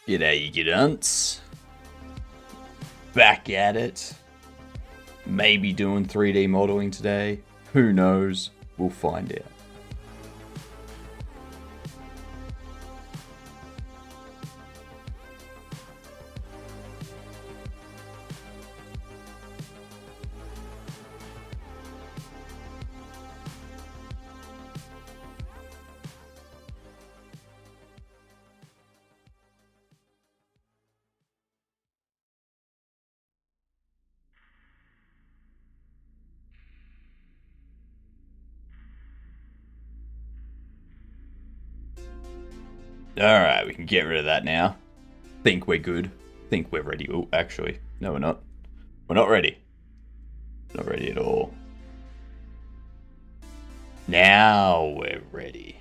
G'day, you dunce. Back at it. Maybe doing 3D modeling today. Who knows? We'll find out. Alright, we can get rid of that now. Think we're good. Think we're ready. Oh, actually, no, we're not. We're not ready. Not ready at all. Now we're ready.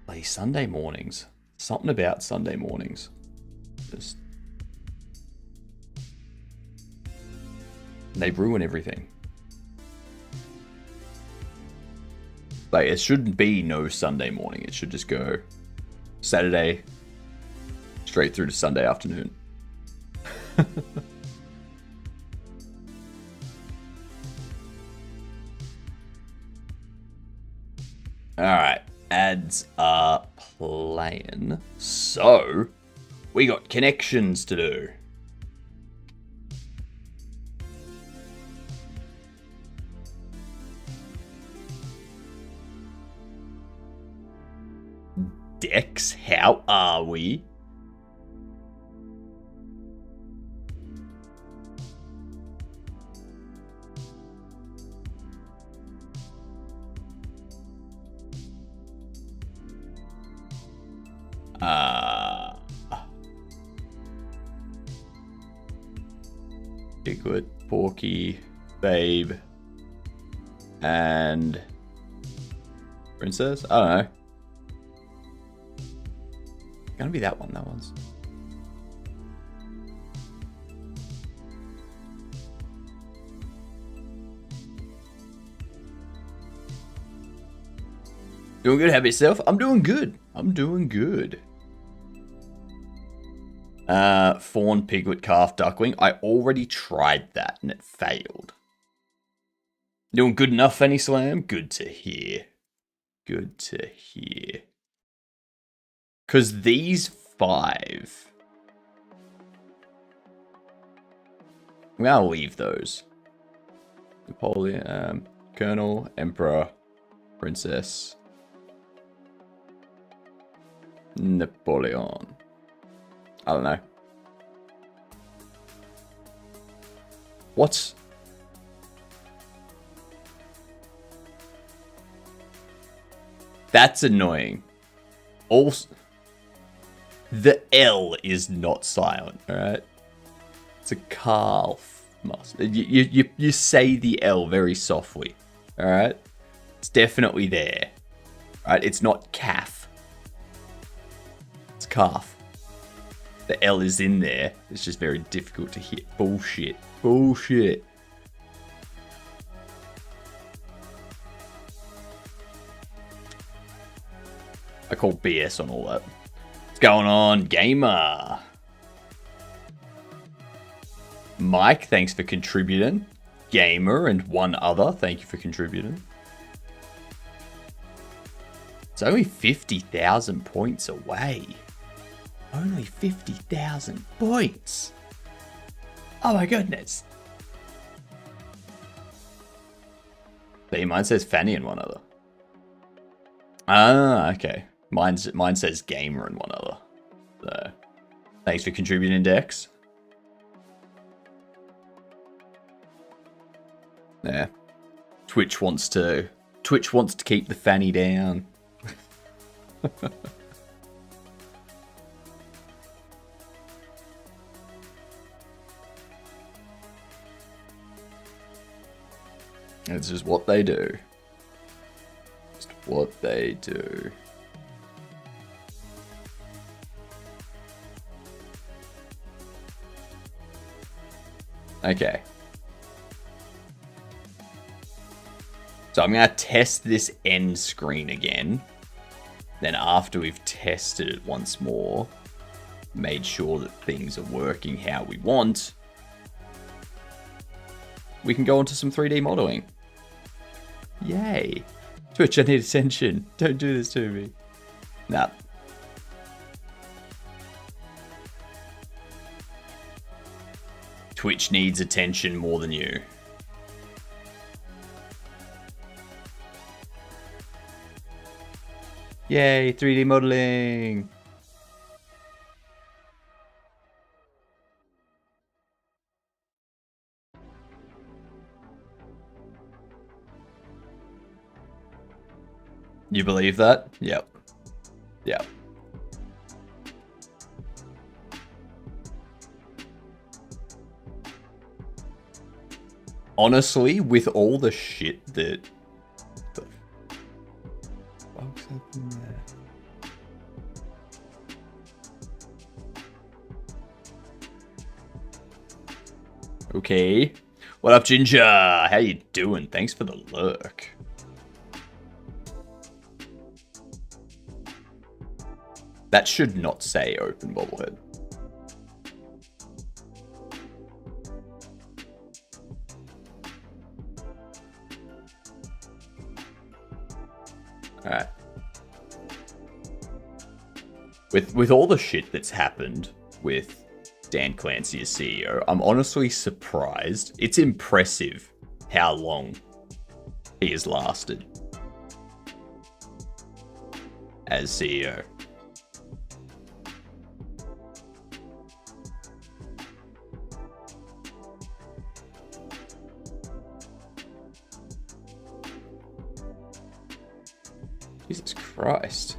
Like Sunday mornings. Something about Sunday mornings. Just... they ruin everything. Like, it shouldn't be no Sunday morning. It should just go Saturday straight through to Sunday afternoon. Alright, ads are playing. So, we got connections to do. Dex, how are we? Piglet, Porky, Babe, and Princess? I don't know. Gonna be that one, that one's. Doing good, how about yourself? I'm doing good. I'm doing good. Fawn, Piglet, Calf, Duckling. I already tried that and it failed. Doing good enough, Fanny Slam? Good to hear. Good to hear. Because these 5... I'm going to leave those. Napoleon, Colonel, Emperor, Princess, Napoleon. I don't know. What's... that's annoying. Also... the L is not silent, alright? It's a calf muscle. You say the L very softly, alright? It's definitely there. Alright, it's not calf. It's calf. The L is in there. It's just very difficult to hit. Bullshit. Bullshit. I call BS on all that. What's going on, gamer? Mike, thanks for contributing. Gamer and one other, thank you for contributing. It's only 50,000 points away. Only 50,000 points. Oh my goodness. But mine says Fanny and one other. Ah, okay. Mine says gamer and one other. So, thanks for contributing, Dex. Yeah. Twitch wants to keep the Fanny down. It's just what they do. Just what they do. Okay. So I'm going to test this end screen again. Then after we've tested it once more, made sure that things are working how we want, we can go on to some 3D modeling. Yay. Twitch, I need attention. Don't do this to me. Nah. Twitch needs attention more than you. Yay, 3D modeling. You believe that? Yep. Yep. Honestly, with all the shit that... The fuck's happening there? Okay. What up, Ginger? How you doing? Thanks for the lurk. That should not say open bobblehead. Alright. With all the shit that's happened with Dan Clancy as CEO, I'm honestly surprised. It's impressive how long he has lasted as CEO. Jesus Christ.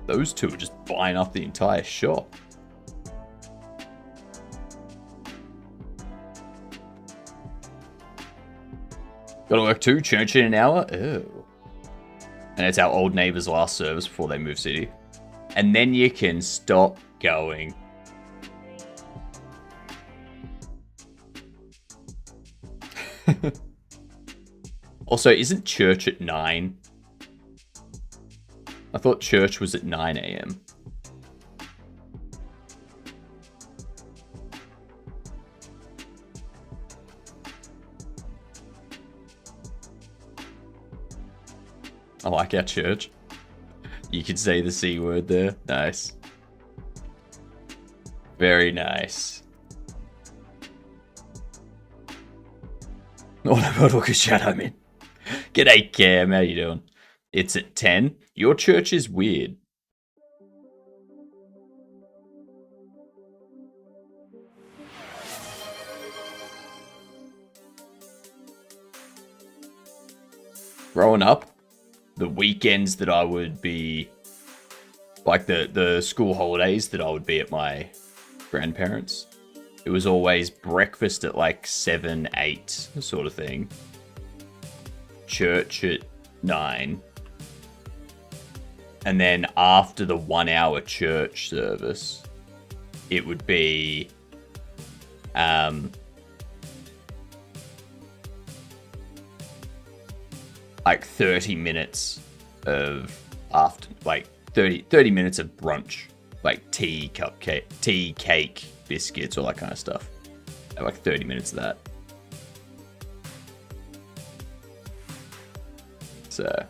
Those two are just buying up the entire shop. Gotta work too, church in an hour? Oh. And it's our old neighbor's last service before they move city. And then you can stop going. Also, isn't church at 9? I thought church was at 9 a.m. I like our church. You could say the C word there. Nice. Very nice. Automotive chat, I'm in. G'day, Cam. How you doing? It's at 10. Your church is weird. Growing up, the weekends that I would be, like the school holidays that I would be at my grandparents', it was always breakfast at like 7, 8 sort of thing. Church at 9. And then after the 1 hour church service, it would be like 30 minutes of after, like 30 minutes of brunch, like tea, cupcake, tea, cake, biscuits, all that kind of stuff. Like 30 minutes of that. So,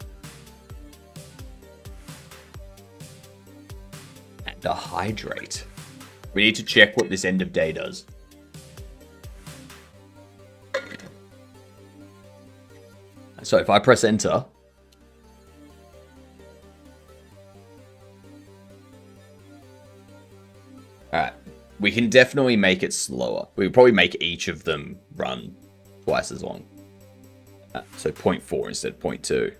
and to hydrate. We need to check what this end of day does. So if I press enter, alright, we can definitely make it slower. We would probably make each of them run twice as long. So 0.4 instead of 0.2.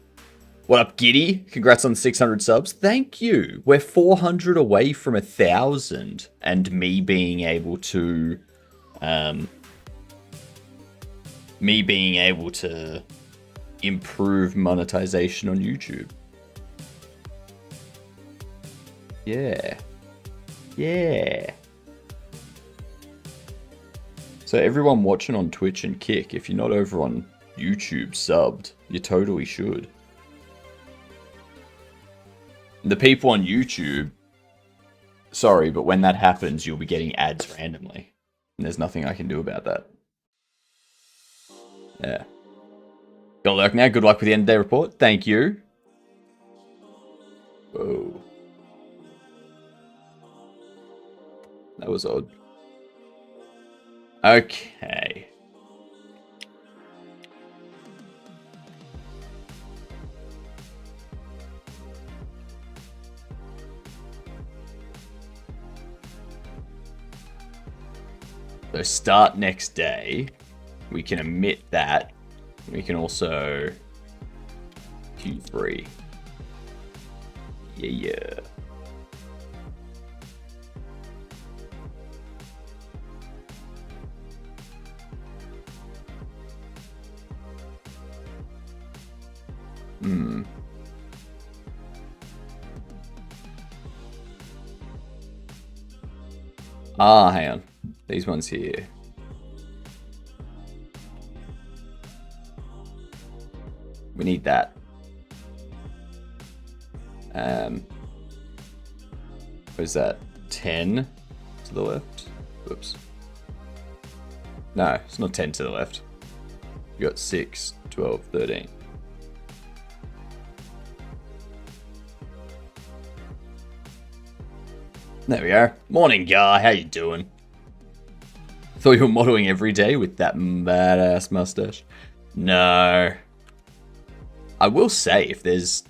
What up, Giddy? Congrats on 600 subs. Thank you. We're 400 away from 1,000, and me being able to, improve monetization on YouTube. Yeah. Yeah. So everyone watching on Twitch and Kick, if you're not over on YouTube subbed, you totally should. The people on YouTube, sorry, but when that happens, you'll be getting ads randomly. And there's nothing I can do about that. Yeah. Got lurk now. Good luck with the end of day report. Thank you. Whoa. That was odd. Okay. So start next day. We can omit that. We can also Q3. Yeah. Ah, hang on. These ones here. We need that. What is that? 10 to the left? Whoops. No, it's not 10 to the left. You got 6, 12, 13. There we go. Morning, guy. How you doing? Thought you were modeling every day with that badass mustache. No. I will say, if there's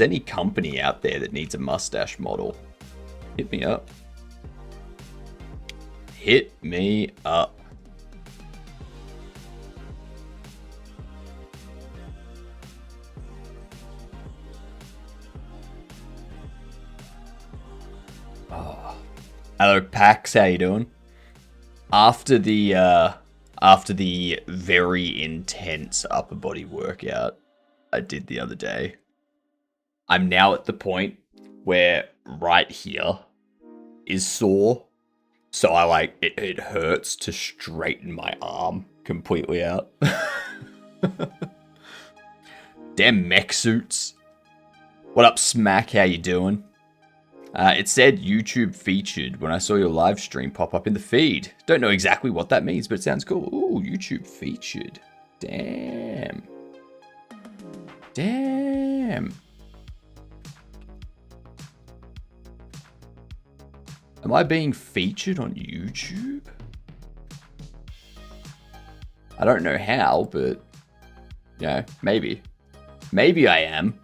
any company out there that needs a mustache model, hit me up. Hit me up. Oh. Hello, Pax. How you doing? After the very intense upper body workout I did the other day, I'm now at the point where right here is sore. So I like, it hurts to straighten my arm completely out. Damn mech suits. What up, Smack? How you doing? It said YouTube featured when I saw your live stream pop up in the feed. Don't know exactly what that means, but it sounds cool. Ooh, YouTube featured. Damn. Damn. Am I being featured on YouTube? I don't know how, but yeah, maybe. Maybe I am.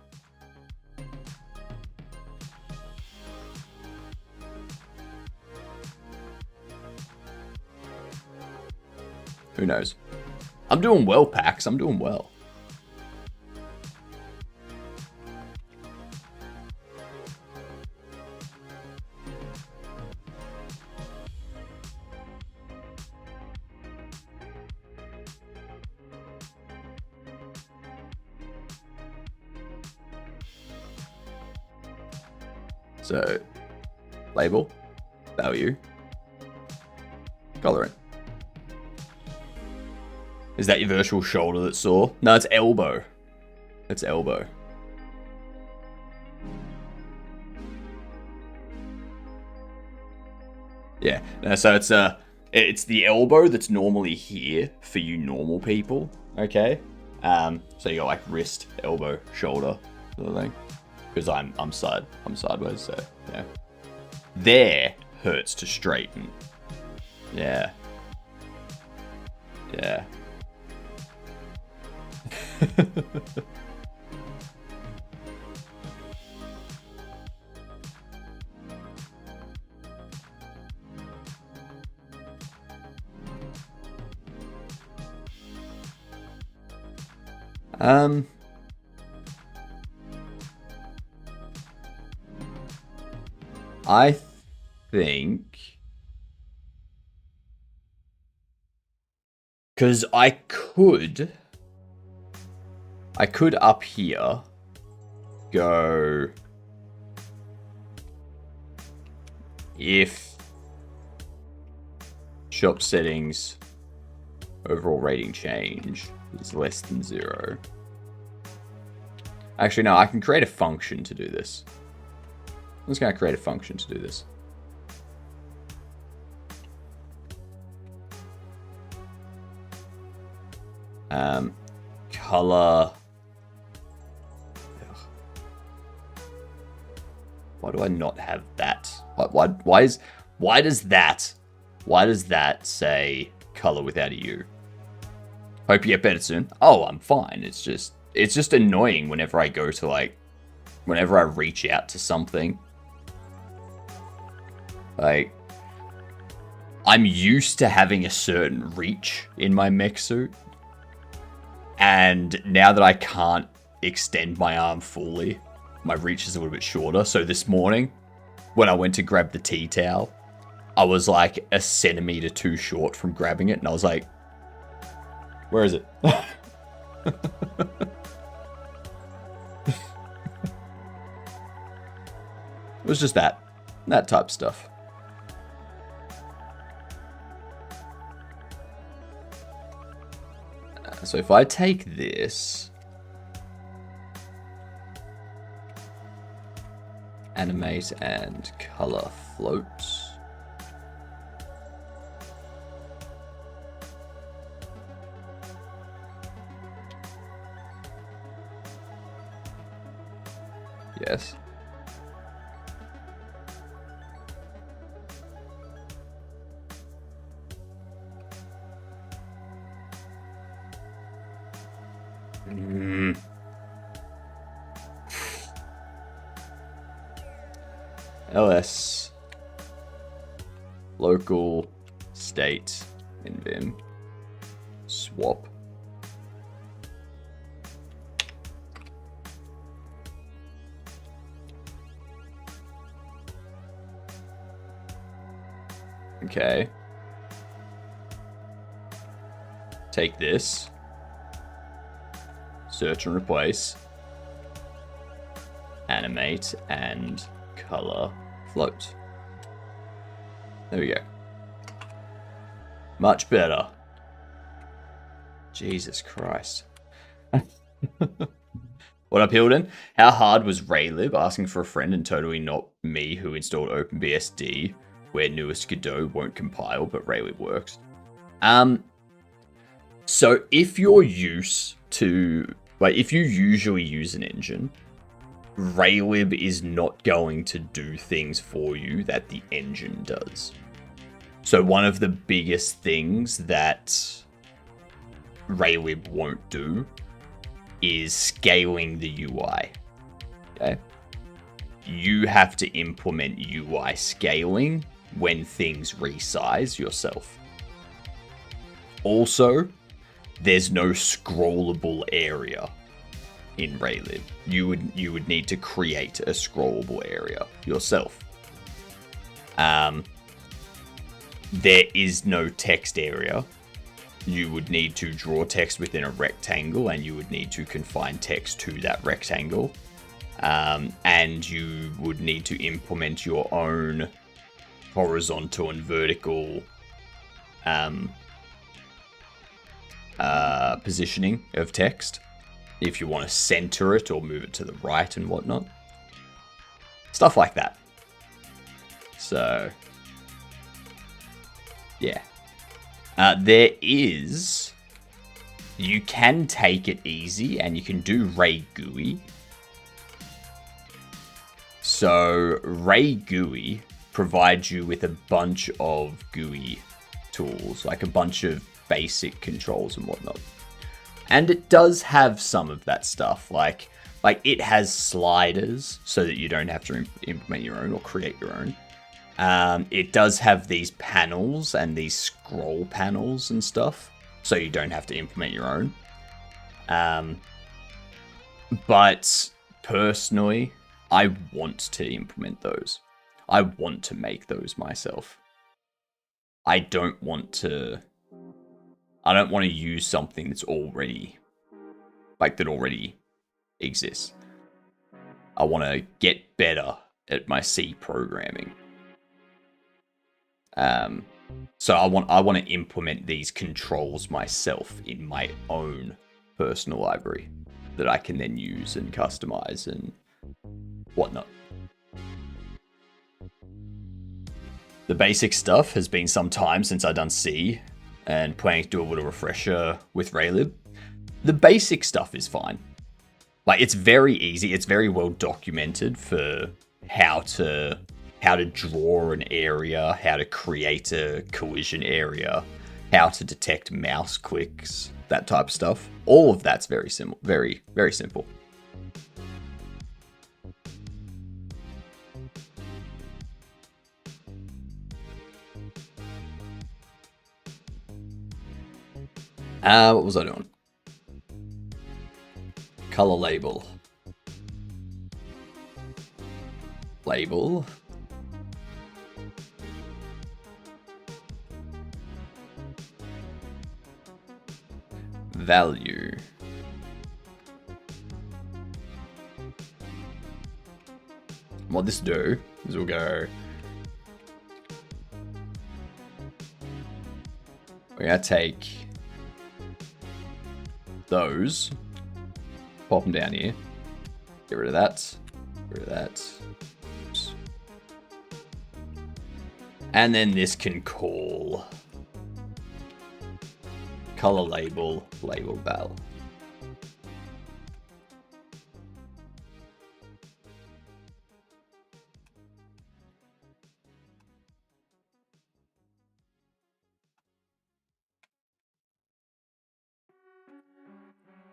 Who knows? I'm doing well, Pax. I'm doing well. So, label, value, colorant. Is that your virtual shoulder that's sore? No, it's elbow. It's elbow. Yeah, no, so it's the elbow that's normally here for you normal people, okay? So you got like wrist, elbow, shoulder, sort of thing. Because I'm sideways, so yeah. There hurts to straighten. Yeah. Yeah. I think because I could up here go if shop settings overall rating change is less than 0. Actually, no, I can create a function to do this. just going to create a function to do this. Color. Why do I not have that? Why does that say color without a U? Hope you get better soon. Oh, I'm fine. It's just annoying whenever I go to whenever I reach out to something. Like, I'm used to having a certain reach in my mech suit. And now that I can't extend my arm fully, my reach is a little bit shorter. So this morning, when I went to grab the tea towel, I was like a centimeter too short from grabbing it. And I was like, where is it? It was just that type of stuff. So if I take this, animate and color floats. Yes. LS local state in Vim swap. Okay. Take this. Search and replace. Animate and color float. There we go. Much better. Jesus Christ. What up, Hilden? How hard was Raylib asking for a friend and totally not me who installed OpenBSD, where newest Godot won't compile, but Raylib works? So if you're used to, if you usually use an engine, Raylib is not going to do things for you that the engine does. So one of the biggest things that Raylib won't do is scaling the UI. Okay? You have to implement UI scaling when things resize yourself. Also, there's no scrollable area in Raylib. You would need to create a scrollable area yourself. There is no text area. You would need to draw text within a rectangle, and you would need to confine text to that rectangle. And you would need to implement your own horizontal and vertical positioning of text if you want to center it or move it to the right and whatnot. Stuff like that. So, yeah. You can take it easy and you can do Ray GUI. So, Ray GUI provides you with a bunch of GUI tools, like a bunch of basic controls and whatnot. And it does have some of that stuff, like it has sliders so that you don't have to implement your own or create your own. It does have these panels and these scroll panels and stuff, so you don't have to implement your own. But personally, I want to implement those. I want to make those myself. I don't want to use something that's already, that already exists. I want to get better at my C programming. So I want to implement these controls myself in my own personal library that I can then use and customize and whatnot. The basic stuff has been some time since I've done C, and planning to do a little refresher with Raylib. The basic stuff is fine. Like, it's very easy. It's very well documented for how to draw an area, how to create a collision area, how to detect mouse clicks, that type of stuff. All of that's very simple, very, very simple. What was I doing? Color label. Label. Value. What this do is we'll go. We're gonna take those, pop them down here, get rid of that, get rid of that. Oops. And then this can call color label, label val.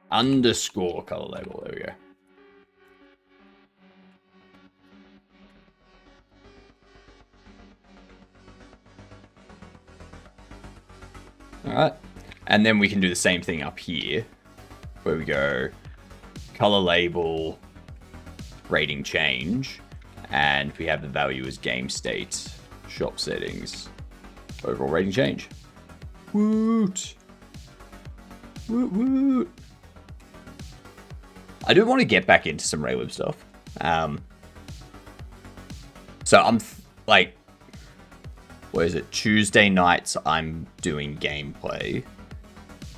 Underscore color label, there we go. Alright, and then we can do the same thing up here, where we go color label, rating change, and we have the value as game state, shop settings, overall rating change. Woot! Woot woot! I do want to get back into some Raylib stuff. So I'm like, what is it? Tuesday nights I'm doing gameplay.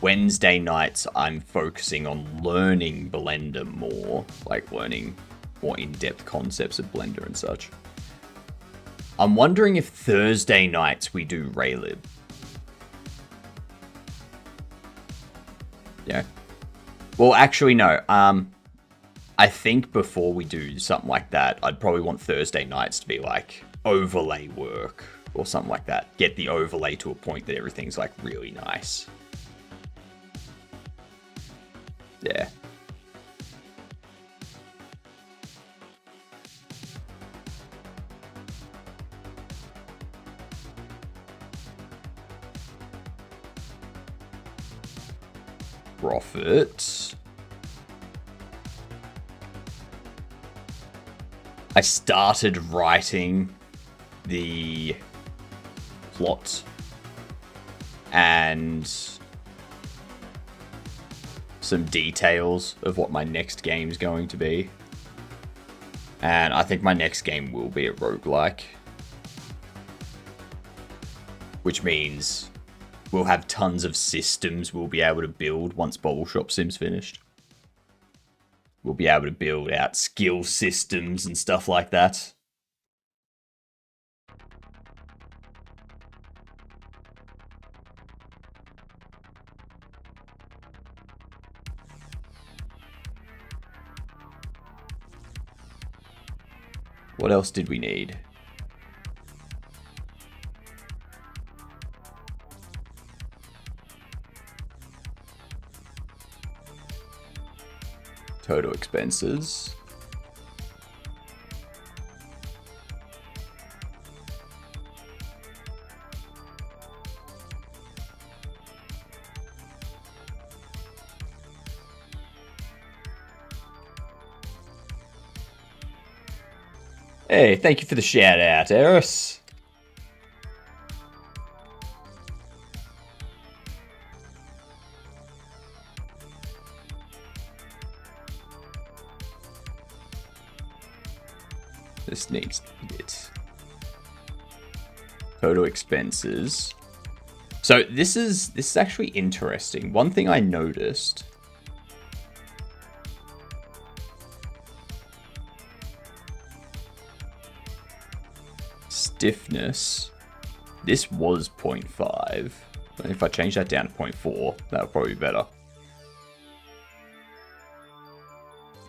Wednesday nights I'm focusing on learning Blender more, like learning more in-depth concepts of Blender and such. I'm wondering if Thursday nights we do Raylib. Yeah. Well, actually, no. I think before we do something like that, I'd probably want Thursday nights to be like overlay work or something like that. Get the overlay to a point that everything's like really nice. Yeah. Profit. I started writing the plot and some details of what my next game's going to be. And I think my next game will be a roguelike. Which means we'll have tons of systems we'll be able to build once Bobble Shop Sim's finished. We'll be able to build out skill systems and stuff like that. What else did we need? Total expenses. Hey, thank you for the shout out, Eris. This needs it. Total expenses. So this is actually interesting. One thing I noticed. Stiffness. This was 0.5. If I change that down to 0.4, that would probably be better.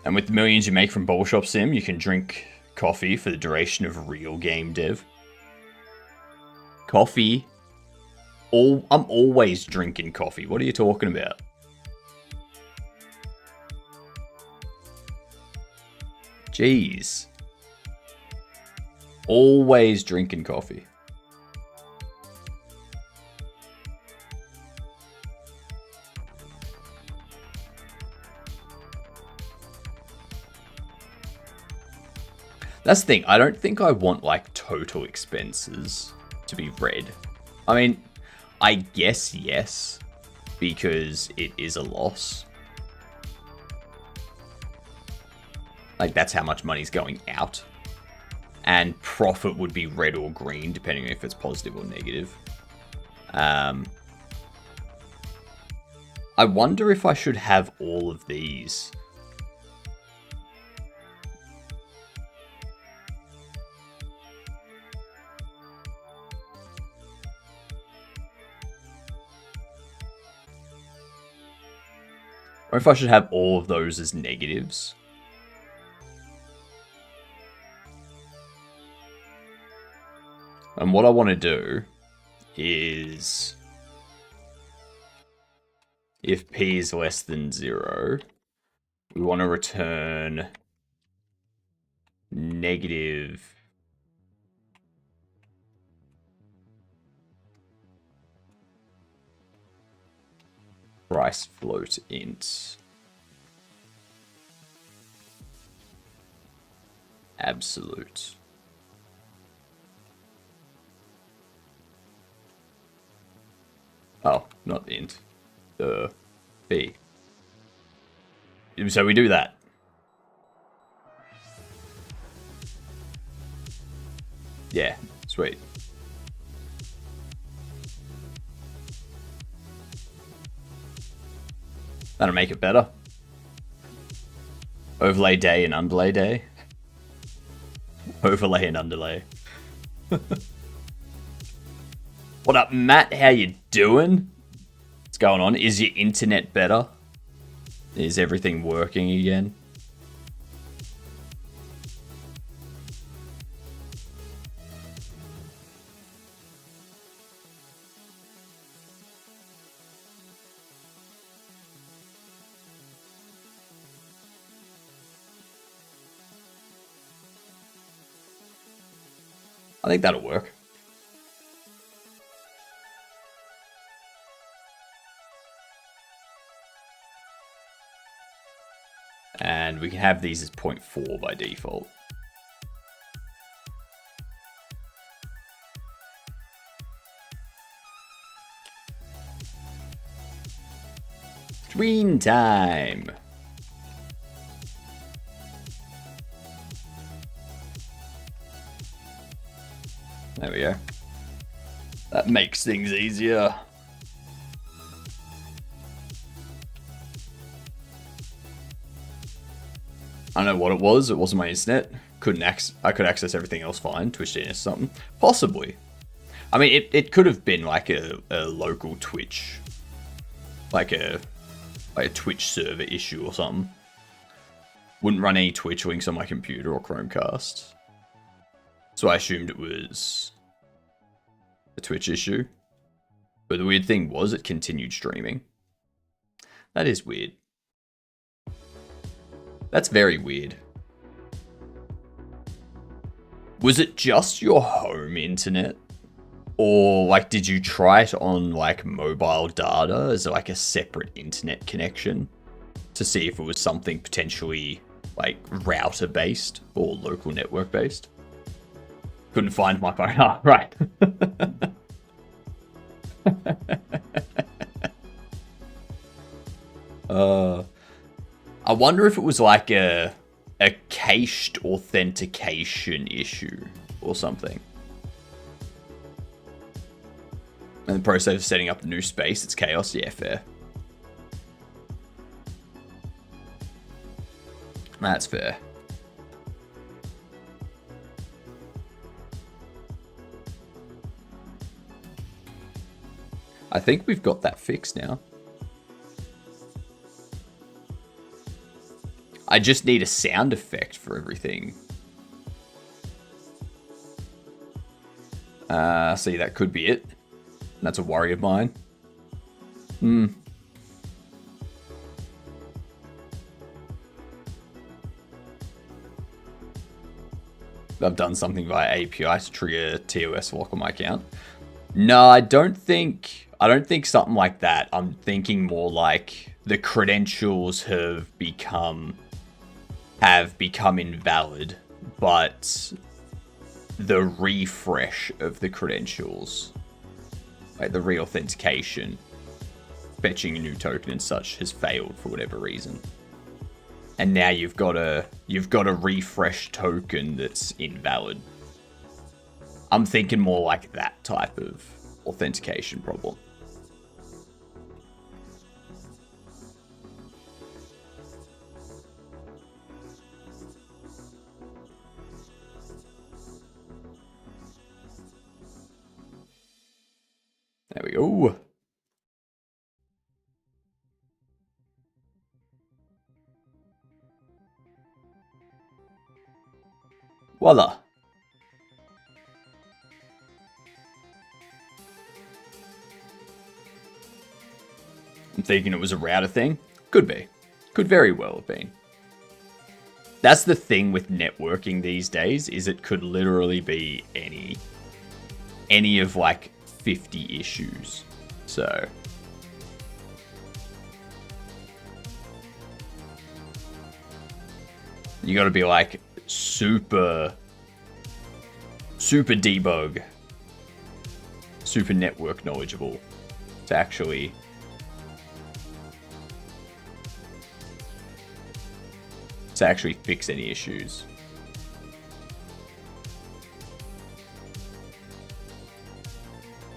And with the millions you make from Bobble Shop Sim, you can drink coffee for the duration of real game dev. Coffee? I'm always drinking coffee. What are you talking about? Jeez. Always drinking coffee. That's the thing. I don't think I want, like, total expenses to be red. I mean, I guess yes, because it is a loss. Like, that's how much money's going out. And profit would be red or green, depending on if it's positive or negative. I wonder if I should have all of these. Or if I should have all of those as negatives. And what I want to do is, if p is less than 0, we want to return negative price float int absolute. Oh, not int. B. So we do that. Yeah, sweet. That'll make it better. Overlay day and underlay day. Overlay and underlay. What up, Matt? How you doing? What's going on? Is your internet better? Is everything working again? I think that'll work. And we can have these as 0.4 by default. Screen time. There we go. That makes things easier. I don't know what it was. It wasn't my internet. I could access everything else fine. Twitch DNS or something. Possibly. I mean, it could have been like a local Twitch, like a Twitch server issue or something. Wouldn't run any Twitch links on my computer or Chromecast. So I assumed it was a Twitch issue. But the weird thing was it continued streaming. That is weird. That's very weird. Was it just your home internet? Or, like, did you try it on, like, mobile data as, like, a separate internet connection? To see if it was something potentially, like, router-based or local network-based? Couldn't find my phone. Ah, right. I wonder if it was like a cached authentication issue or something. And the process of setting up the new space, it's chaos. Yeah, fair. That's fair. I think we've got that fixed now. I just need a sound effect for everything. See, that could be it. That's a worry of mine. I've done something via API to trigger TOS lock on my account. No, I don't think something like that. I'm thinking more like the credentials have become invalid, but the refresh of the credentials, like the reauthentication, fetching a new token and such, has failed for whatever reason. And now you've got a refresh token that's invalid. I'm thinking more like that type of authentication problem. There we go. Voila. I'm thinking it was a router thing. Could be. Could very well have been. That's the thing with networking these days, is it could literally be any of like 50 issues. So you got to be like super debug, super network knowledgeable to actually fix any issues.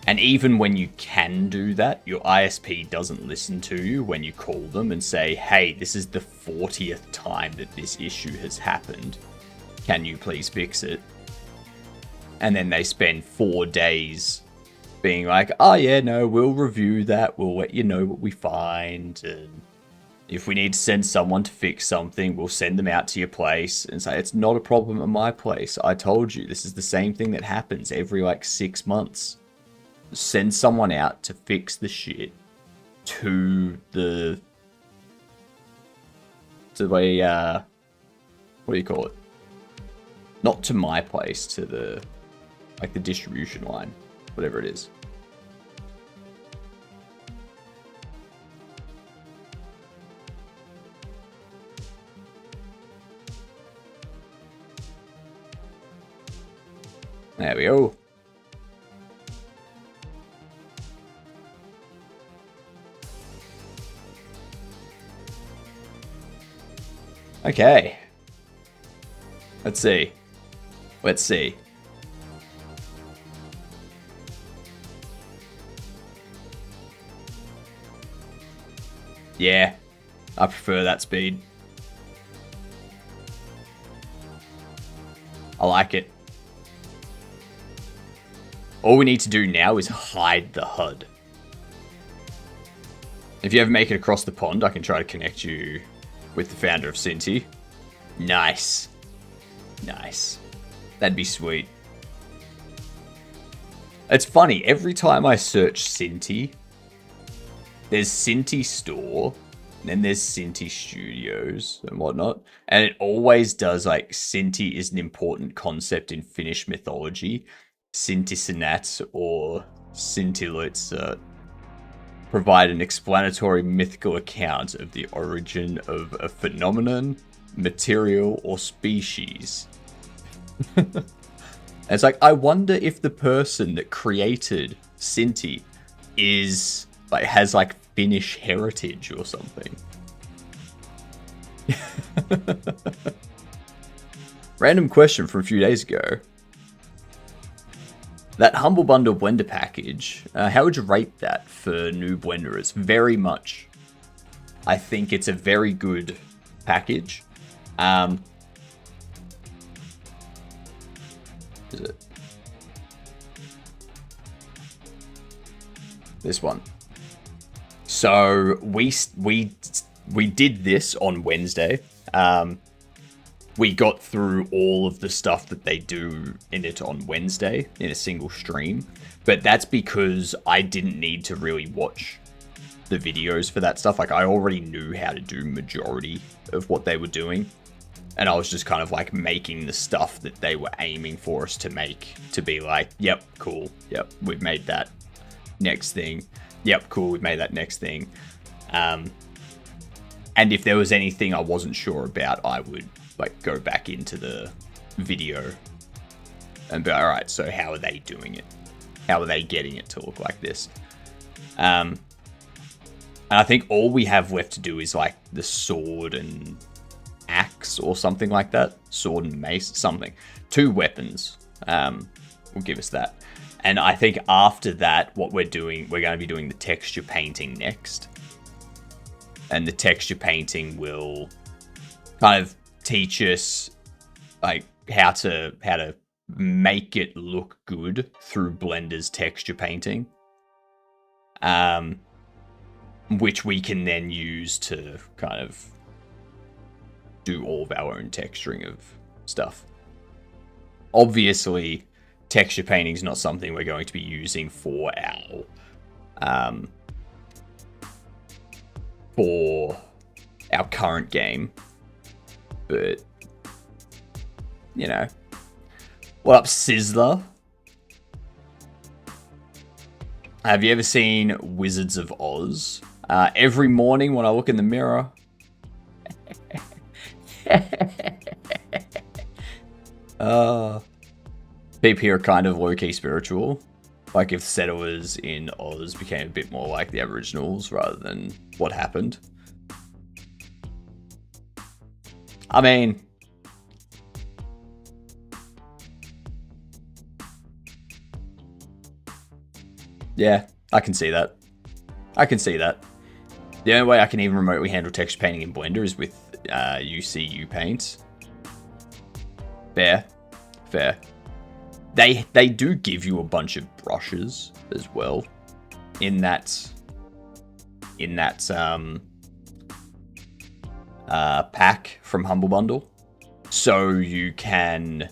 And even when you can do that, your ISP doesn't listen to you when you call them and say, hey, this is the 40th time that this issue has happened. Can you please fix it? And then they spend 4 days being like, oh yeah, no, we'll review that. We'll let you know what we find. And if we need to send someone to fix something, we'll send them out to your place and say, it's not a problem at my place. I told you, this is the same thing that happens every like 6 months. Send someone out to fix the shit to the what do you call it? Not to my place, to the like the distribution line, whatever it is. There we go. Okay. Let's see. Yeah, I prefer that speed. I like it. All we need to do now is hide the HUD. If you ever make it across the pond, I can try to connect you with the founder of Cinti. Nice. Nice. That'd be sweet. It's funny, every time I search Cinti, there's Cinti Store, and then there's Cinti Studios and whatnot. And it always does, like, Cinti is an important concept in Finnish mythology. Cinti-sanat or Cinti-luitsert provide an explanatory mythical account of the origin of a phenomenon, material, or species. It's like, I wonder if the person that created Cinti is like has like Finnish heritage or something. Random question from a few days ago. That Humble Bundle Blender package, how would you rate that for new Blenderers? Very much. I think it's a very good package. Is it? This one. So we did this on Wednesday. We got through all of the stuff that they do in it on Wednesday in a single stream. But that's because I didn't need to really watch the videos for that stuff. Like, I already knew how to do majority of what they were doing. And I was just kind of like making the stuff that they were aiming for us to make to be like, yep, cool. Yep, we've made that. Next thing. Yep, cool, we've made that next thing. And if there was anything I wasn't sure about, I would like go back into the video and be like, all right, so how are they doing it? How are they getting it to look like this? And I think all we have left to do is like the sword and axe or something like that. Sword and mace, something. 2 weapons will give us that. And I think after that, what we're doing, we're going to be doing the texture painting next. And the texture painting will kind of teach us like how to make it look good through Blender's texture painting, which we can then use to kind of do all of our own texturing of stuff. Obviously, texture painting is not something we're going to be using for our current game, but you know. What up, Sizzler? Have you ever seen Wizards of Oz? Every morning when I look in the mirror. People here are kind of low-key spiritual. Like if settlers in Oz became a bit more like the Aboriginals rather than what happened. I mean, yeah, I can see that. I can see that. The only way I can even remotely handle texture painting in Blender is with UCU paints. Fair. Fair. They do give you a bunch of brushes as well in that pack from Humble Bundle. So you can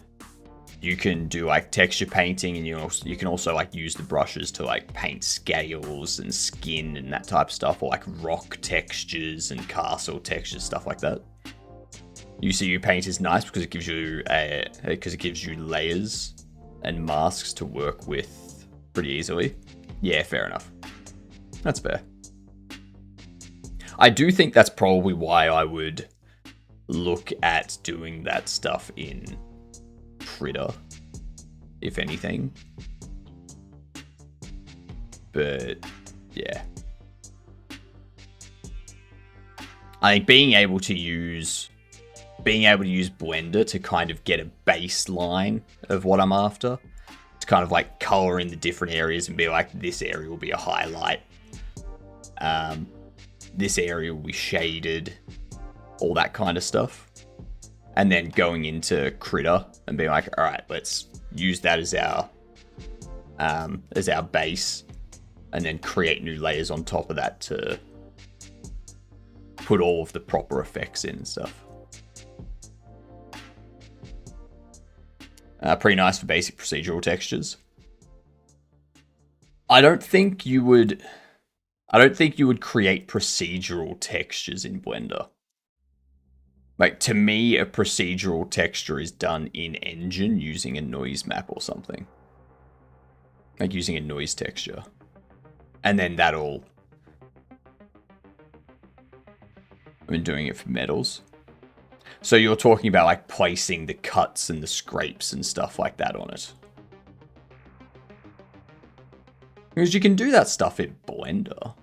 do like texture painting, and you can also like use the brushes to like paint scales and skin and that type of stuff, or like rock textures and castle textures, stuff like that. UCU paint is nice because it gives you layers and masks to work with pretty easily. Yeah, fair enough. That's fair. I do think that's probably why I would look at doing that stuff in Critter, if anything. But yeah, I think being able to use Blender to kind of get a baseline of what I'm after, to kind of like color in the different areas and be like, this area will be a highlight, this area will be shaded, all that kind of stuff. And then going into Critter and being like, all right, let's use that as our base, and then create new layers on top of that to put all of the proper effects in and stuff. Pretty nice for basic procedural textures. I don't think you would create procedural textures in Blender. Like, to me, a procedural texture is done in Engine using a noise map or something. Like using a noise texture. And then I've been doing it for metals. So you're talking about like placing the cuts and the scrapes and stuff like that on it. Because you can do that stuff in Blender.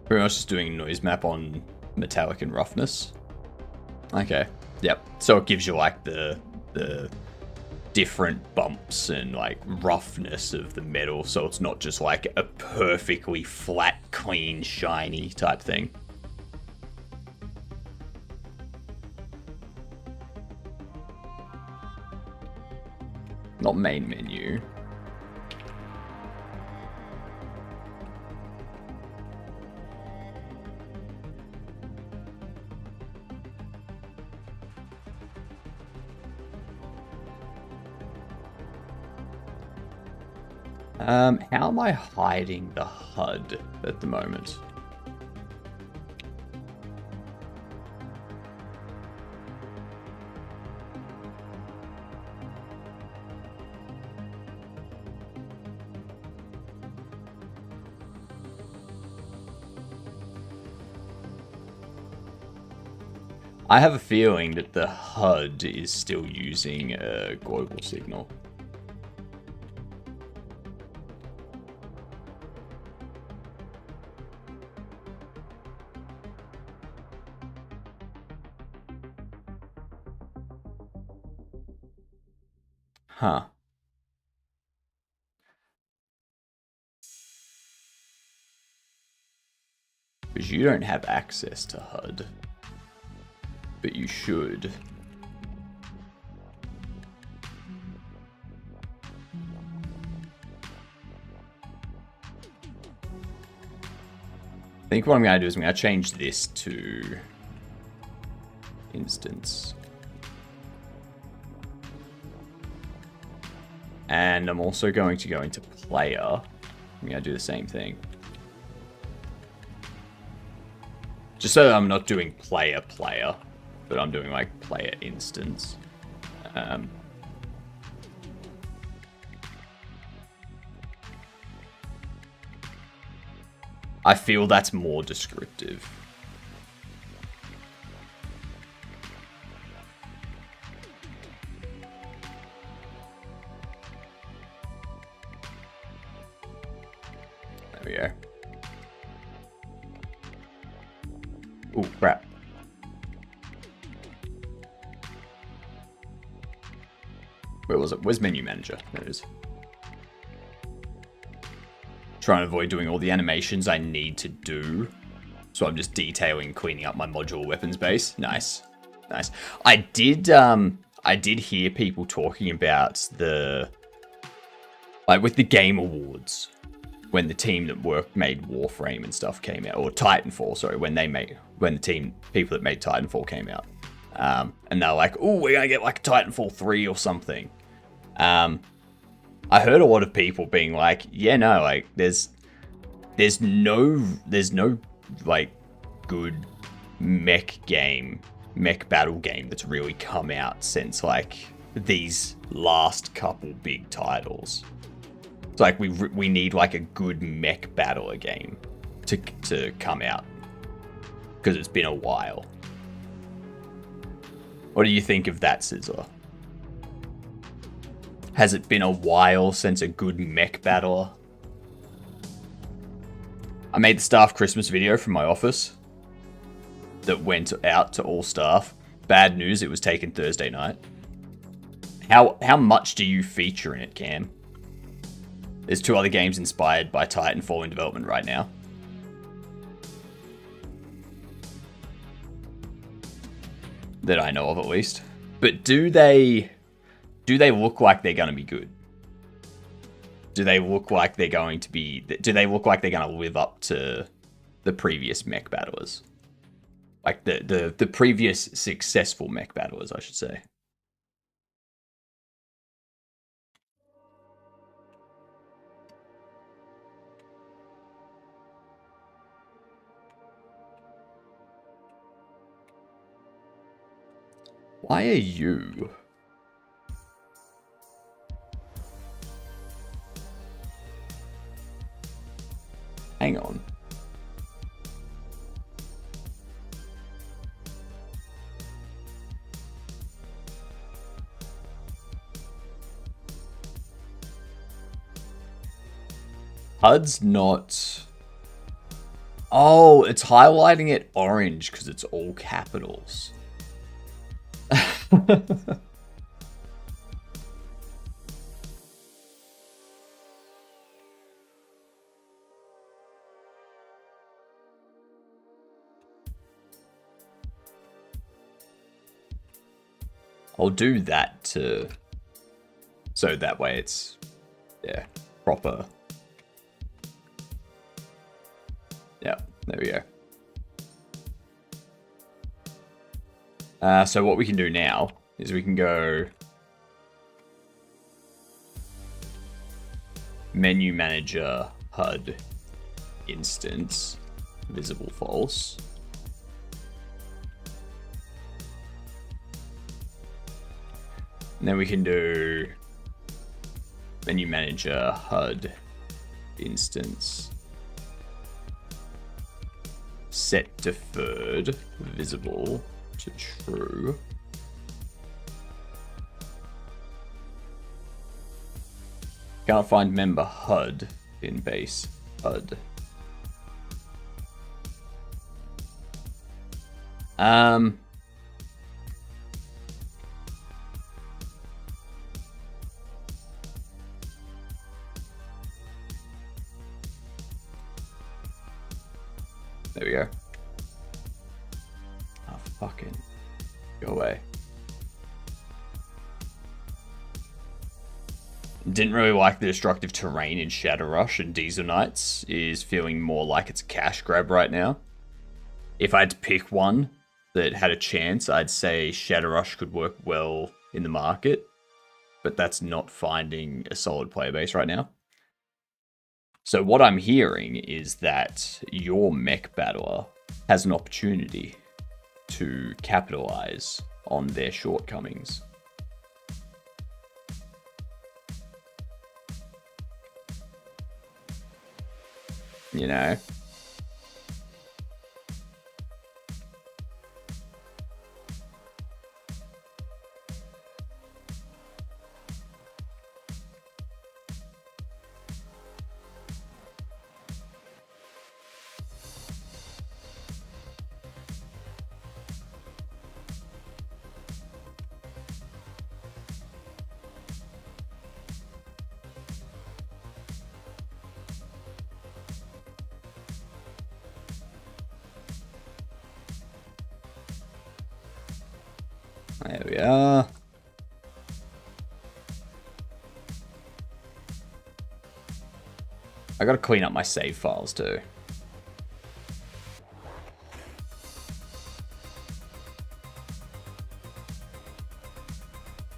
Pretty much just doing a noise map on metallic and roughness. Okay. Yep. So it gives you like the different bumps and like roughness of the metal, so it's not just like a perfectly flat, clean, shiny type thing. Not main menu. How am I hiding the HUD at the moment? I have a feeling that the HUD is still using a global signal. Huh. Because you don't have access to HUD. But you should. I think what I'm going to do is I'm going to change this to instance. And I'm also going to go into player. I'm going to do the same thing. Just so that I'm not doing player, but I'm doing like player instance. I feel that's more descriptive. There we go. Ooh, crap. Where was it? Where's menu manager? There it is. Trying to avoid doing all the animations I need to do. So I'm just detailing, cleaning up my modular weapons base. Nice. Nice. I did hear people talking about the, like with the Game Awards, when the team that made Warframe and stuff came out, or Titanfall, sorry, when the people that made Titanfall came out. And they're like, oh, we're gonna get like Titanfall 3 or something. I heard a lot of people being like, yeah, no, like there's no like good mech battle game that's really come out since like these last couple big titles. It's like we need like a good mech battler game to come out, because it's been a while. What do you think of that, Sizzler? Has it been a while since a good mech battler? I made the staff Christmas video from my office that went out to all staff. Bad news, it was taken Thursday night. How much do you feature in it, Cam? There's 2 other games inspired by Titanfall in development right now. That I know of, at least. But do they look like they're going to be good? Do they look like they're going to live up to the previous mech battlers? Like the previous successful mech battlers, I should say. Why are you? Hang on. HUD's not... Oh, it's highlighting it orange because it's all capitals. I'll do that too. So that way it's, yeah, proper. Yeah, there we go. So what we can do now is we can go menu manager HUD instance visible false. And then we can do menu manager HUD instance set deferred visible to true. Can't find member HUD in base HUD. There we go. Oh, fucking go away. Didn't really like the destructive terrain in Shadowrush, and Diesel Knights is feeling more like it's a cash grab right now. If I had to pick one that had a chance, I'd say Shadowrush could work well in the market, but that's not finding a solid player base right now. So what I'm hearing is that your mech battler has an opportunity to capitalize on their shortcomings. You know? There we are. I gotta clean up my save files too.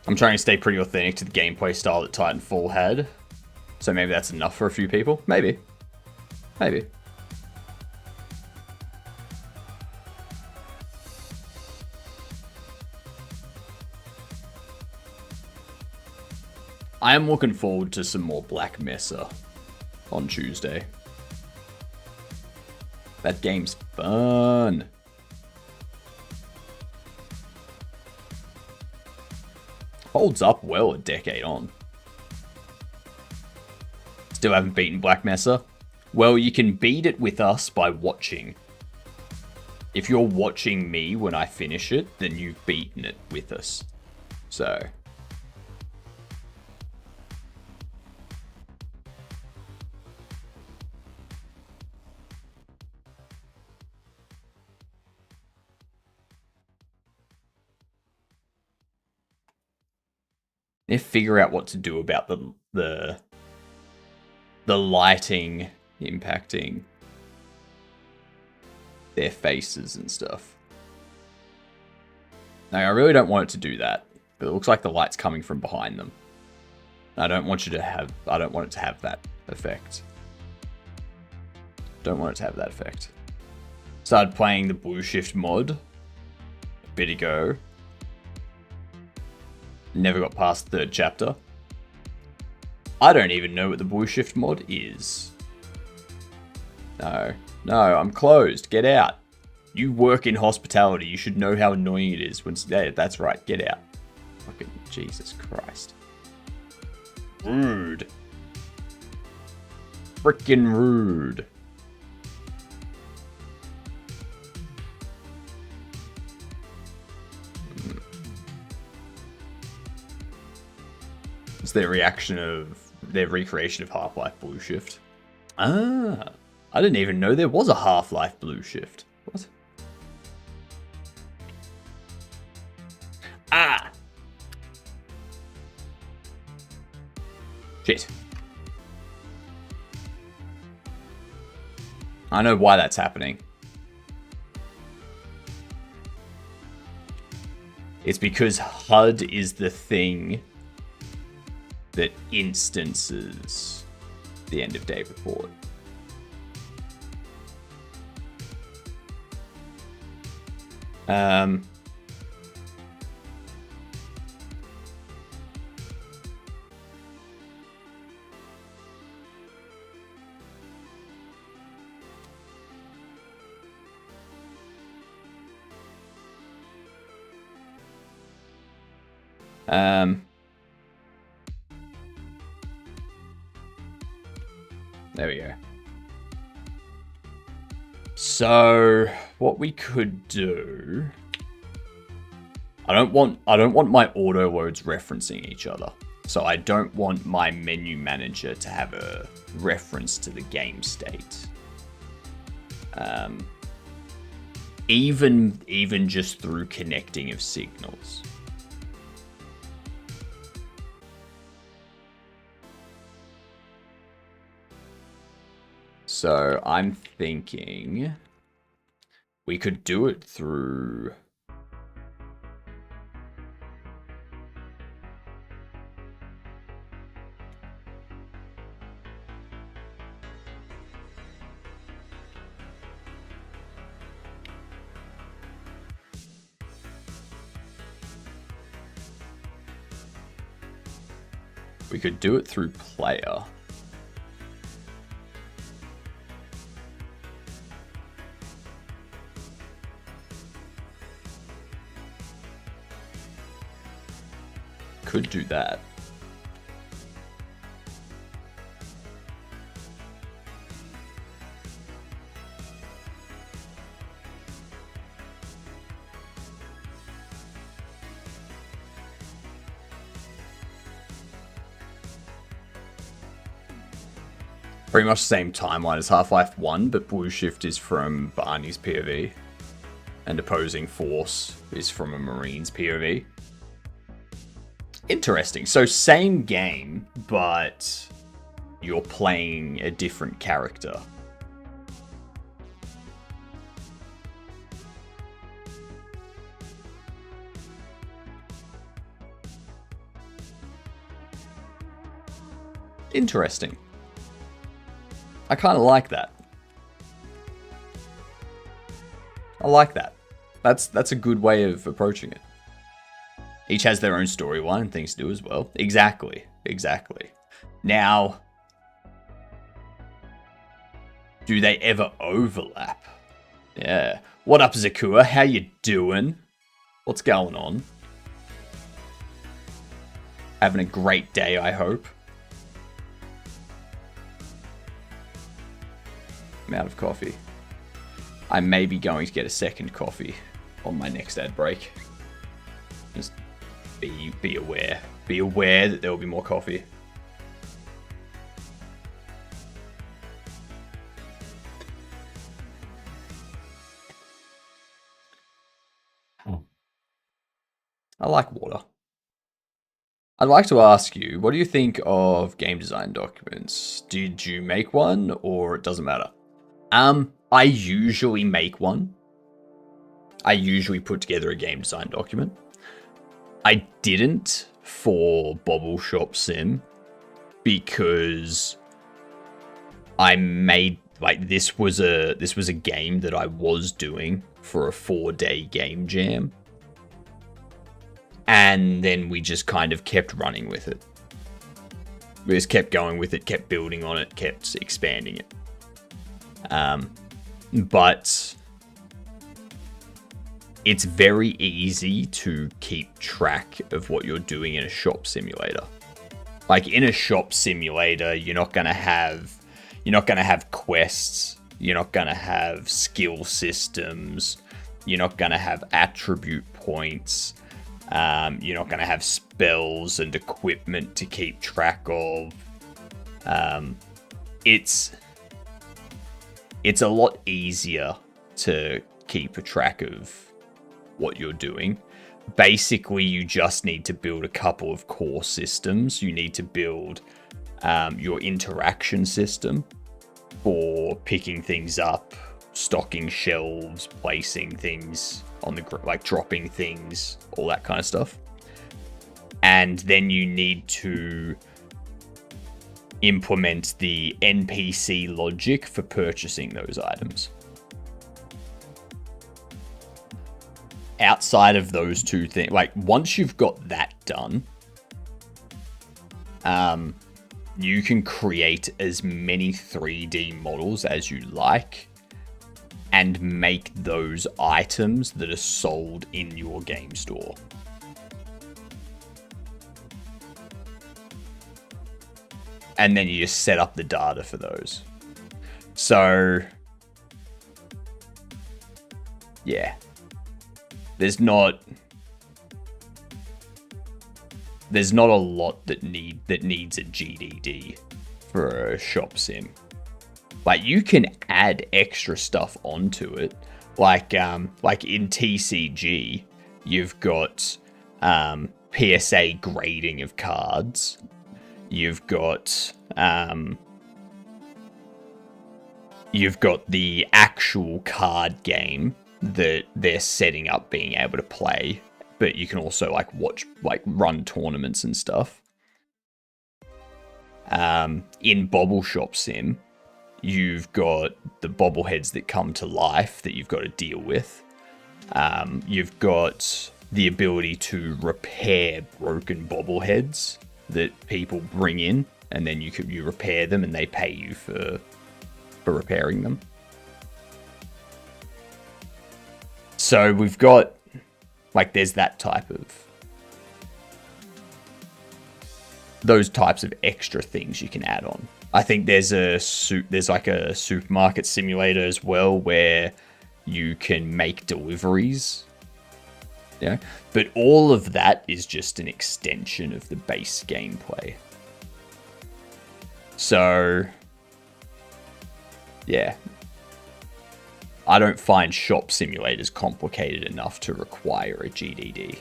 I'm trying to stay pretty authentic to the gameplay style that Titanfall had. So maybe that's enough for a few people. Maybe. Maybe. I am looking forward to some more Black Mesa on Tuesday. That game's fun. Holds up well a decade on. Still haven't beaten Black Mesa? Well, you can beat it with us by watching. If you're watching me when I finish it, then you've beaten it with us. So... they figure out what to do about the lighting impacting their faces and stuff. Now, I really don't want it to do that, but it looks like the light's coming from behind them. I don't want it to have that effect. Don't want it to have that effect. Started playing the Blue Shift mod a bit ago. Never got past the 3rd chapter. I don't even know what the Blue Shift mod is. No, I'm closed. Get out. You work in hospitality. You should know how annoying it is when... Yeah, that's right. Get out. Fucking Jesus Christ. Rude. Frickin' rude. It's their recreation of Half-Life Blue Shift. Ah, I didn't even know there was a Half-Life Blue Shift. What? Ah! Shit. I know why that's happening. It's because HUD is the thing that instances the end of day report. There we go. So what we could do, I don't want my auto loads referencing each other. So I don't want my menu manager to have a reference to the game state. Even just through connecting of signals. So I'm thinking we could do it through... We could do it through player. Could do that. Pretty much the same timeline as Half-Life 1, but Blue Shift is from Barney's POV. And Opposing Force is from a Marine's POV. Interesting. So same game, but you're playing a different character. Interesting. I kind of like that. I like that. That's a good way of approaching it. Each has their own storyline and things to do as well. Exactly. Now, do they ever overlap? Yeah. What up, Zakua? How you doing? What's going on? Having a great day, I hope. I'm out of coffee. I may be going to get a second coffee on my next ad break. Just be aware. Be aware that there will be more coffee. I like water. I'd like to ask you, what do you think of game design documents? Did you make one, or it doesn't matter? I usually make one. I usually put together a game design document. I didn't for Bobble Shop Sim because I made, like, this was a game that I was doing for a 4-day game jam. And then we just kind of kept running with it. We just kept going with it, kept building on it, kept expanding it. But it's very easy to keep track of what you're doing in a shop simulator. Like, in a shop simulator, you're not gonna have quests, you're not gonna have skill systems, you're not gonna have attribute points. You're not going to have spells and equipment to keep track of. It's a lot easier to keep a track of what you're doing. Basically, you just need to build a couple of core systems. You need to build your interaction system for picking things up, stocking shelves, placing things on the like dropping things, all that kind of stuff. And then you need to implement the NPC logic for purchasing those items. Outside of those two things, like once you've got that done, you can create as many 3D models as you like and make those items that are sold in your game store. And then you just set up the data for those. So, yeah. There's not a lot that needs a GDD for a shop sim. Like you can add extra stuff onto it. Like in TCG, you've got PSA grading of cards. You've got the actual card game that they're setting up being able to play, but you can also run tournaments and stuff. In Bobble Shop Sim, you've got the bobbleheads that come to life that you've got to deal with. You've got the ability to repair broken bobbleheads that people bring in, and then you repair them and they pay you for repairing them. So we've got, there's that type of, those types of extra things you can add on. I think there's a supermarket simulator as well where you can make deliveries. Yeah, but all of that is just an extension of the base gameplay. So, yeah. I don't find shop simulators complicated enough to require a GDD.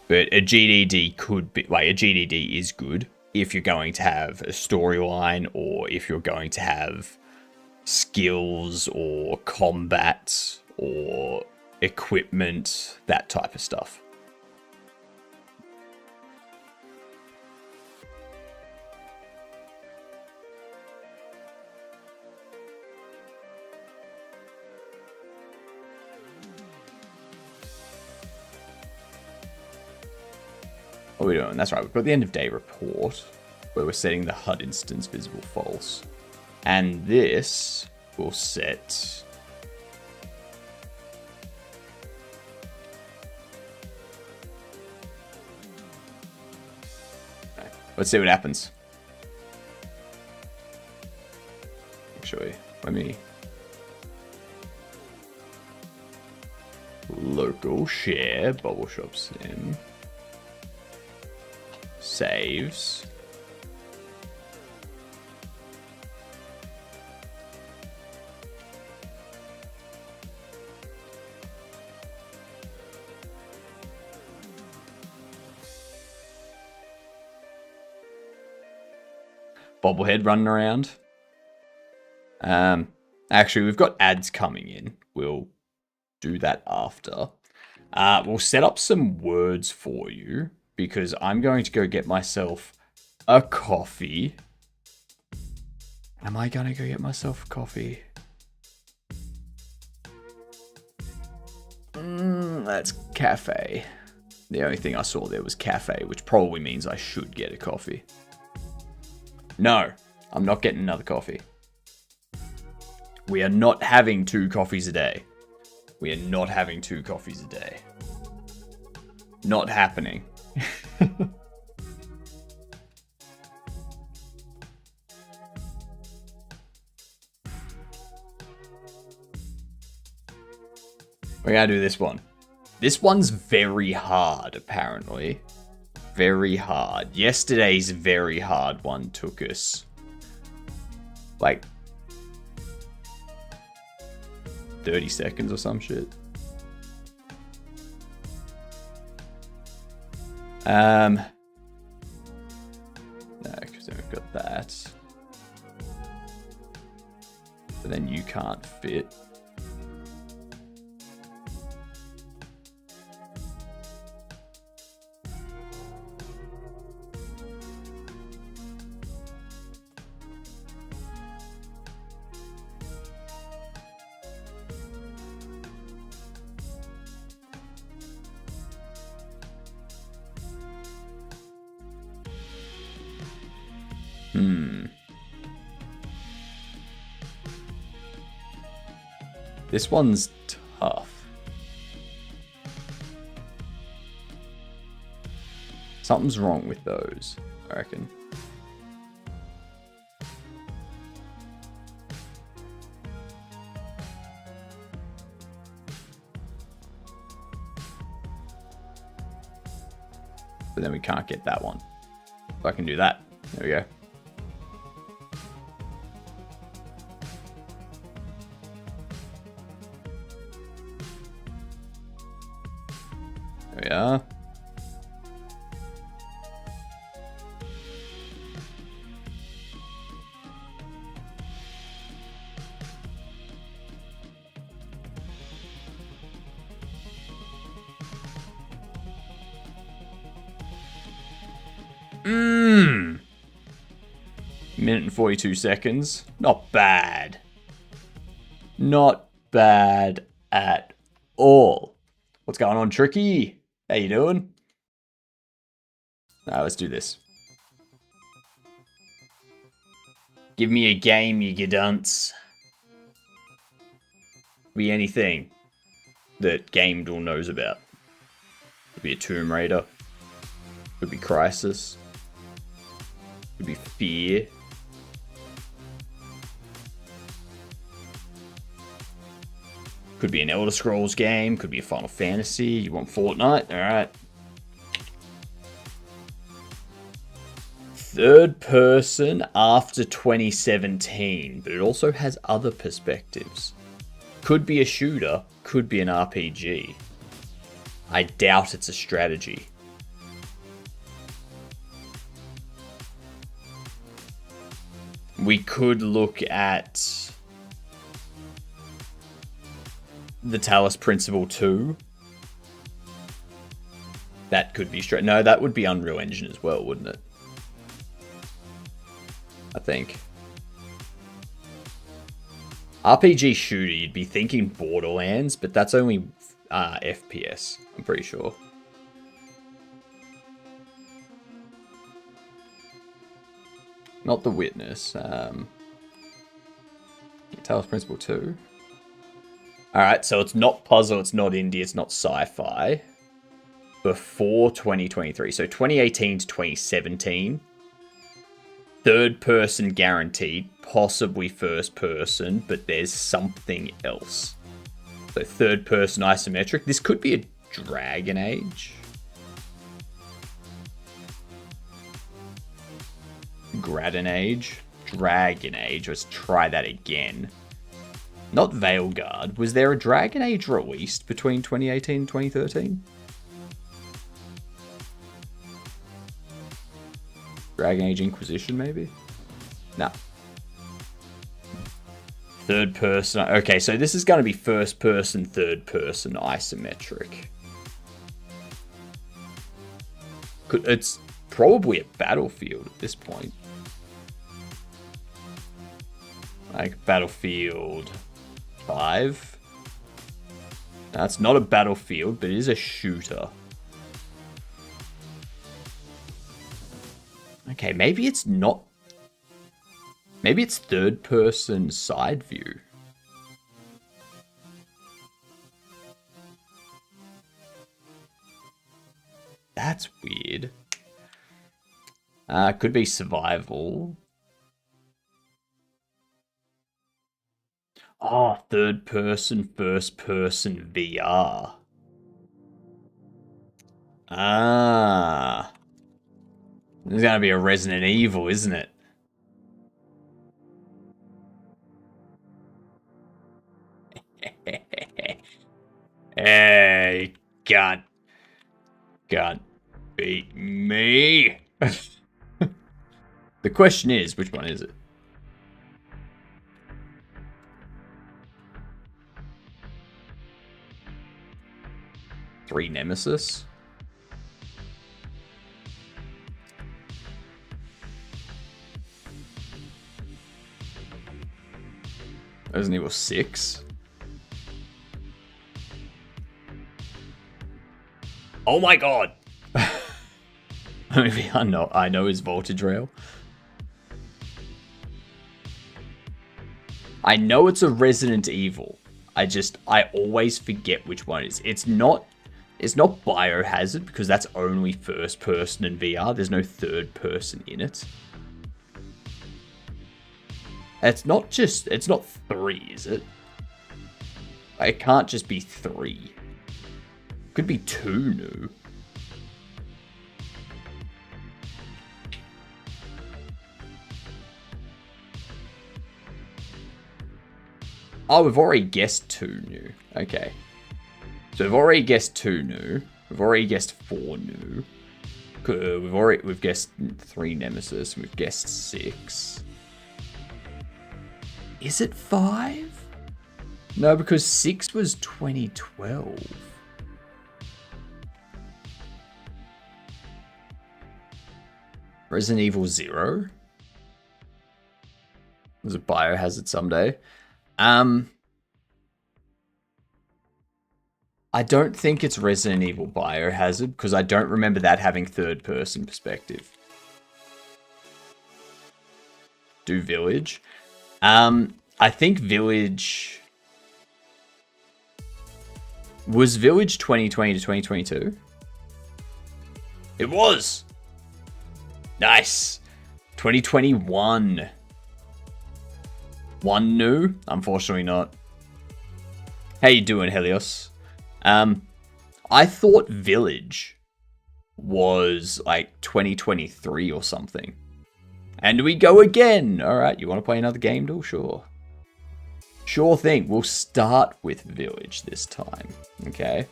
But a GDD could be, a GDD is good if you're going to have a storyline or if you're going to have skills or combat or equipment, that type of stuff. What are we doing? That's right, we've got the end of day report where we're setting the HUD instance visible false. And this will set let's see what happens. Actually, let me local share Bobble Shop Sim. Saves. Bobblehead running around. Actually, we've got ads coming in. We'll do that after. We'll set up some words for you because I'm going to go get myself a coffee. Am I going to go get myself a coffee? That's cafe. The only thing I saw there was cafe, which probably means I should get a coffee. No, I'm not getting another coffee. We are not having 2 coffees a day. We are not having 2 coffees a day. Not happening. We're gonna do this one. This one's very hard, apparently. Very hard. Yesterday's very hard one took us like 30 seconds or some shit. No, because then we've got that. But then you can't fit. This one's tough. Something's wrong with those, I reckon. But then we can't get that one. So I can do that. There we go. There we are. Minute and 42 seconds. Not bad. Not bad at all. What's going on, Tricky? How you doing? Let's do this. Give me a game, you dunce. Be anything that GameDuel knows about. Could be a Tomb Raider. Could be Crisis. Could be Fear. Could be an Elder Scrolls game. Could be a Final Fantasy. You want Fortnite? Alright. Third person after 2017, but it also has other perspectives. Could be a shooter. Could be an RPG. I doubt it's a strategy. We could look at the Talos Principle 2. That could be straight. No, that would be Unreal Engine as well, wouldn't it? I think. RPG shooter, you'd be thinking Borderlands, but that's only FPS, I'm pretty sure. Not The Witness. Talos Principle 2. Alright, so it's not puzzle, it's not indie, it's not sci-fi. Before 2023. So 2018 to 2017. Third person guaranteed, possibly first person, but there's something else. So third person isometric. This could be a Dragon Age. Dragon Age. Let's try that again. Not Veilguard. Was there a Dragon Age released between 2018 and 2013? Dragon Age Inquisition, maybe? No. Third person. Okay, so this is going to be first person, third person, isometric. It's probably a Battlefield at this point. Like Battlefield 5. That's not a Battlefield, but it is a shooter. Okay, maybe it's not. Maybe it's third person side view. That's weird. Could be survival. Oh, third person, first person VR. Ah. There's gonna be a Resident Evil, isn't it? Hey, can't beat me. The question is, which one is it? Three Nemesis? Resident Evil 6? Oh my god! Maybe I know his voltage rail. I know it's a Resident Evil. I always forget which one it is. It's not Biohazard because that's only first person in VR. There's no third person in it. It's not 3, is it? It can't just be 3. Could be 2 new. Oh, we've already guessed 2 new. Okay. So we've already guessed 2 new. We've already guessed 4 new. We've guessed 3 Nemesis. We've guessed 6. Is it 5? No, because 6 was 2012. Resident Evil 0? Was it Biohazard someday? I don't think it's Resident Evil Biohazard because I don't remember that having third person perspective. Do Village? I think Village... Was Village 2020 to 2022? It was! Nice! 2021. One new? Unfortunately not. How you doing, Helios? I thought Village was like 2023 or something. And we go again! Alright, you want to play another game, Duel? Sure. Sure thing. We'll start with Village this time. Okay?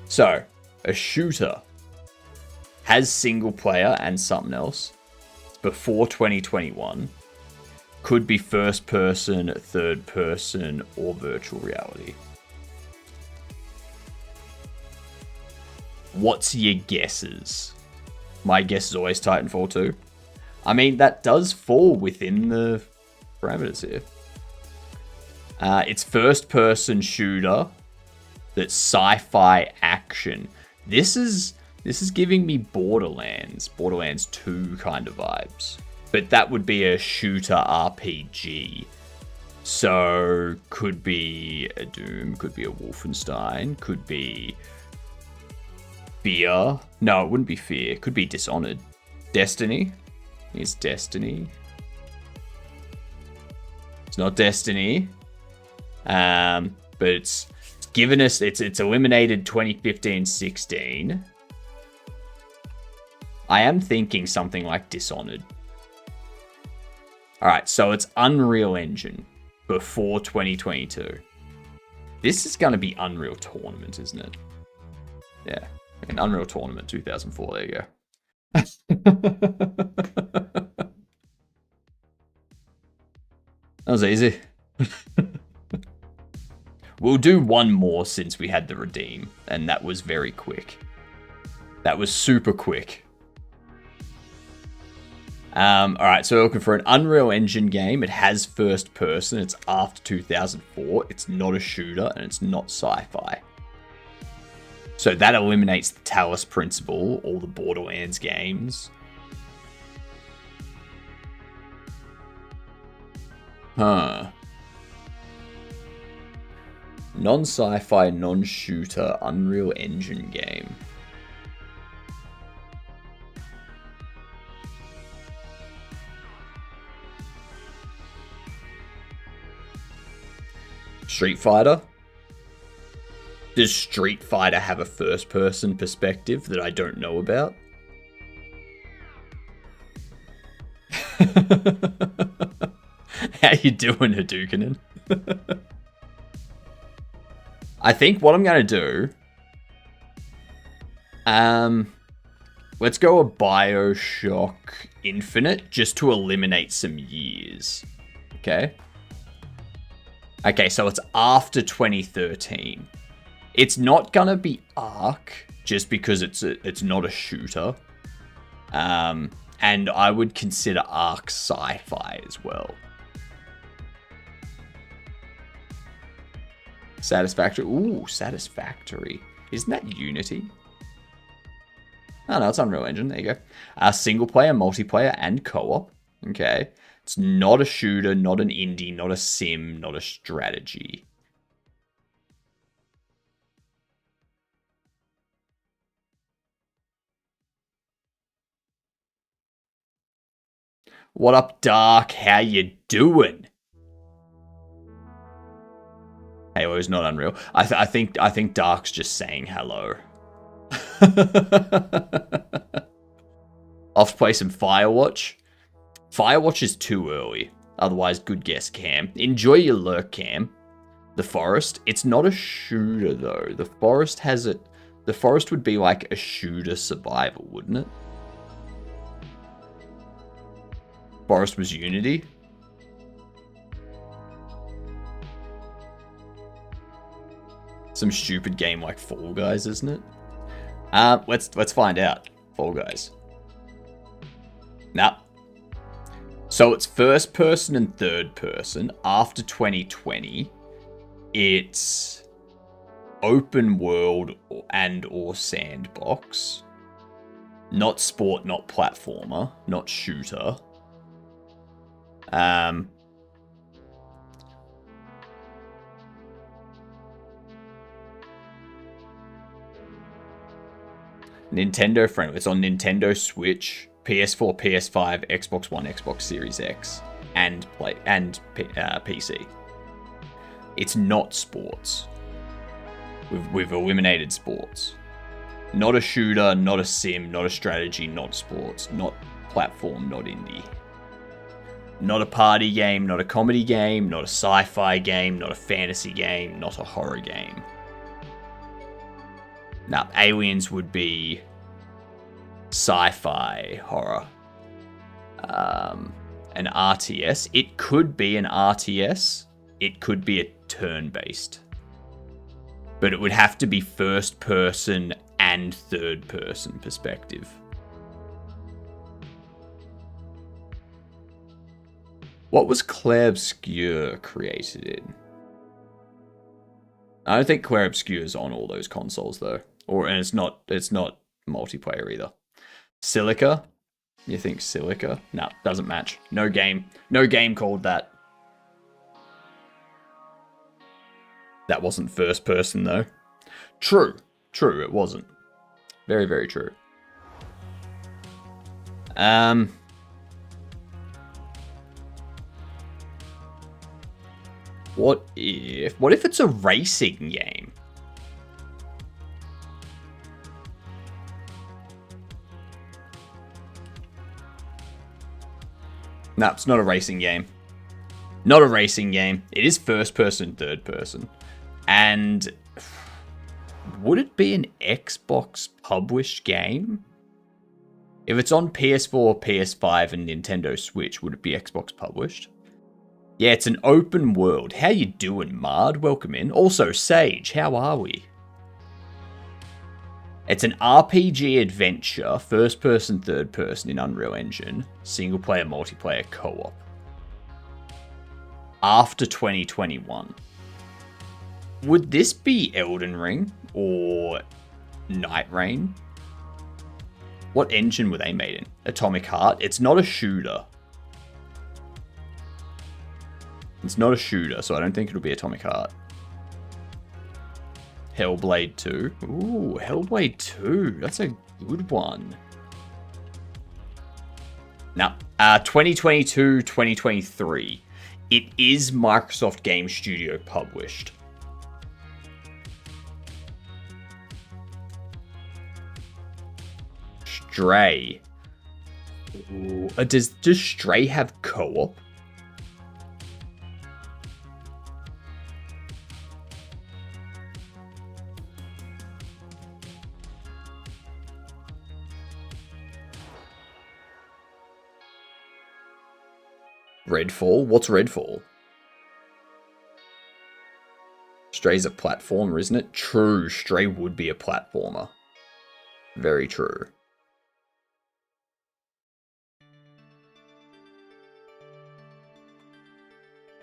So, a shooter has single player and something else. It's before 2021. Could be first person, third person, or virtual reality. What's your guesses? My guess is always Titanfall 2. I mean, that does fall within the parameters here. It's first person shooter that's sci-fi action. This is giving me Borderlands 2 kind of vibes. But that would be a shooter RPG. So, could be a Doom, could be a Wolfenstein, could be Fear. No, it wouldn't be Fear. It could be Dishonored. Destiny. It's Destiny. It's not Destiny. But it's given us, it's eliminated 2015-16. I am thinking something like Dishonored. Alright, so it's Unreal Engine before 2022. This is going to be Unreal Tournament, isn't it? Yeah. In Unreal Tournament 2004, there you go. That was easy. We'll do one more since we had the redeem, and that was very quick. That was super quick. Alright, so we're looking for an Unreal Engine game. It has first person. It's after 2004. It's not a shooter, and it's not sci-fi. So that eliminates the Talos Principle, all the Borderlands games. Huh. Non-sci-fi, non-shooter, Unreal Engine game. Street Fighter? Does Street Fighter have a first-person perspective that I don't know about? How you doing, Hadouken? I think what I'm going to do... let's go a BioShock Infinite just to eliminate some years. Okay? Okay, so it's after 2013. It's not going to be Ark just because it's not a shooter. And I would consider Ark sci-fi as well. Satisfactory. Ooh, Satisfactory. Isn't that Unity? Oh, no, it's Unreal Engine. There you go. Single player, multiplayer, and co-op. Okay. It's not a shooter, not an indie, not a sim, not a strategy. What up, Dark? How you doing? Halo is not Unreal. I think Dark's just saying hello. Off to play some Firewatch. Firewatch is too early. Otherwise, good guess, Cam. Enjoy your lurk, Cam. The Forest. It's not a shooter, though. The Forest has it. The Forest would be like a shooter survival, wouldn't it? Forest was Unity. Some stupid game like Fall Guys, isn't it? Let's find out. Fall Guys. Nah. So it's first person and third person. After 2020, it's open world and or sandbox. Not sport, not platformer, not shooter. Nintendo friendly. It's on Nintendo Switch, PS4, PS5, Xbox One, Xbox Series X, and PC. It's not sports. We've eliminated sports. Not a shooter, not a sim, not a strategy, not sports, not platform, not indie. Not a party game, not a comedy game, not a sci-fi game, not a fantasy game, not a horror game. Now, Aliens would be sci-fi horror. An RTS. It could be an RTS. It could be a turn-based. But it would have to be first-person and third-person perspective. What was Clair Obscur created in? I don't think Clair Obscur is on all those consoles though, and it's not multiplayer either. Silica, you think Silica? No, doesn't match. No game called that. That wasn't first person though. True, it wasn't. Very, very true. What if it's a racing game? No, it's not a racing game. Not a racing game. It is first person, third person. And would it be an Xbox published game? If it's on PS4, PS5, and Nintendo Switch, would it be Xbox published? Yeah, it's an open world. How you doing, Mard? Welcome in. Also, Sage, how are we? It's an RPG adventure, first person, third person in Unreal Engine, single player, multiplayer, co-op. After 2021. Would this be Elden Ring or Night Rain? What engine were they made in? Atomic Heart? It's not a shooter. It's not a shooter, so I don't think it'll be Atomic Heart. Hellblade 2. Ooh, Hellblade 2. That's a good one. Now, 2022, 2023. It is Microsoft Game Studio published. Stray. Ooh. Does Stray have co-op? Redfall? What's Redfall? Stray's a platformer, isn't it? True, Stray would be a platformer. Very true.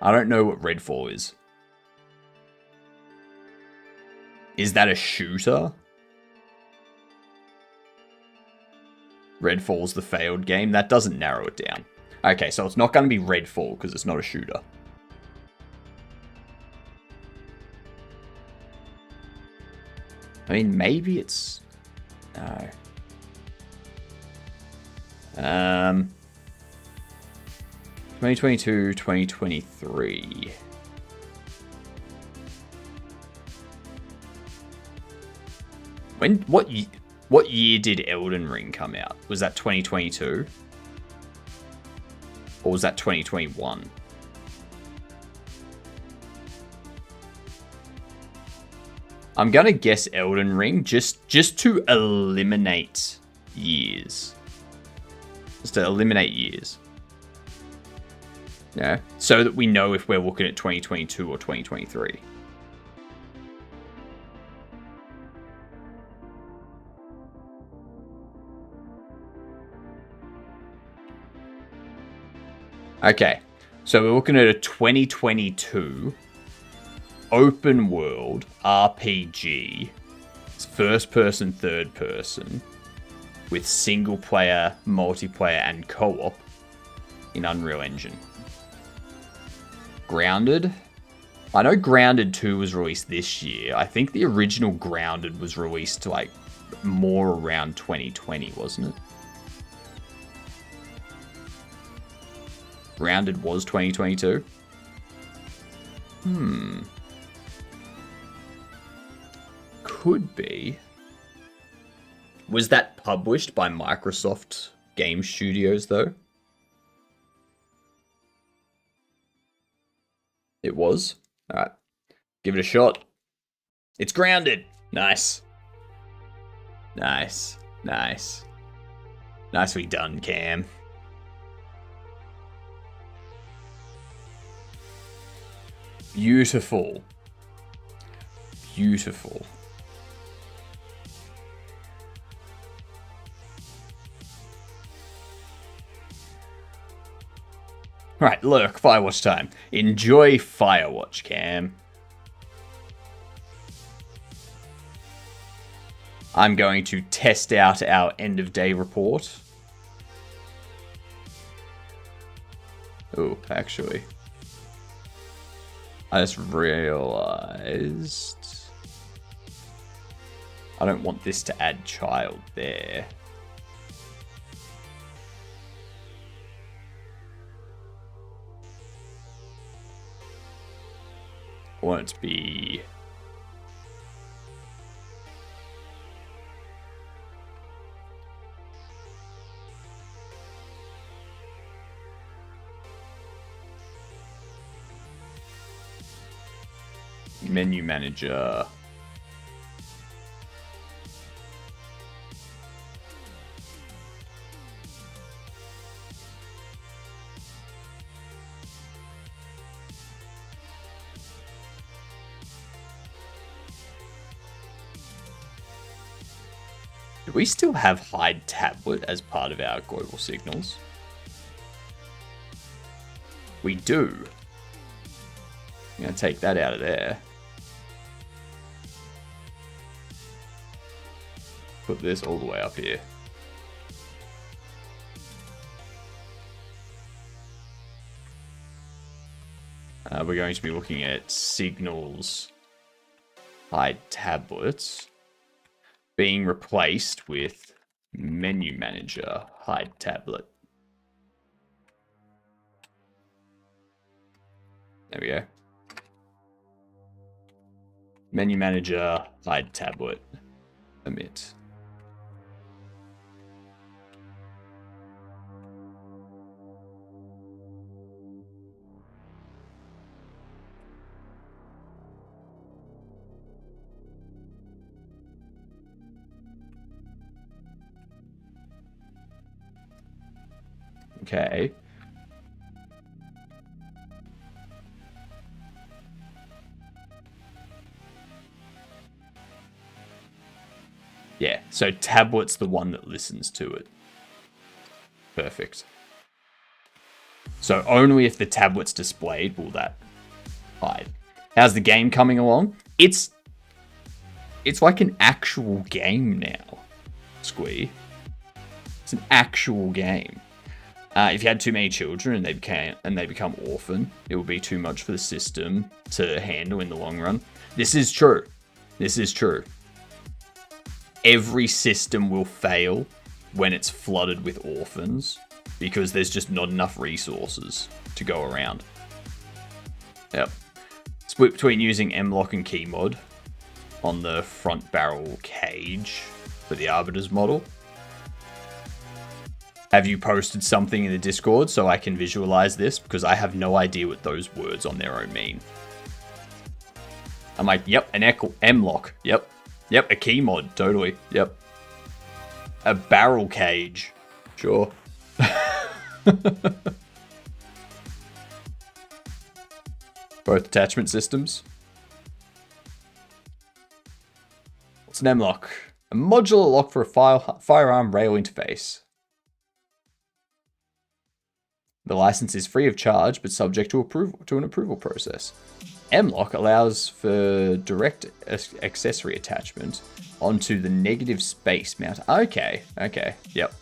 I don't know what Redfall is. Is that a shooter? Redfall's the failed game? That doesn't narrow it down. Okay, so it's not going to be Redfall because it's not a shooter. I mean, maybe it's... No. 2022, 2023. What year did Elden Ring come out? Was that 2022? Or was that 2021? I'm gonna guess Elden Ring just to eliminate years. Just to eliminate years. Yeah, so that we know if we're looking at 2022 or 2023. Okay, so we're looking at a 2022 open world RPG. It's first person, third person, with single player, multiplayer, and co-op in Unreal Engine. Grounded? I know Grounded 2 was released this year. I think the original Grounded was released like more around 2020, wasn't it? Grounded was 2022? Could be. Was that published by Microsoft Game Studios, though? It was? Alright. Give it a shot. It's Grounded! Nice. Nice. Nice. Nicely done, Cam. Beautiful. Beautiful. Right, look, Firewatch time. Enjoy Firewatch, Cam. I'm going to test out our end of day report. Oh, actually. I just realized I don't want this to add child there. I want it to be menu manager. Do we still have hide tablet as part of our global signals? We do. I'm going to take that out of there. Put this all the way up here. We're going to be looking at signals hide tablets being replaced with menu manager hide tablet. There we go. Menu manager hide tablet omit. Okay. Yeah, so tablet's the one that listens to it. Perfect. So only if the tablet's displayed will that hide. How's the game coming along? It's like an actual game now, Squee. It's an actual game. If you had too many children and they become orphan, it would be too much for the system to handle in the long run. This is true. This is true. Every system will fail when it's flooded with orphans because there's just not enough resources to go around. Yep. Split between using M-Lock and Keymod on the front barrel cage for the Arbiter's model. Have you posted something in the Discord so I can visualize this? Because I have no idea what those words on their own mean. I'm like, yep, an M-Lock. Yep. Yep, a key mod, totally. Yep. A barrel cage. Sure. Both attachment systems. What's an M-Lock? A modular lock for a firearm rail interface. The license is free of charge, but subject to an approval process. M-Lock allows for direct accessory attachment onto the negative space mount. Okay, yep.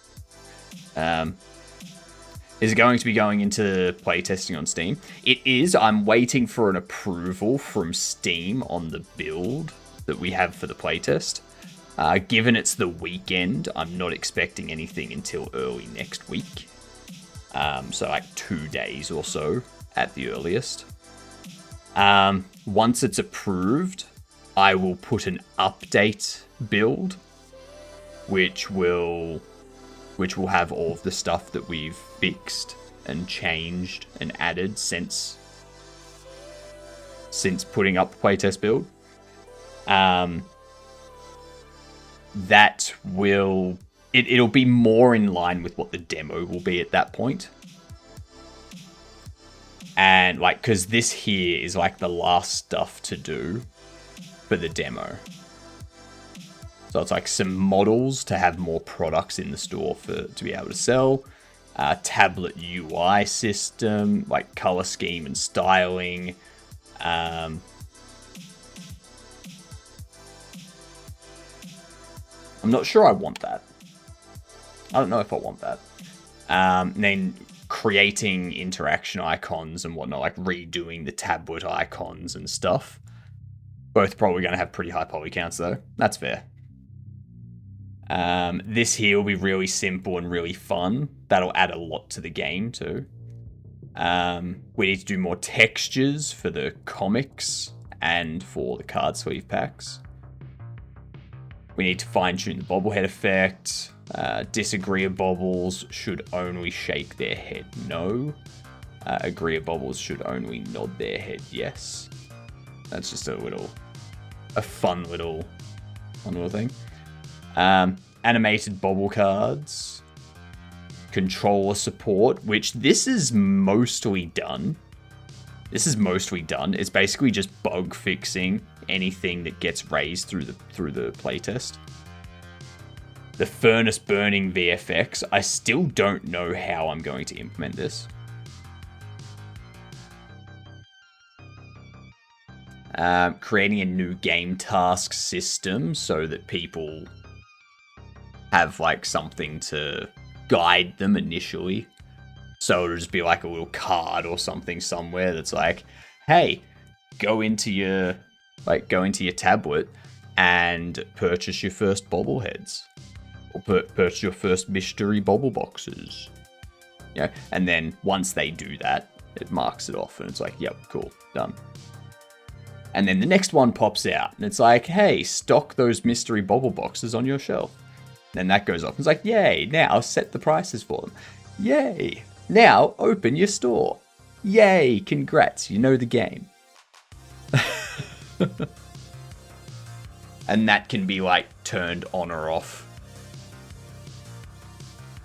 Is it going to be going into playtesting on Steam? It is. I'm waiting for an approval from Steam on the build that we have for the playtest. Given it's the weekend, I'm not expecting anything until early next week. So like 2 days or so at the earliest. Once it's approved, I will put an update build, which will have all of the stuff that we've fixed and changed and added since putting up the playtest build. That will it'll be more in line with what the demo will be at that point. And like, because this here is like the last stuff to do for the demo. So it's like some models to have more products in the store to be able to sell. Tablet UI system, like color scheme and styling. I'm not sure I want that. I don't know if I want that. And then creating interaction icons and whatnot, like redoing the tablet icons and stuff. Both probably going to have pretty high poly counts though. That's fair. This here will be really simple and really fun. That'll add a lot to the game too. We need to do more textures for the comics and for the card sleeve packs. We need to fine tune the bobblehead effect. Disagree bobbles should only shake their head no. Agree bobbles should only nod their head yes. That's just a fun little thing. Animated bobble cards. Controller support, which this is mostly done. It's basically just bug fixing anything that gets raised through the playtest. The furnace burning VFX, I still don't know how I'm going to implement this. Creating a new game task system so that people have like something to guide them initially. So it'll just be like a little card or something somewhere that's like, hey, go into your tablet and purchase your first bobbleheads. Or purchase your first mystery bobble boxes. Yeah, and then once they do that, it marks it off and it's like, yep, cool, done. And then the next one pops out and it's like, hey, stock those mystery bobble boxes on your shelf. Then that goes off and it's like, yay, now set the prices for them. Yay, now open your store. Yay, congrats, you know the game. And that can be like turned on or off.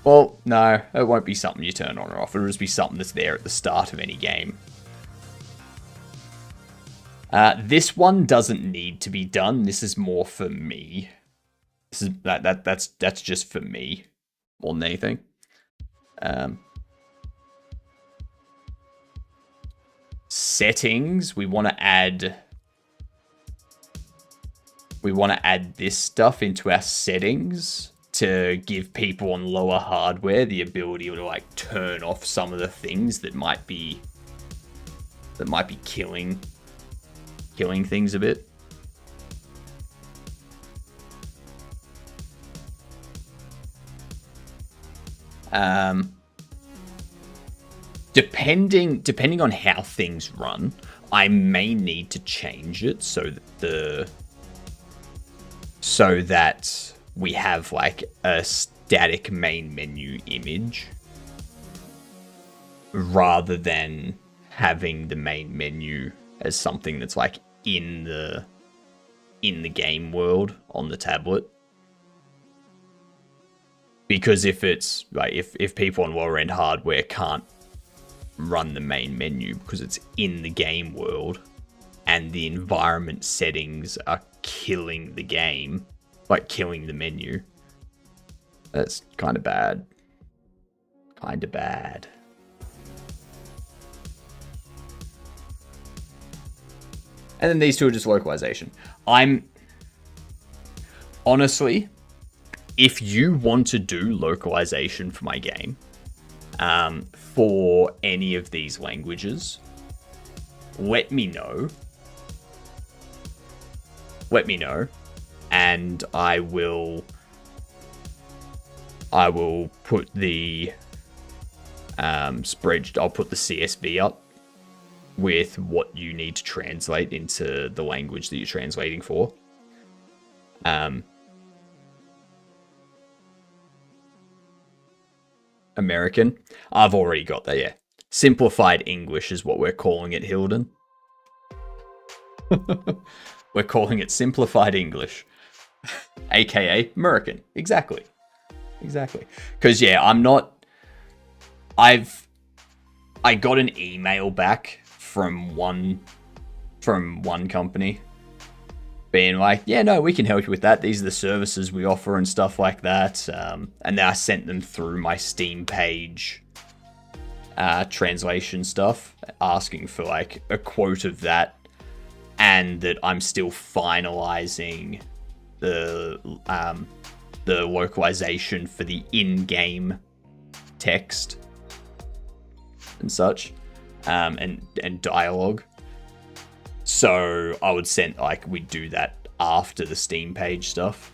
Well, no, it won't be something you turn on or off. It'll just be something that's there at the start of any game. This one doesn't need to be done. This is more for me. This is that's just for me more than anything. Settings. We want to add this stuff into our settings to give people on lower hardware the ability to like turn off some of the things that might be killing things a bit. Depending on how things run, I may need to change it so that we have like a static main menu image rather than having the main menu as something that's like in the game world on the tablet. Because if it's like if people on lower end hardware can't run the main menu because it's in the game world and the environment settings are killing the game, like killing the menu, that's kind of bad. Kind of bad. And then these two are just localization. Honestly, if you want to do localization for my game, for any of these languages, let me know. And I will put the spread. I'll put the CSV up with what you need to translate into the language that you're translating for. American. I've already got that, yeah. Simplified English is what we're calling it, Hilden. We're calling it Simplified English. AKA American. Exactly. Because, yeah, I got an email back from one company being like, yeah, no, we can help you with that. These are the services we offer and stuff like that. And then I sent them through my Steam page translation stuff, asking for like a quote of that, and that I'm still finalizing the localization for the in-game text and such, and dialogue. So I would send, like, we'd do that after the Steam page stuff.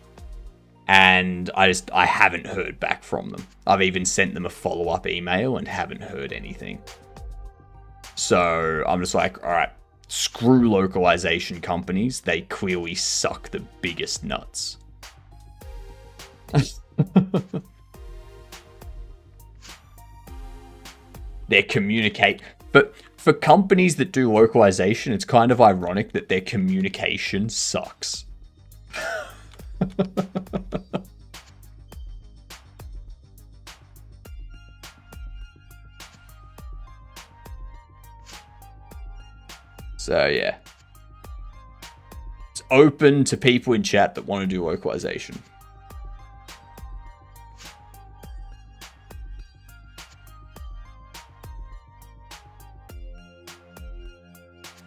And I haven't heard back from them. I've even sent them a follow-up email and haven't heard anything. So I'm just like, all right, screw localization companies. They clearly suck the biggest nuts. They communicate, but for companies that do localization, it's kind of ironic that their communication sucks. So yeah, it's open to people in chat that want to do localization.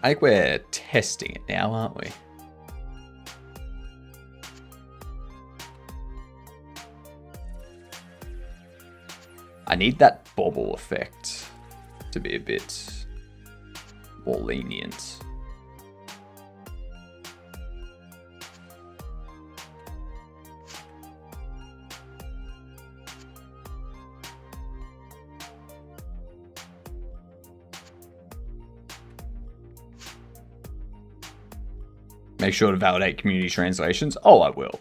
I think we're testing it now, aren't we? I need that bobble effect to be a bit more lenient. Make sure to validate community translations. Oh, I will.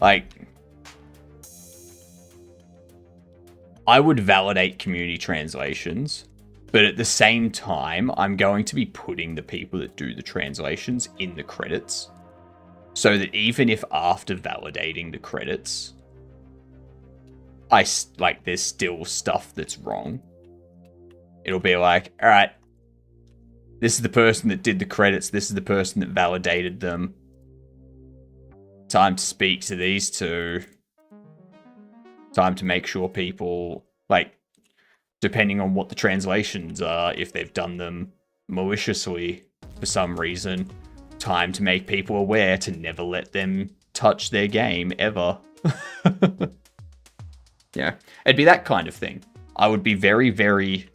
Like, I would validate community translations But at the same time, I'm going to be putting the people that do the translations in the credits. So that even if after validating the credits, there's still stuff that's wrong, it'll be like, all right, this is the person that did the credits. This is the person that validated them. Time to speak to these two. Time to make sure people, depending on what the translations are, if they've done them maliciously for some reason, time to make people aware to never let them touch their game ever. Yeah, it'd be that kind of thing. I would be very, very,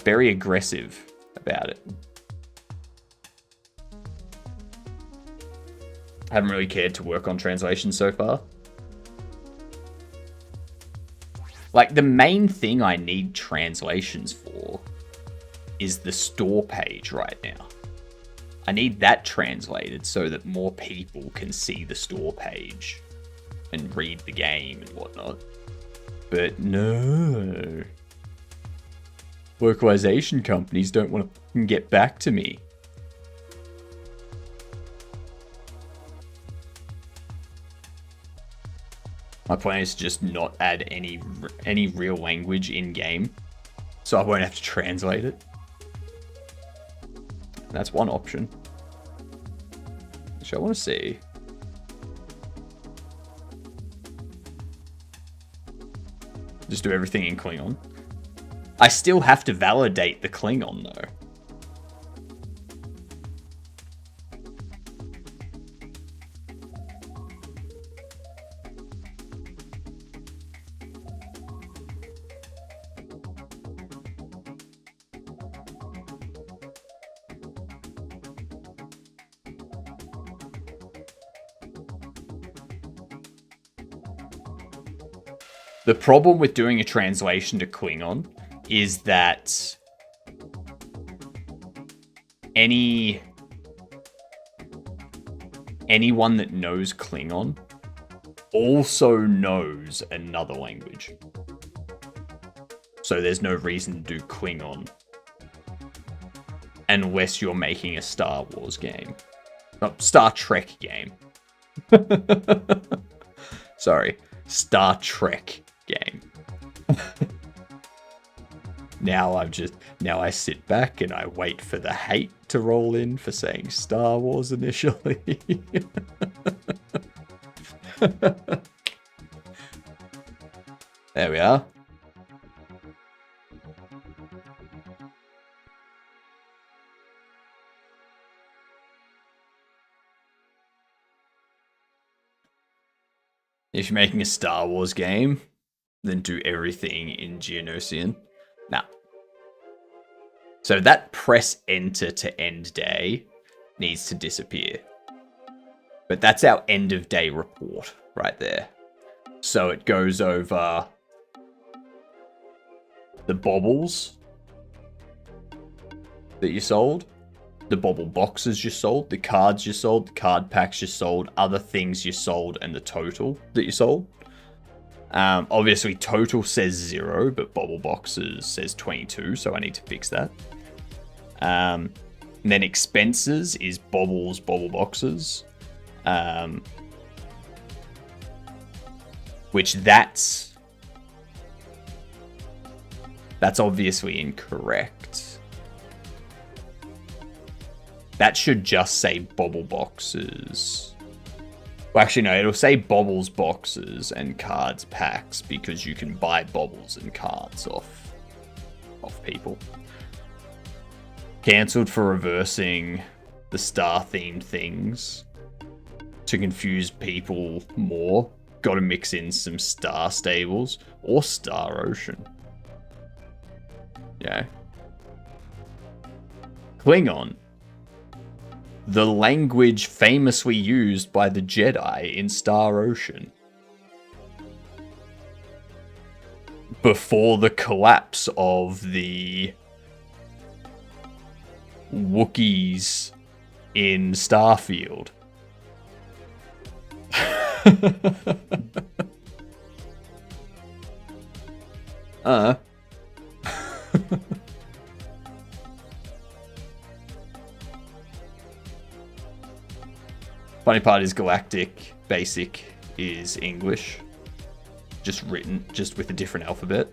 very aggressive about it. I haven't really cared to work on translation so far. The main thing I need translations for is the store page right now. I need that translated so that more people can see the store page and read the game and whatnot. But no. Localization companies don't want to get back to me. My plan is to just not add any real language in game, so I won't have to translate it. That's one option. Which I want to see. Just do everything in Klingon. I still have to validate the Klingon though. The problem with doing a translation to Klingon is that anyone that knows Klingon also knows another language. So there's no reason to do Klingon unless you're making a Star Wars game. Oh, Star Trek game. Sorry, Star Trek game. Now I sit back and I wait for the hate to roll in for saying Star Wars initially. There we are. If you're making a Star Wars game, then do everything in Geonosian. Now, so that press enter to end day needs to disappear. But that's our end of day report right there. So it goes over the baubles that you sold, the bauble boxes you sold, the cards you sold, the card packs you sold, other things you sold, and the total that you sold. Obviously, total says 0, but bauble boxes says 22, so I need to fix that. And then expenses is baubles, bauble boxes. Which that's obviously incorrect. That should just say bauble boxes. Well, actually, no, it'll say baubles boxes and cards packs because you can buy baubles and cards off people. Cancelled for reversing the star-themed things to confuse people more. Got to mix in some Star Stables or Star Ocean. Yeah. Klingon. The language famously used by the Jedi in Star Ocean. Before the collapse of the Wookiees in Starfield. funny part is Galactic Basic is English. Just written, just with a different alphabet.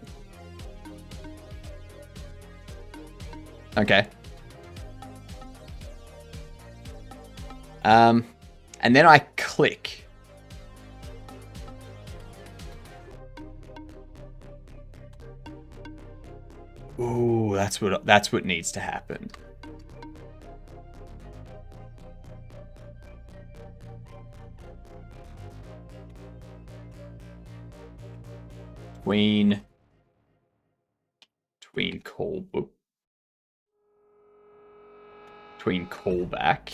Okay. And then I click. Ooh, that's what needs to happen. Tween callback.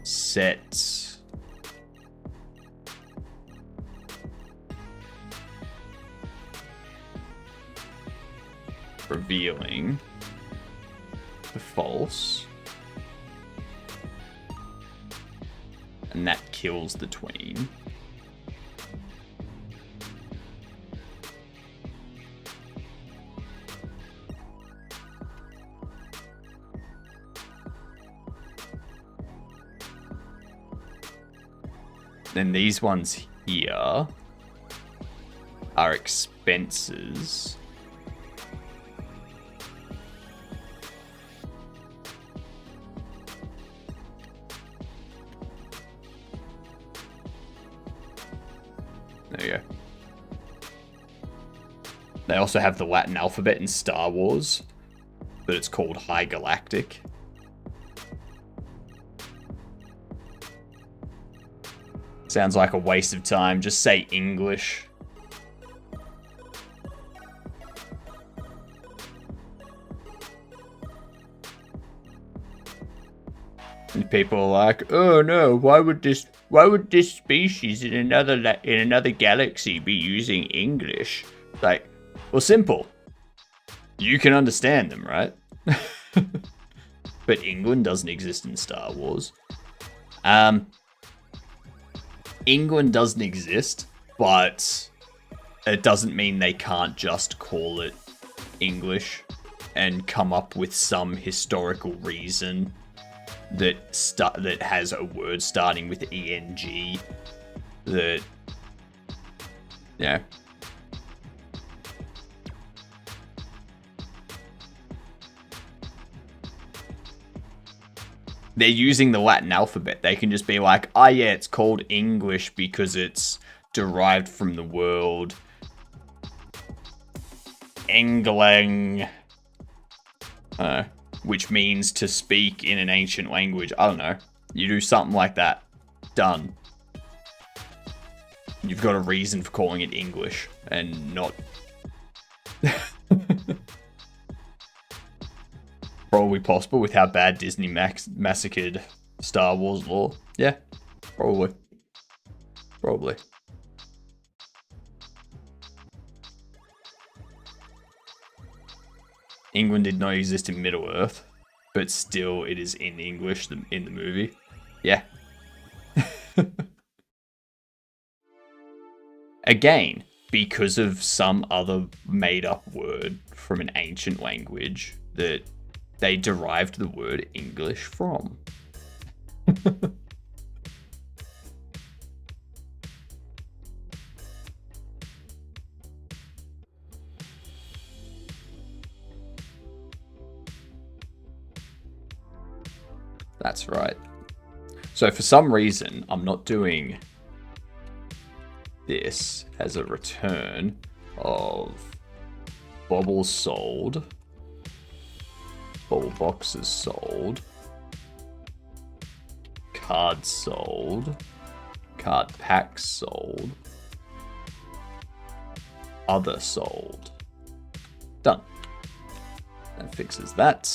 Set revealing to false, and that kills the tween. Then these ones here are expenses. There you go. They also have the Latin alphabet in Star Wars, but it's called High Galactic. Sounds like a waste of time. Just say English. And people are like, "Oh no, why would this species in another galaxy be using English?" Like, well, simple. You can understand them, right? But England doesn't exist in Star Wars. England doesn't exist, but it doesn't mean they can't just call it English and come up with some historical reason that has a word starting with ENG that, yeah. They're using the Latin alphabet. They can just be like, oh yeah, it's called English because it's derived from the word Engling, which means to speak in an ancient language. I don't know. You do something like that. Done. You've got a reason for calling it English and not... Probably possible with how bad Disney massacred Star Wars lore. Yeah, probably. Probably. England did not exist in Middle-earth, but still it is in English in the movie. Yeah. Again, because of some other made-up word from an ancient language that they derived the word English from. That's right. So for some reason, I'm not doing this as a return of bobbles sold, bobble boxes sold, cards sold, card packs sold, other sold. Done. That fixes that.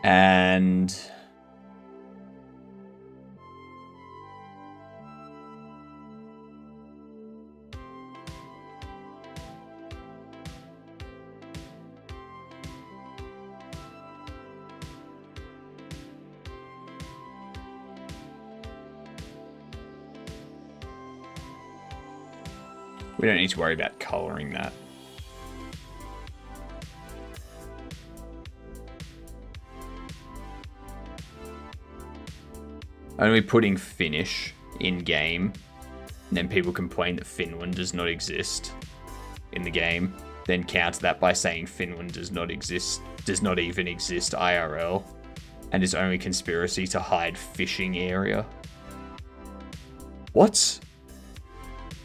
And We don't need to worry about colouring that. Only putting Finnish in game, and then people complain that Finland does not exist in the game. Then counter that by saying Finland does not even exist IRL, and is only conspiracy to hide fishing area. What?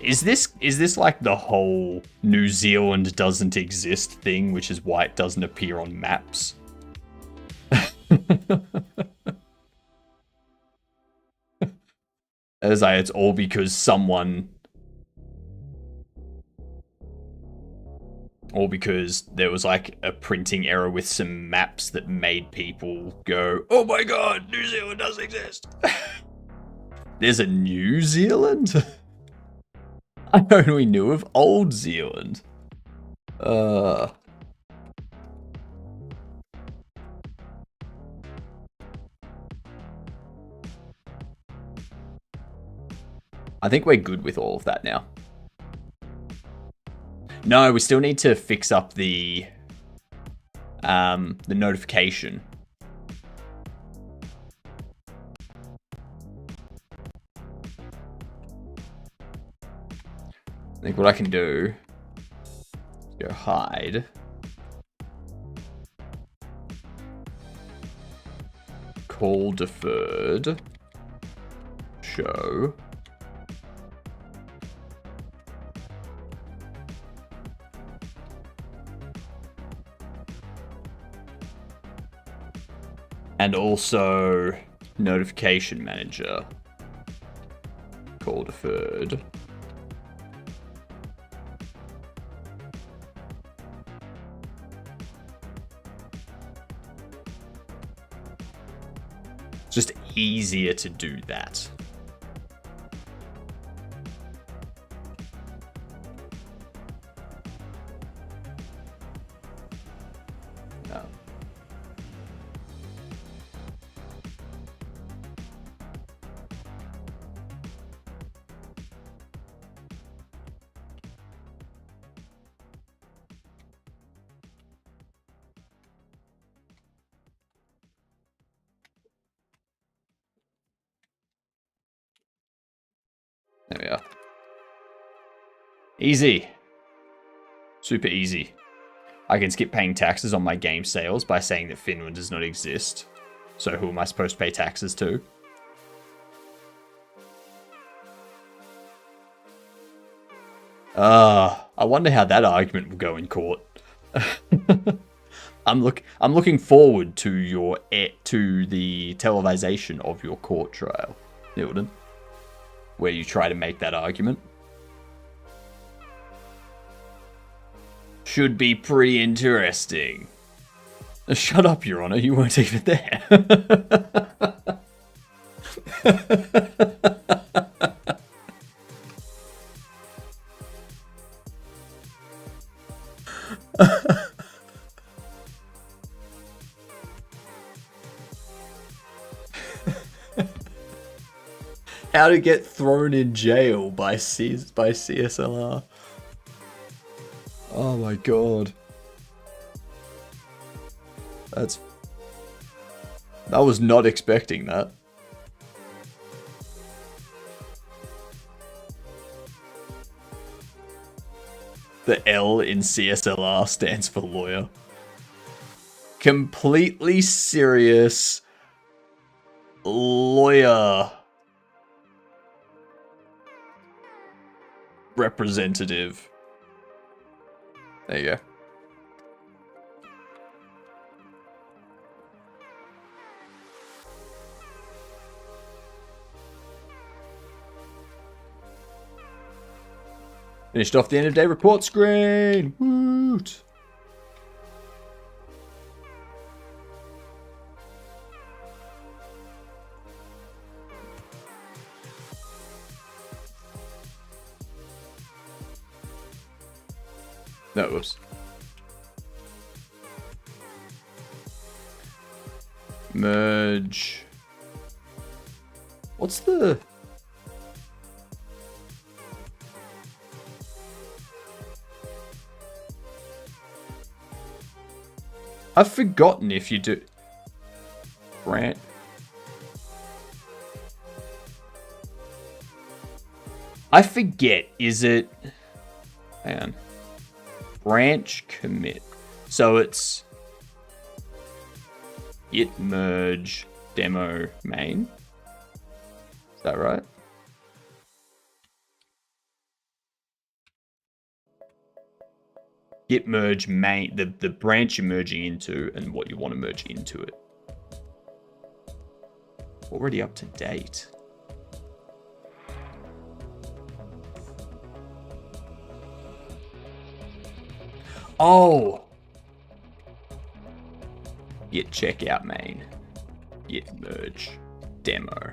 Is this like the whole New Zealand doesn't exist thing, which is why it doesn't appear on maps? As it's all because someone... Or because there was like a printing error with some maps that made people go, oh my god, New Zealand does exist. There's a New Zealand? I only knew of Old Zealand. I think we're good with all of that now. No, we still need to fix up the notification. I think what I can do is go hide. Call deferred. Show. And also notification manager. Call deferred. It's just easier to do that. There we are. Easy. Super easy. I can skip paying taxes on my game sales by saying that Finland does not exist. So who am I supposed to pay taxes to? I wonder how that argument will go in court. I'm looking forward to the televisation of your court trial, Nilden, where you try to make that argument. Should be pretty interesting. Shut up, Your Honor. You weren't even there. How to get thrown in jail by CSLR. Oh my god. I was not expecting that. The L in CSLR stands for lawyer. Completely serious lawyer representative. There you go. Finished off the end of day report screen. Woot! No, whoops. Merge. What's the... I've forgotten if you do... Branch... I forget, is it... Hang on. Branch commit. So it's... Git merge demo main. Is that right? Git merge main, the branch you're merging into and what you want to merge into it. Already up to date. Oh! Git checkout main. Git merge demo.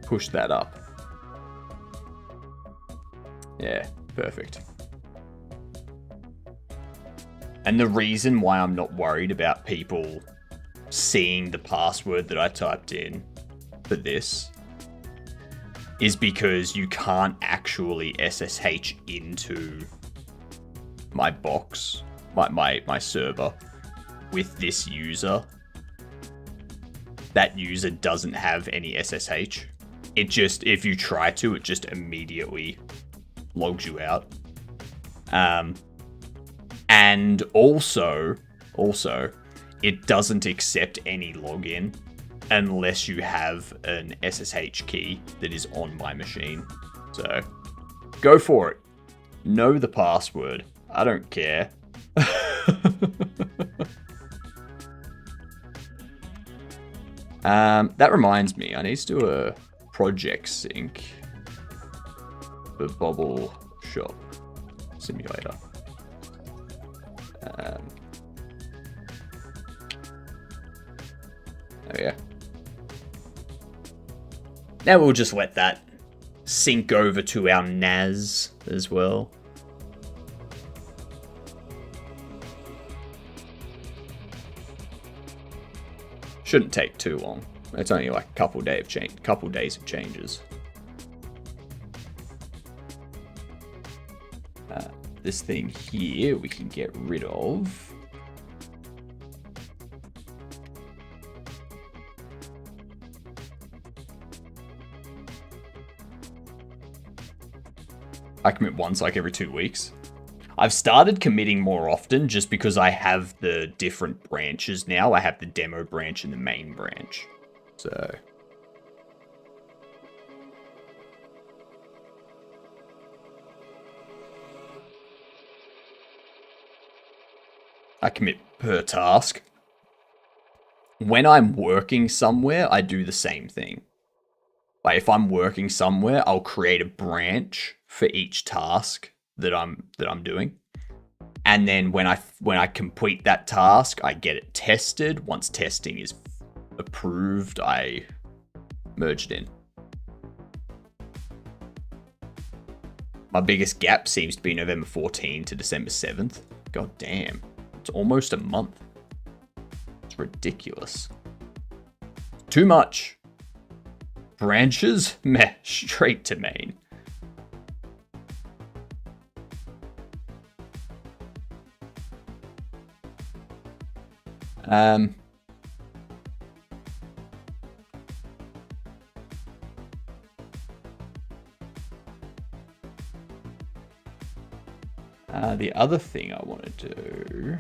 Push that up. Yeah, perfect. And the reason why I'm not worried about people seeing the password that I typed in for this is because you can't actually SSH into my box, my server with this user. That user doesn't have any SSH. It just, if you try to, it just immediately logs you out. And also, it doesn't accept any login unless you have an SSH key that is on my machine. So, go for it. Know the password. I don't care. That reminds me, I need to do a project sync for Bobble Shop Simulator. Oh yeah. Now we'll just let that sync over to our NAS as well. Shouldn't take too long. It's only like a couple days of changes. This thing here we can get rid of. I commit once like every 2 weeks. I've started committing more often just because I have the different branches now. I have the demo branch and the main branch. So... I commit per task. When I'm working somewhere, I do the same thing. Like if I'm working somewhere, I'll create a branch for each task that I'm doing. And then when I complete that task, I get it tested. Once testing is approved, I merge it in. My biggest gap seems to be November 14 to December 7th. God damn. It's almost a month. It's ridiculous. Too much. Branches? Meh, straight to main. The other thing I want to do...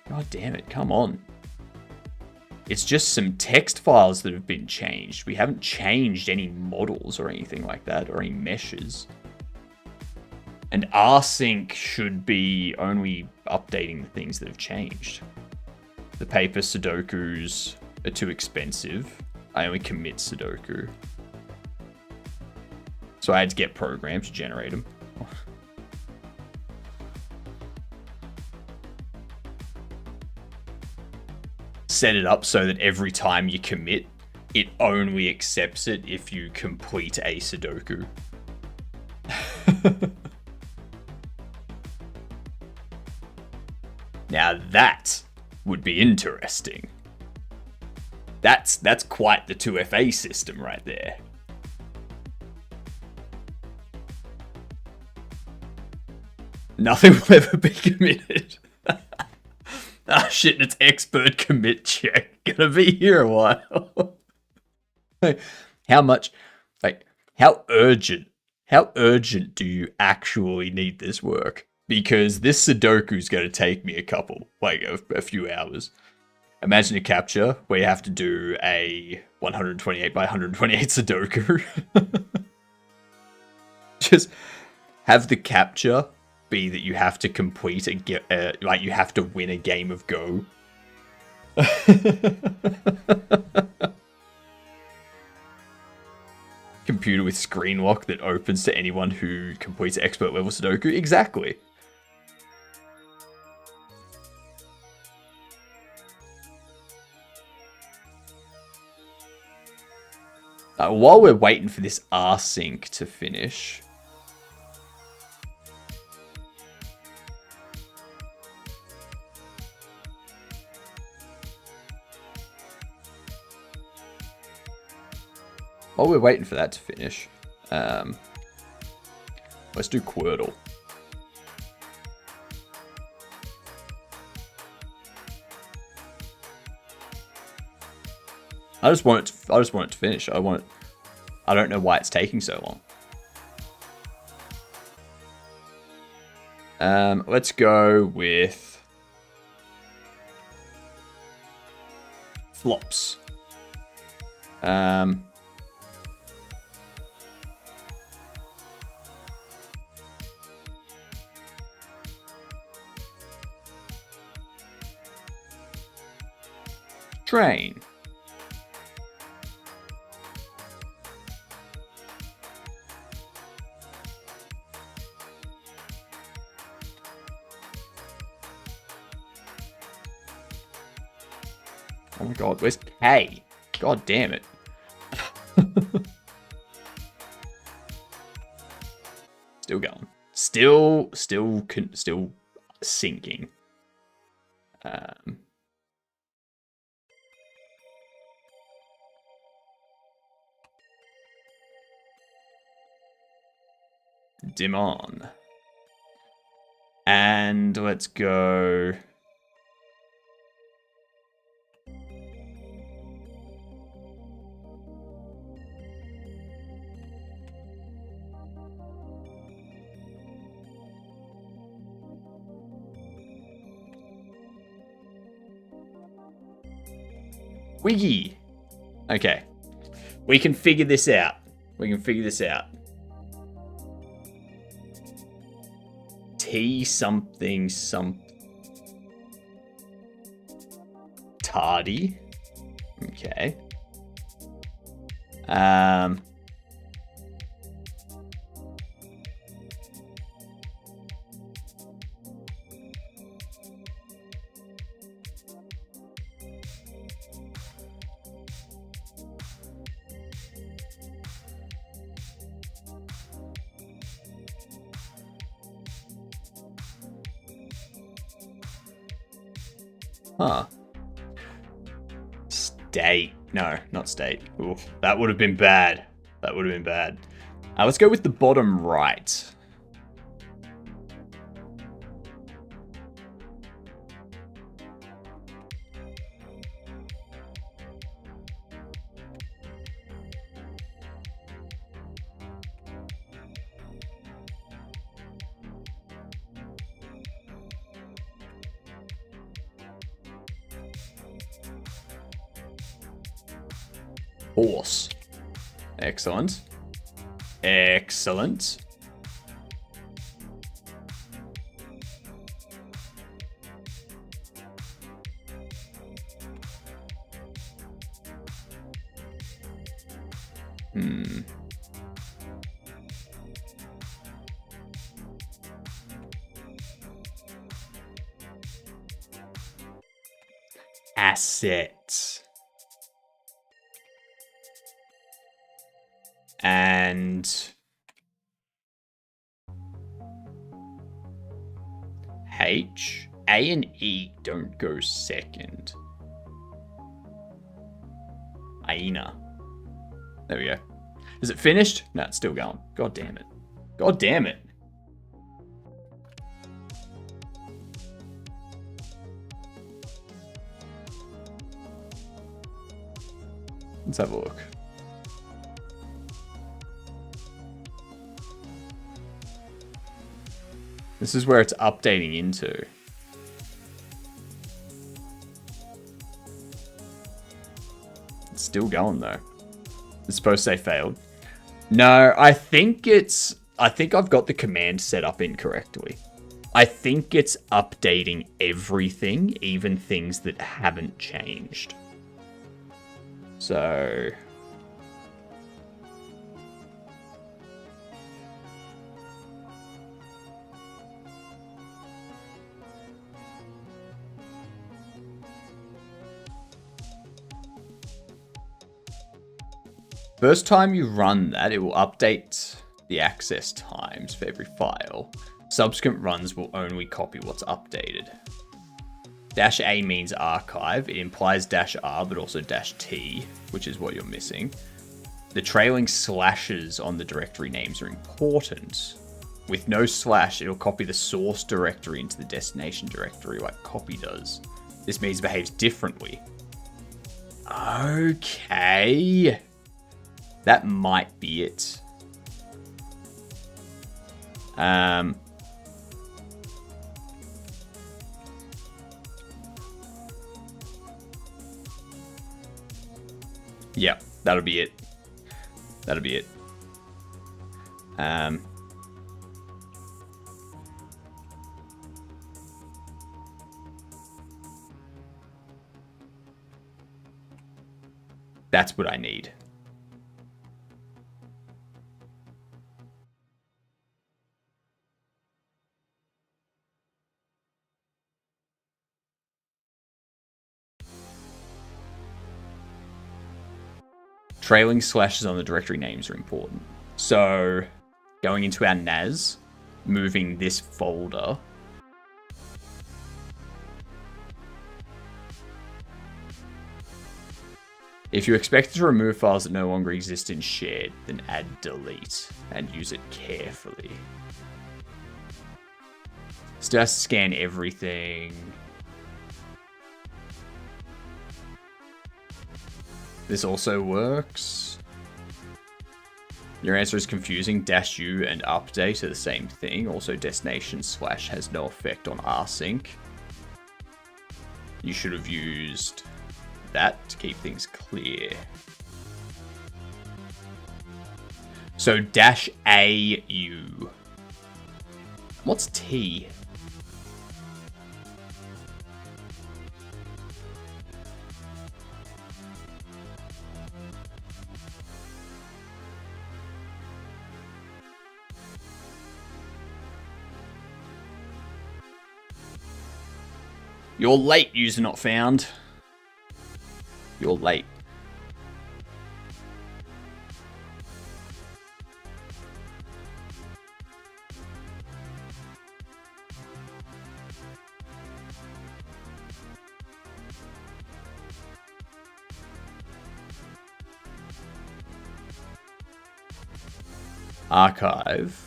God damn it, come on. It's just some text files that have been changed. We haven't changed any models or anything like that, or any meshes. And rsync should be only updating the things that have changed. The paper Sudokus are too expensive. I only commit Sudoku. So I had to get programs to generate them. Set it up so that every time you commit, it only accepts it if you complete a Sudoku. Now that would be interesting. That's quite the 2FA system right there. Nothing will ever be committed. Ah, shit, it's expert commit check. Gonna be here a while. How much, like, how urgent do you actually need this work? Because this Sudoku's gonna take me a few hours. Imagine a capture where you have to do a 128 by 128 Sudoku. Just have the capture be that you have to complete you have to win a game of Go. Computer with screen lock that opens to anyone who completes expert level Sudoku. Exactly. While we're waiting for this rsync to finish, let's do Quirtle. I just want it to finish. I don't know why it's taking so long. Let's go with flops. Train. Oh my god, where's K? God damn it. Still going. Still sinking. Dim on. And let's go. Wiggy. Okay. We can figure this out. T something tardy. Okay. Huh. State. No, not state. Oof, that would have been bad. Let's go with the bottom right. Horse. Excellent. Asset. And H A and E don't go second. Aina. There we go. Is it finished? No, it's still going. God damn it. God damn it. Let's have a look. This is where it's updating into. It's still going though. It's supposed to say failed. No, I think I've got the command set up incorrectly. I think it's updating everything, even things that haven't changed. So... first time you run that, it will update the access times for every file. Subsequent runs will only copy what's updated. -A means archive. It implies -R, but also -T, which is what you're missing. The trailing slashes on the directory names are important. With no slash, it'll copy the source directory into the destination directory like copy does. This means it behaves differently. Okay. That might be it. Yeah, that'll be it. That'll be it. That's what I need. Trailing slashes on the directory names are important. So, going into our NAS, moving this folder. If you expect to remove files that no longer exist in shared, then add delete and use it carefully. Still has to scan everything. This also works. Your answer is confusing. -U and update are the same thing. Also, destination slash has no effect on rsync. You should have used that to keep things clear. So -AU. What's T? You're late, user not found. You're late. Archive.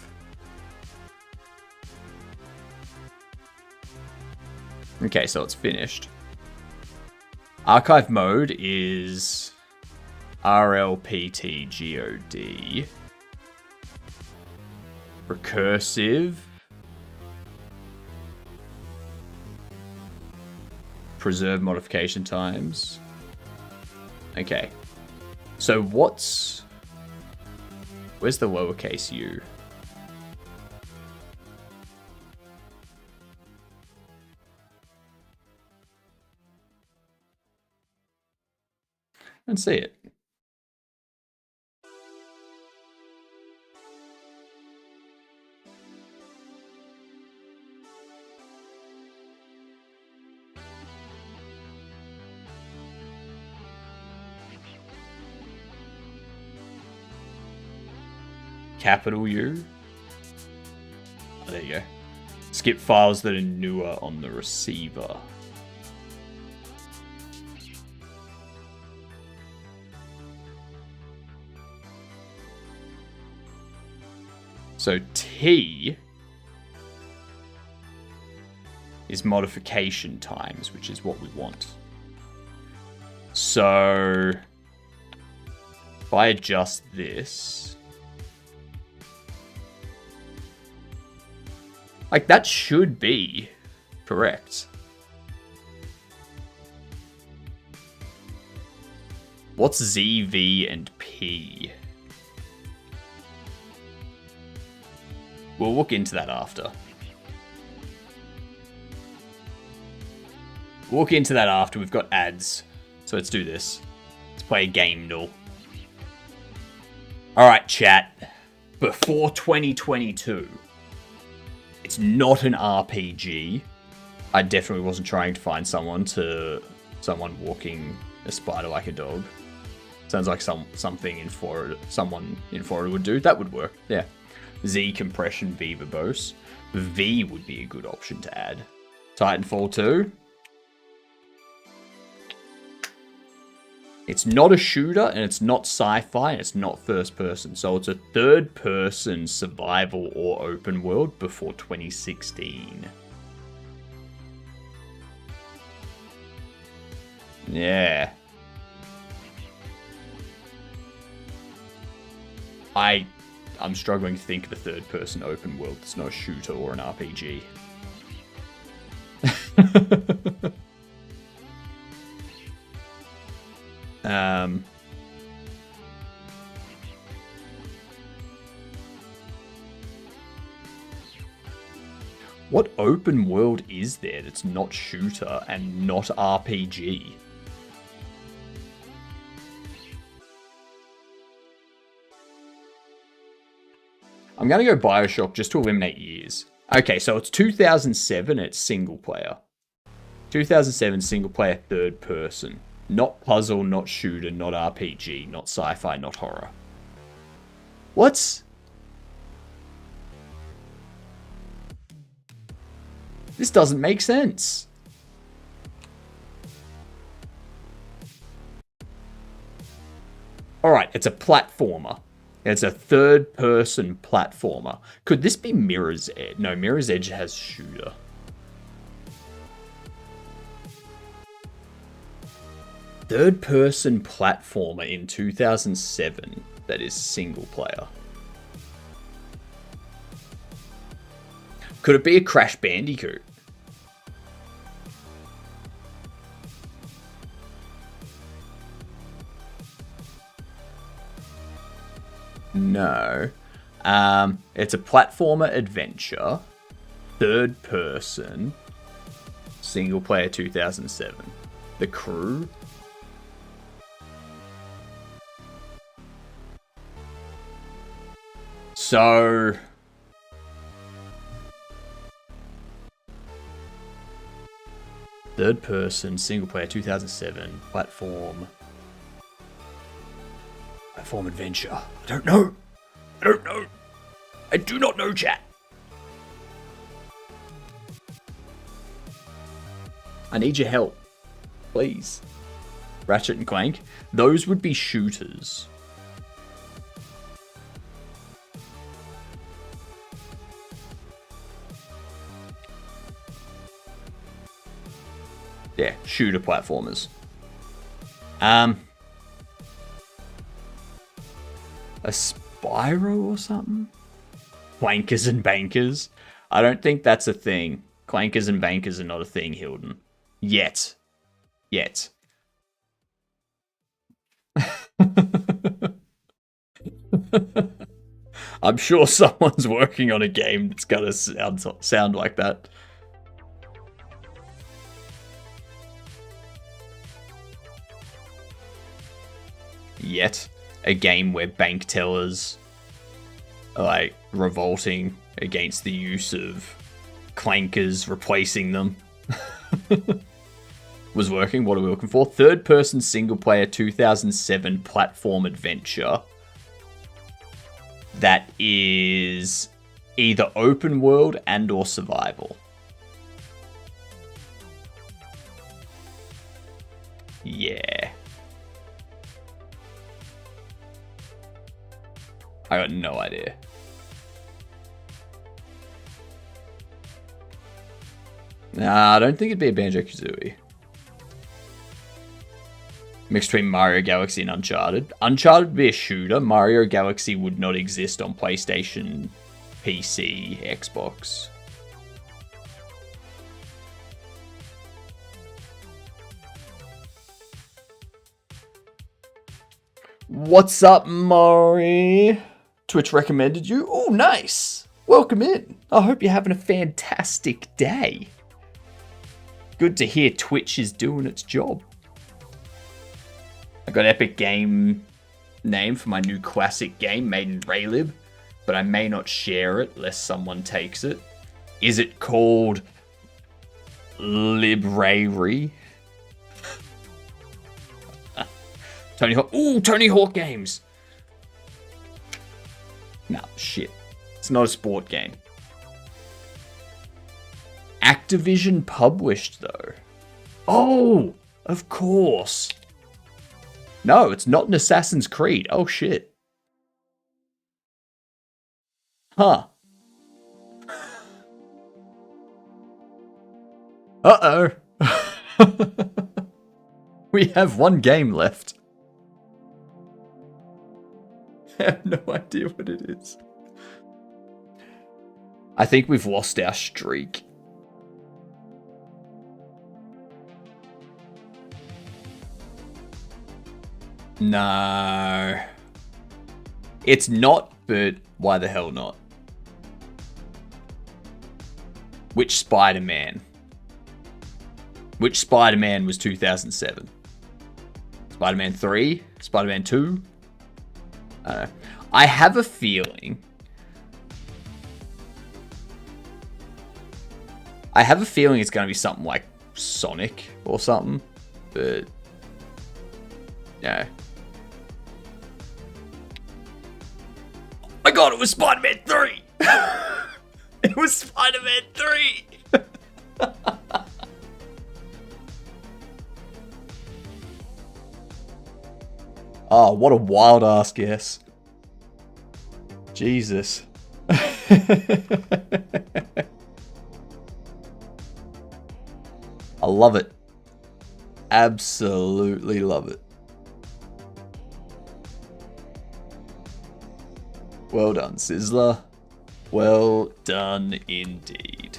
Okay, so it's finished. Archive mode is RLPTGOD. Recursive. Preserve modification times. Okay. So where's the lowercase u? And see it. Capital U. Oh, there you go. Skip files that are newer on the receiver. So T is modification times, which is what we want. So if I adjust this, like that should be correct. What's Z, V, and P? We'll look into that after. We'll look into that after we've got ads. So let's do this. Let's play a game, Null. Alright, chat. Before 2022, it's not an RPG. I definitely wasn't trying to find someone walking a spider like a dog. Sounds like something in Florida, someone in Florida would do. That would work, yeah. Z compression, V verbose. V would be a good option to add. Titanfall 2. It's not a shooter, and it's not sci-fi, and it's not first person. So it's a third person survival or open world before 2016. Yeah. I'm struggling to think of a third-person open world that's not a shooter or an RPG. What open world is there that's not shooter and not RPG? I'm going to go Bioshock just to eliminate years. Okay, so it's 2007, it's single player. 2007 single player third person. Not puzzle, not shooter, not RPG, not sci-fi, not horror. What? This doesn't make sense. Alright, it's a platformer. It's a third-person platformer. Could this be Mirror's Edge? No, Mirror's Edge has shooter. Third-person platformer in 2007 that is single player. Could it be a Crash Bandicoot? No. It's a platformer adventure, third person, single player 2007. The Crew? So third person, single player 2007, platform adventure. I don't know. I do not know, chat. I need your help. Please. Ratchet and Clank. Those would be shooters. Yeah, shooter platformers. A Spyro or something? Clankers and Bankers? I don't think that's a thing. Clankers and Bankers are not a thing, Hilden. Yet. I'm sure someone's working on a game that's gonna sound like that. Yet. A game where bank tellers are like revolting against the use of clankers, replacing them. Was working. What are we looking for? Third person single player 2007 platform adventure. That is Either open world and or survival. Yeah. I got no idea. Nah, I don't think it'd be a Banjo-Kazooie. Mixed between Mario Galaxy and Uncharted. Uncharted would be a shooter. Mario Galaxy would not exist on PlayStation, PC, Xbox. What's up, Maury? Twitch recommended you. Oh, nice. Welcome in. I hope you're having a fantastic day. Good to hear Twitch is doing its job. I got Epic Game name for my new classic game made in Raylib, but I may not share it lest someone takes it. Is it called Library? Tony Hawk. Ooh, Tony Hawk games. Nah, shit. It's not a sport game. Activision published, though. Oh, of course. No, it's not an Assassin's Creed. Oh, shit. Huh. Uh-oh. We have one game left. I have no idea what it is. I think we've lost our streak. No. It's not, but why the hell not? Which Spider-Man? Which Spider-Man was 2007? Spider-Man 3? Spider-Man 2? I don't know. I have a feeling... it's going to be something like Sonic or something, but... yeah. Oh my god, it was Spider-Man 3! It was Spider-Man 3! Oh, what a wild ass guess. Jesus. I love it. Absolutely love it. Well done, Sizzler. Well done indeed.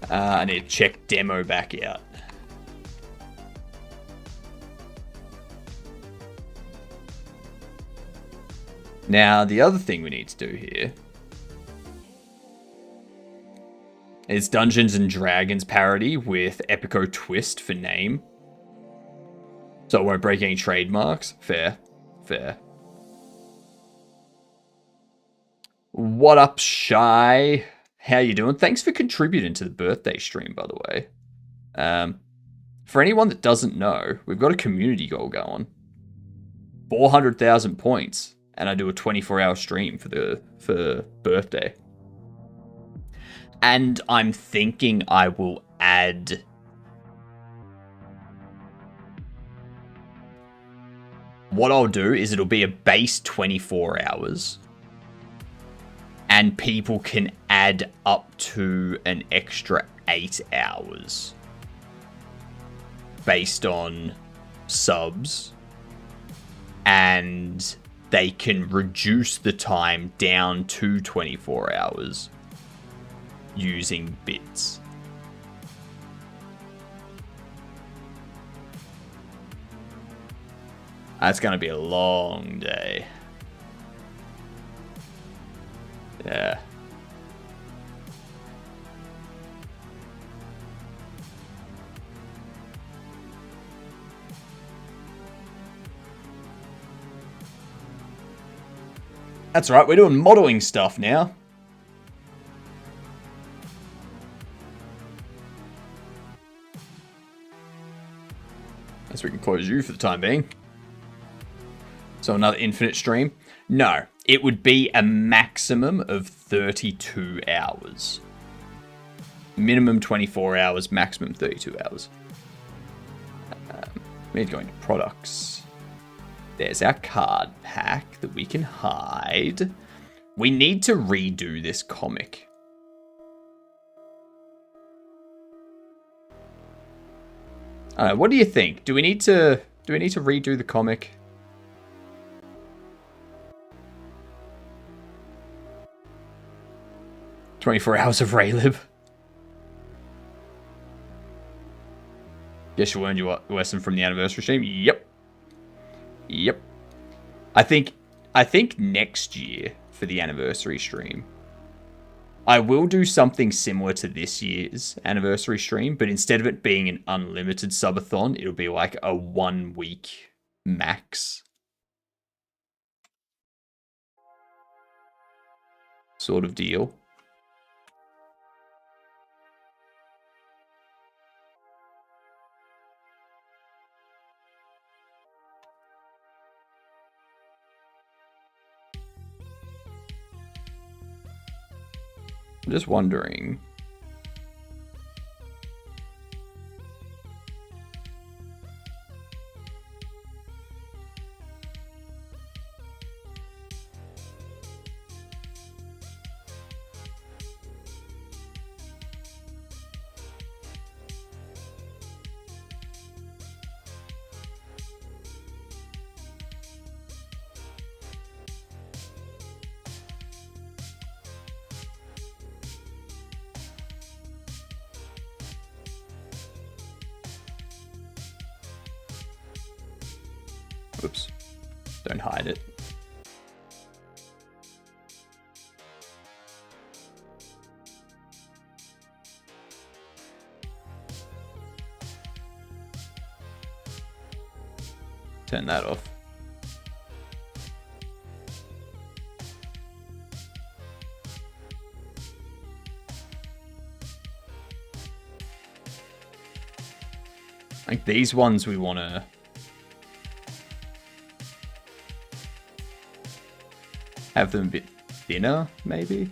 I need to check demo back out. Now, the other thing we need to do here is Dungeons and Dragons parody with Epico Twist for name. So it won't break any trademarks. Fair. Fair. What up, Shy? How you doing? Thanks for contributing to the birthday stream, by the way. For anyone that doesn't know, we've got a community goal going. 400,000 points. And I do a 24-hour stream for birthday. And I'm thinking I will add... what I'll do is it'll be a base 24 hours. And people can add up to an extra 8 hours. Based on subs. And they can reduce the time down to 24 hours. Using bits. That's going to be a long day. Yeah. That's right, we're doing modeling stuff now. Guess we can close you for the time being. So another infinite stream? No, it would be a maximum of 32 hours. Minimum 24 hours, maximum 32 hours. We need to go into products. There's our card pack that we can hide. We need to redo this comic. What do you think? Do we need to redo the comic? "24 hours of Raylib." Guess you learned your lesson from the anniversary stream. Yep. I think next year for the anniversary stream, I will do something similar to this year's anniversary stream, but instead of it being an unlimited subathon, it'll be like a 1 week max sort of deal. I'm just wondering. Oops. Don't hide it. Turn that off. Like these ones we want to have them a bit thinner, maybe?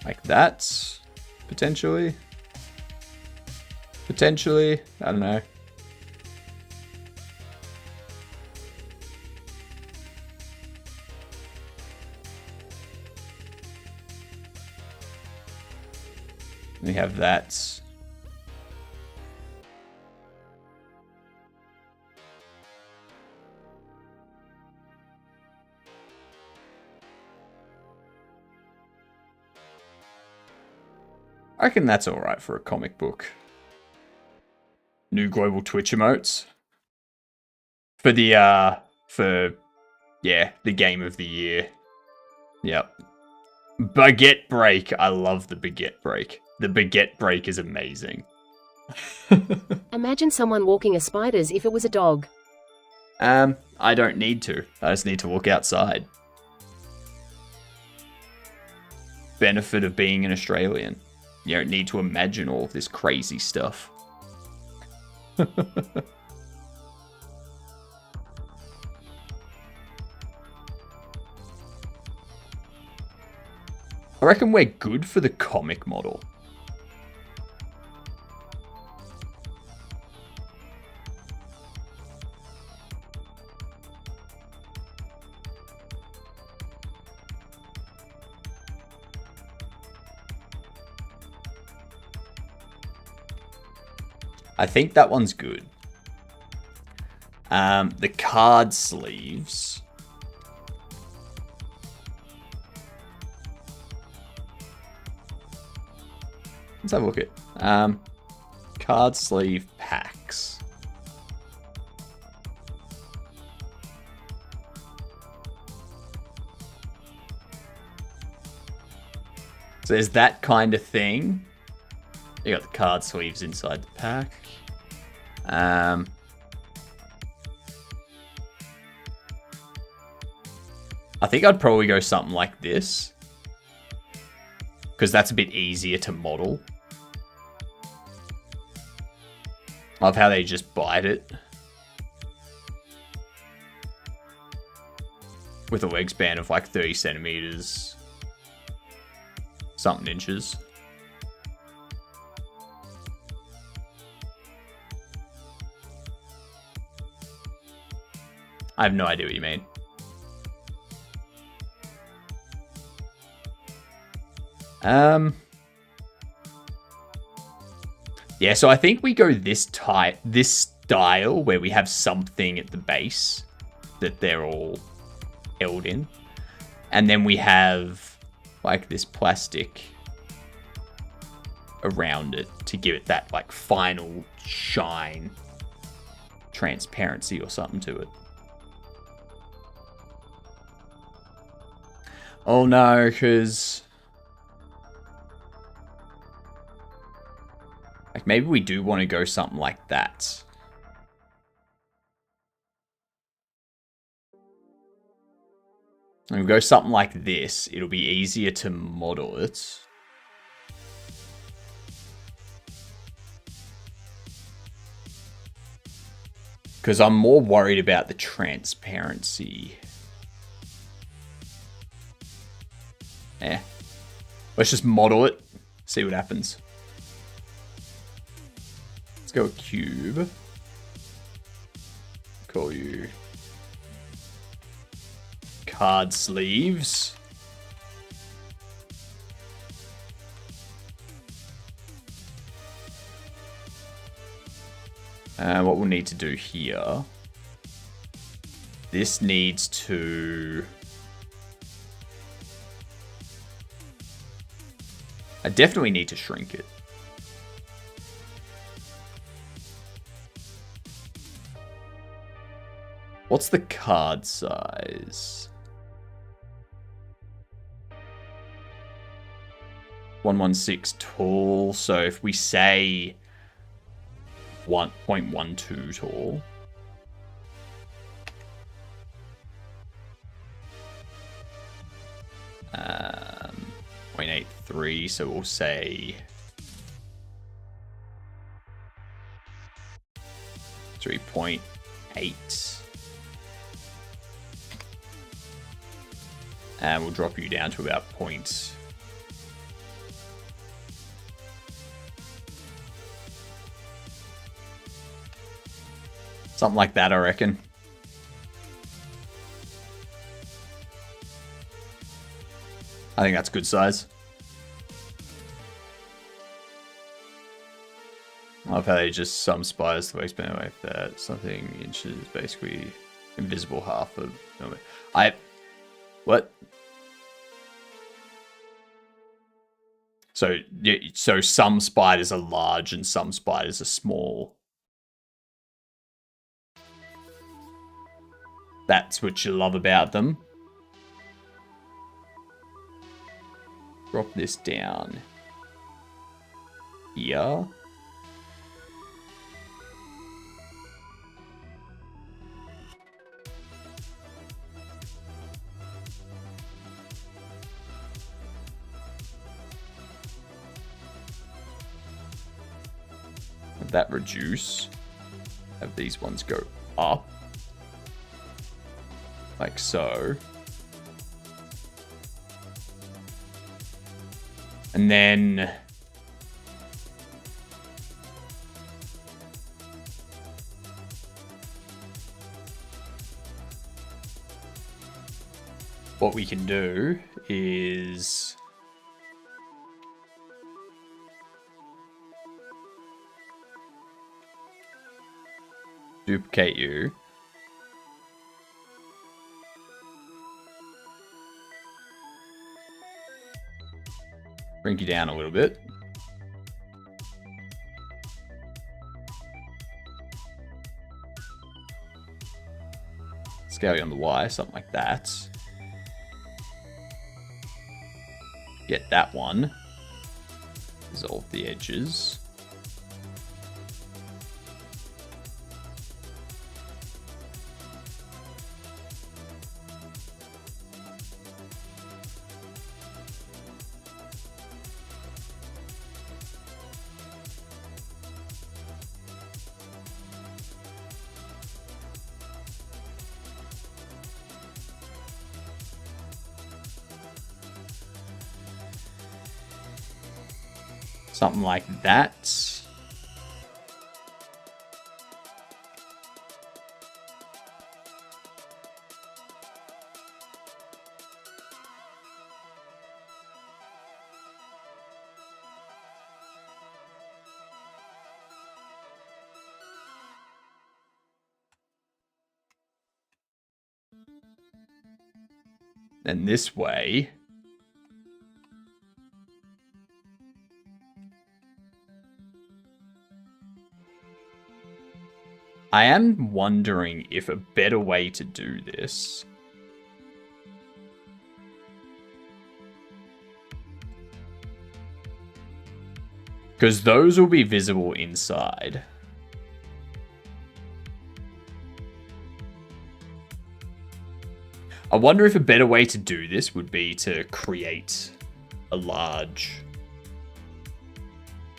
Like that, potentially. Potentially, I don't know. We have that. I reckon that's alright for a comic book. New global Twitch emotes. For the, the game of the year. Yep. Baguette break. I love the baguette break. The baguette break is amazing. Imagine someone walking a spiders if it was a dog. I don't need to. I just need to walk outside. Benefit of being an Australian. You don't need to imagine all of this crazy stuff. I reckon we're good for the comic model. I think that one's good. The card sleeves. Let's have a look at card sleeve packs. So there's that kind of thing. You got the card sleeves inside the pack. I think I'd probably go something like this. Because that's a bit easier to model. Love how they just bite it. With a leg span of like 30 centimeters. Something inches. I have no idea what you mean. Yeah, so I think we go this style where we have something at the base that they're all held in. And then we have like this plastic around it to give it that like final shine, transparency or something to it. Oh no, because like maybe we do want to go something like that. And we go something like this, it'll be easier to model it. Because I'm more worried about the transparency. Let's just model it, see what happens. Let's go a cube. Call you card sleeves. What we'll need to do here, this needs to, I definitely need to shrink it. What's the card size? 116 tall. So if we say 1.12 tall. 0.83, so we'll say 3.8. And we'll drop you down to about something like that, I reckon. I think that's good size. I love how they just some spiders the waistband away for that. Something inches, basically invisible half of. What? So some spiders are large and some spiders are small. That's what you love about them. Drop this down here. Have that reduce. Have these ones go up. Like so. And then what we can do is duplicate you. Bring you down a little bit. Scale you on the Y, something like that. Get that one. Dissolve the edges. Something like that. And this way, I am wondering if a better way to do this because those will be visible inside. I wonder if a better way to do this would be to create a large,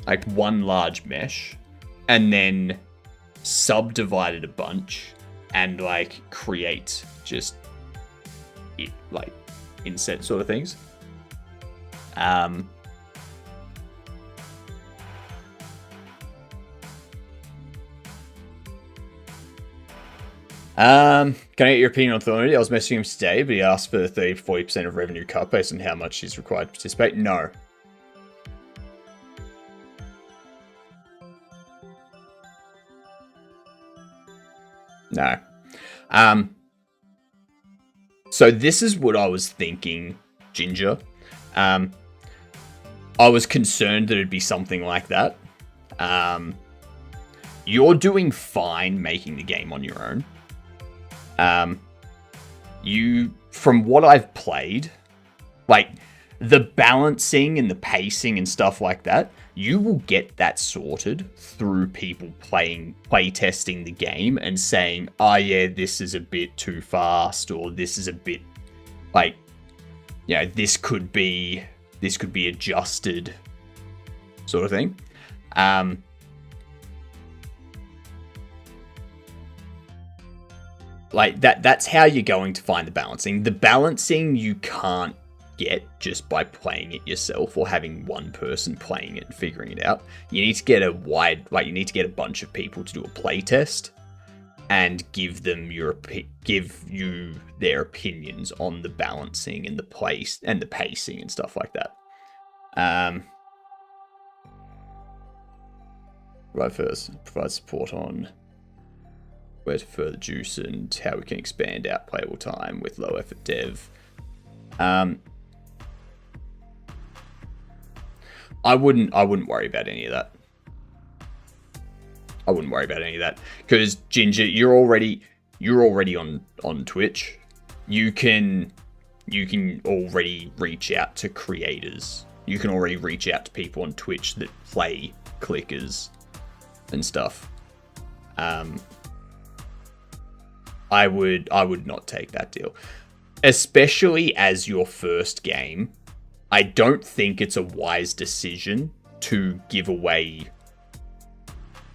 like one large mesh, and then subdivide it a bunch and like create just like inset sort of things. Can I get your opinion on Thornity? I was messaging him today, but he asked for 30-40% of revenue cut based on how much he's required to participate. No. No. So this is what I was thinking, Ginger. I was concerned that it'd be something like that. You're doing fine making the game on your own. From what I've played, like the balancing and the pacing and stuff like that, you will get that sorted through people play testing the game and saying, oh yeah, this is a bit too fast, or this is a bit like, you know, this could be adjusted, sort of thing. Like that's how you're going to find the balancing. The balancing you can't get just by playing it yourself or having one person playing it and figuring it out. You need to get you need to get a bunch of people to do a play test and give you their opinions on the balancing and the place and the pacing and stuff like that. Provide support on where to further juice and how we can expand out playable time with low effort dev. I wouldn't worry about any of that. I wouldn't worry about any of that because Ginger, you're already on Twitch. You can already reach out to creators. You can already reach out to people on Twitch that play clickers and stuff. I would not take that deal, especially as your first game. I don't think it's a wise decision to give away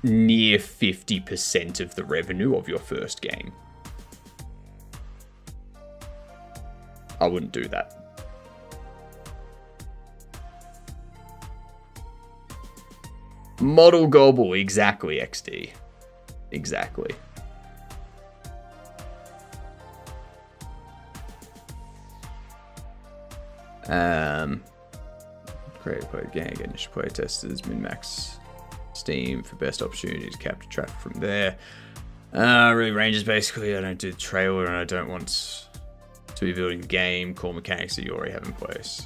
near 50% of the revenue of your first game. I wouldn't do that. Model gobble, exactly, XD. Exactly. Create a play gang, initial play testers, min-max Steam for best opportunity to capture traffic from there. Really ranges basically. I don't do the trailer and I don't want to be building the game. Core mechanics that you already have in place.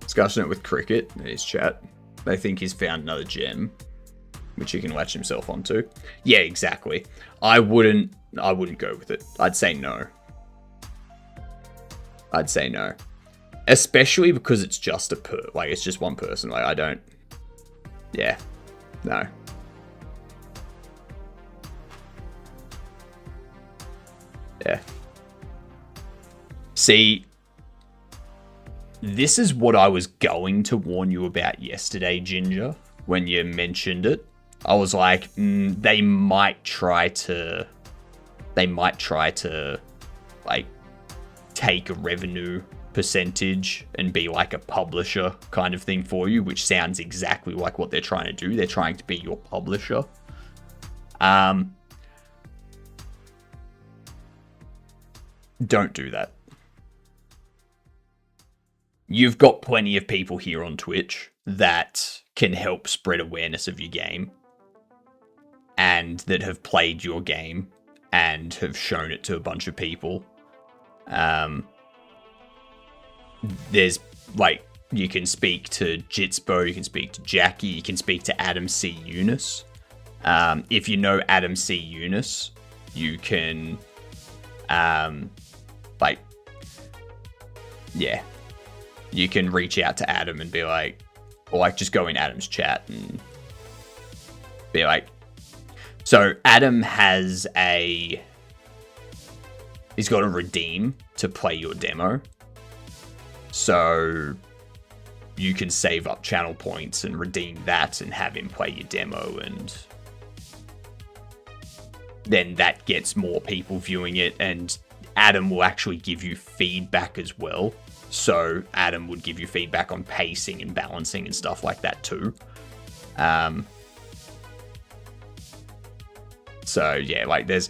Discussing it with Cricket in his chat. They think he's found another gem which he can latch himself onto. Yeah, exactly. I wouldn't go with it. I'd say no. Especially because it's just it's just one person. Like, I don't... Yeah. No. Yeah. See, this is what I was going to warn you about yesterday, Ginger, when you mentioned it. I was like, they might try to like take a revenue percentage and be like a publisher kind of thing for you, which sounds exactly like what they're trying to do. They're trying to be your publisher. Don't do that. You've got plenty of people here on Twitch that can help spread awareness of your game and that have played your game and have shown it to a bunch of people. There's like, you can speak to Jitsbo, you can speak to Jackie, you can speak to Adam C. Eunice. If you know Adam C. Eunice, you can, you can reach out to Adam and be like, or like just go in Adam's chat and be like, so Adam he's got a redeem to play your demo. So you can save up channel points and redeem that and have him play your demo, and then that gets more people viewing it, and Adam will actually give you feedback as well. So Adam would give you feedback on pacing and balancing and stuff like that too. So yeah, like there's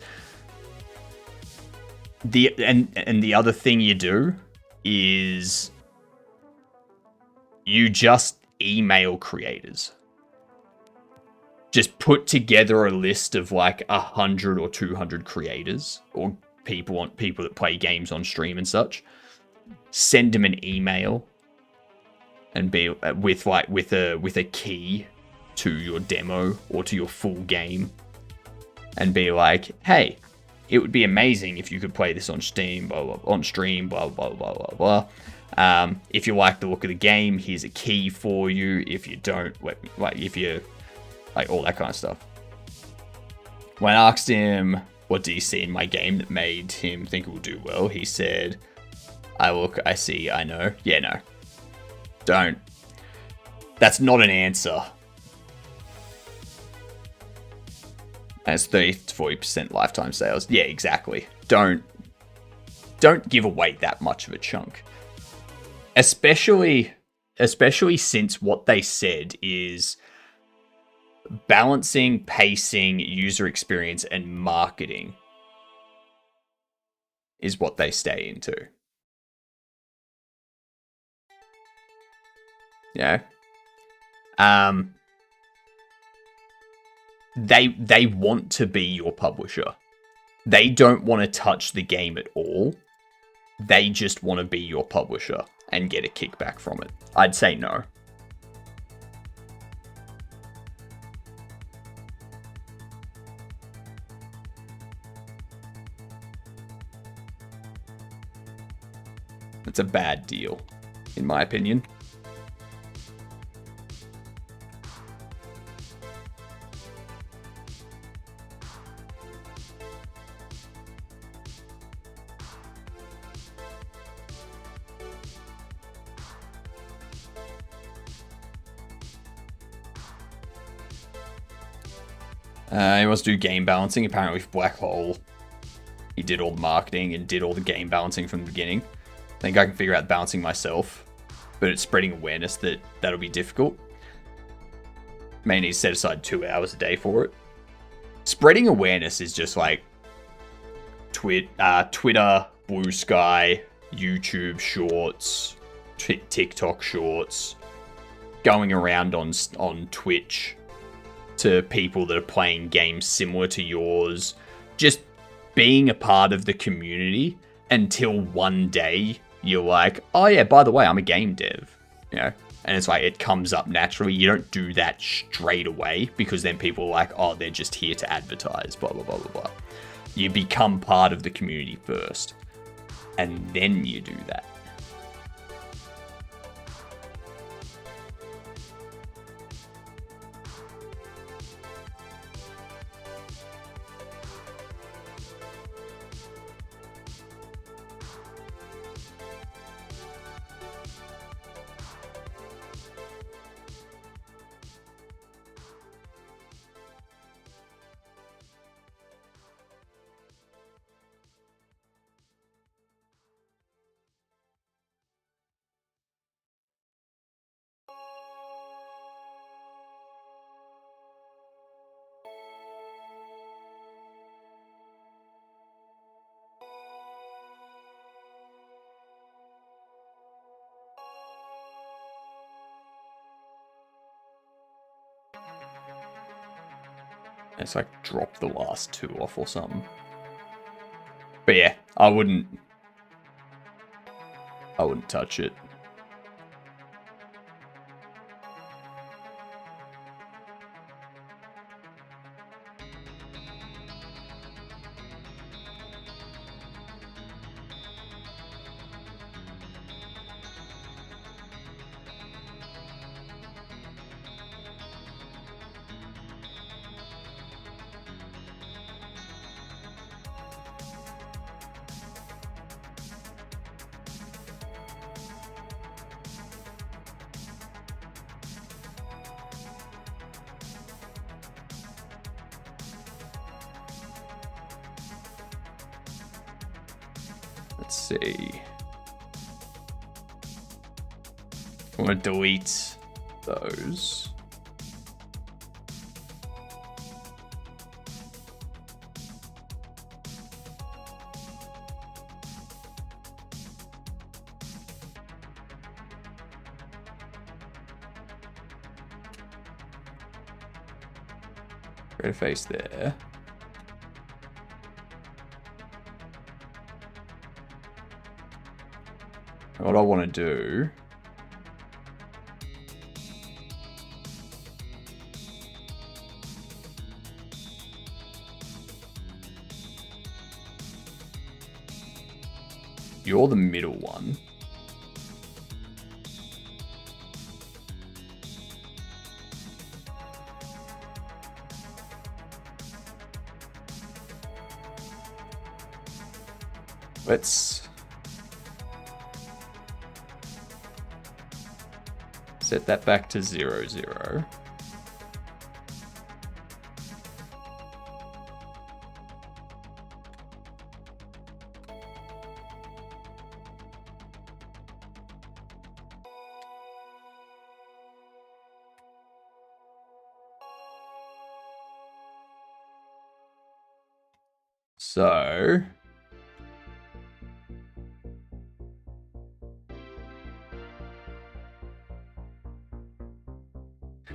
the other thing you do is you just email creators. Just put together a list of like 100 or 200 creators or people that play games on stream and such. Send them an email and be with a key to your demo or to your full game, and be like, hey, it would be amazing if you could play this on Steam, blah, blah, on stream, blah, blah, blah, blah, blah. If you like the look of the game, here's a key for you. If you don't, like, if you like all that kind of stuff. When I asked him, what do you see in my game that made him think it will do well? He said, I look, I see, I know. Yeah, no. Don't. That's not an answer. And it's 30 to 40% lifetime sales. Yeah, exactly. Don't give away that much of a chunk. Especially since what they said is balancing, pacing, user experience, and marketing is what they stay into. Yeah. They want to be your publisher. They don't want to touch the game at all. They just want to be your publisher and get a kickback from it. I'd say no. It's a bad deal, in my opinion. He wants to do game balancing. Apparently with Black Hole, he did all the marketing and did all the game balancing from the beginning. I think I can figure out balancing myself, but it's spreading awareness that'll be difficult. May need to set aside 2 hours a day for it. Spreading awareness is just like Twitter, Blue Sky, YouTube Shorts, TikTok Shorts, going around on Twitch to people that are playing games similar to yours, just being a part of the community until one day you're like, oh yeah, by the way, I'm a game dev, you know? And it's like, it comes up naturally. You don't do that straight away because then people are like, oh, they're just here to advertise, blah, blah, blah, blah, blah. You become part of the community first, and then you do that. It's like drop the last 2 off or something. But yeah, I wouldn't touch it. Let's see. I want to delete those. Create a face there. What I want to do you're the middle one. Let's set that back to 0, 0.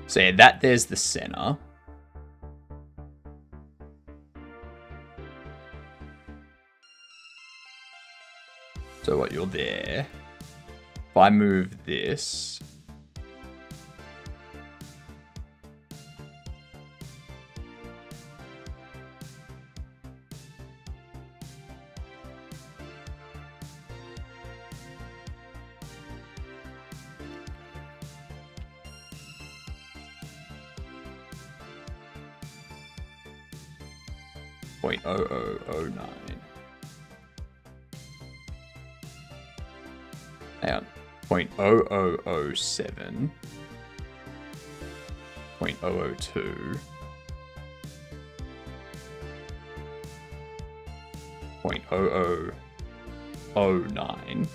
So yeah, there's the center. So what, you're there. If I move this, .0009. Hang on. 0.0007. 0.002. 0.0009.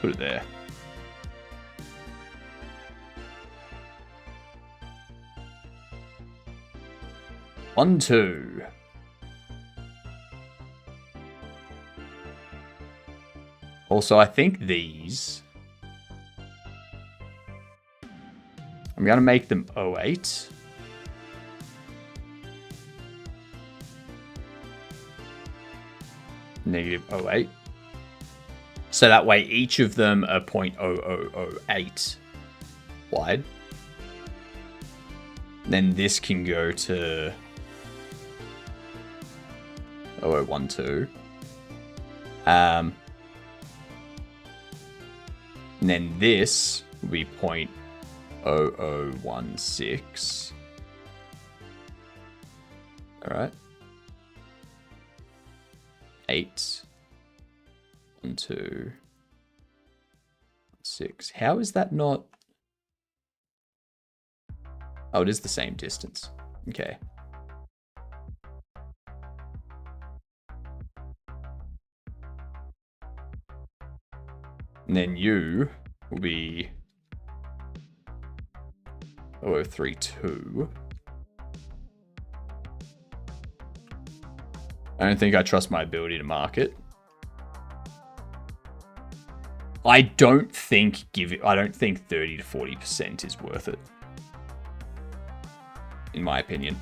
Put it there. One, two. Also, I think these, I'm going to make them 08. Negative 08. So that way each of them are 0.0008 wide. Then this can go to 0012. And then this will be 0.0016. All right. 8, 1, 2, 6. How is that not? Oh, it is the same distance. Okay. And then you will be 0032. I don't think I trust my ability to mark it. I don't think 30 to 40% is worth it. In my opinion.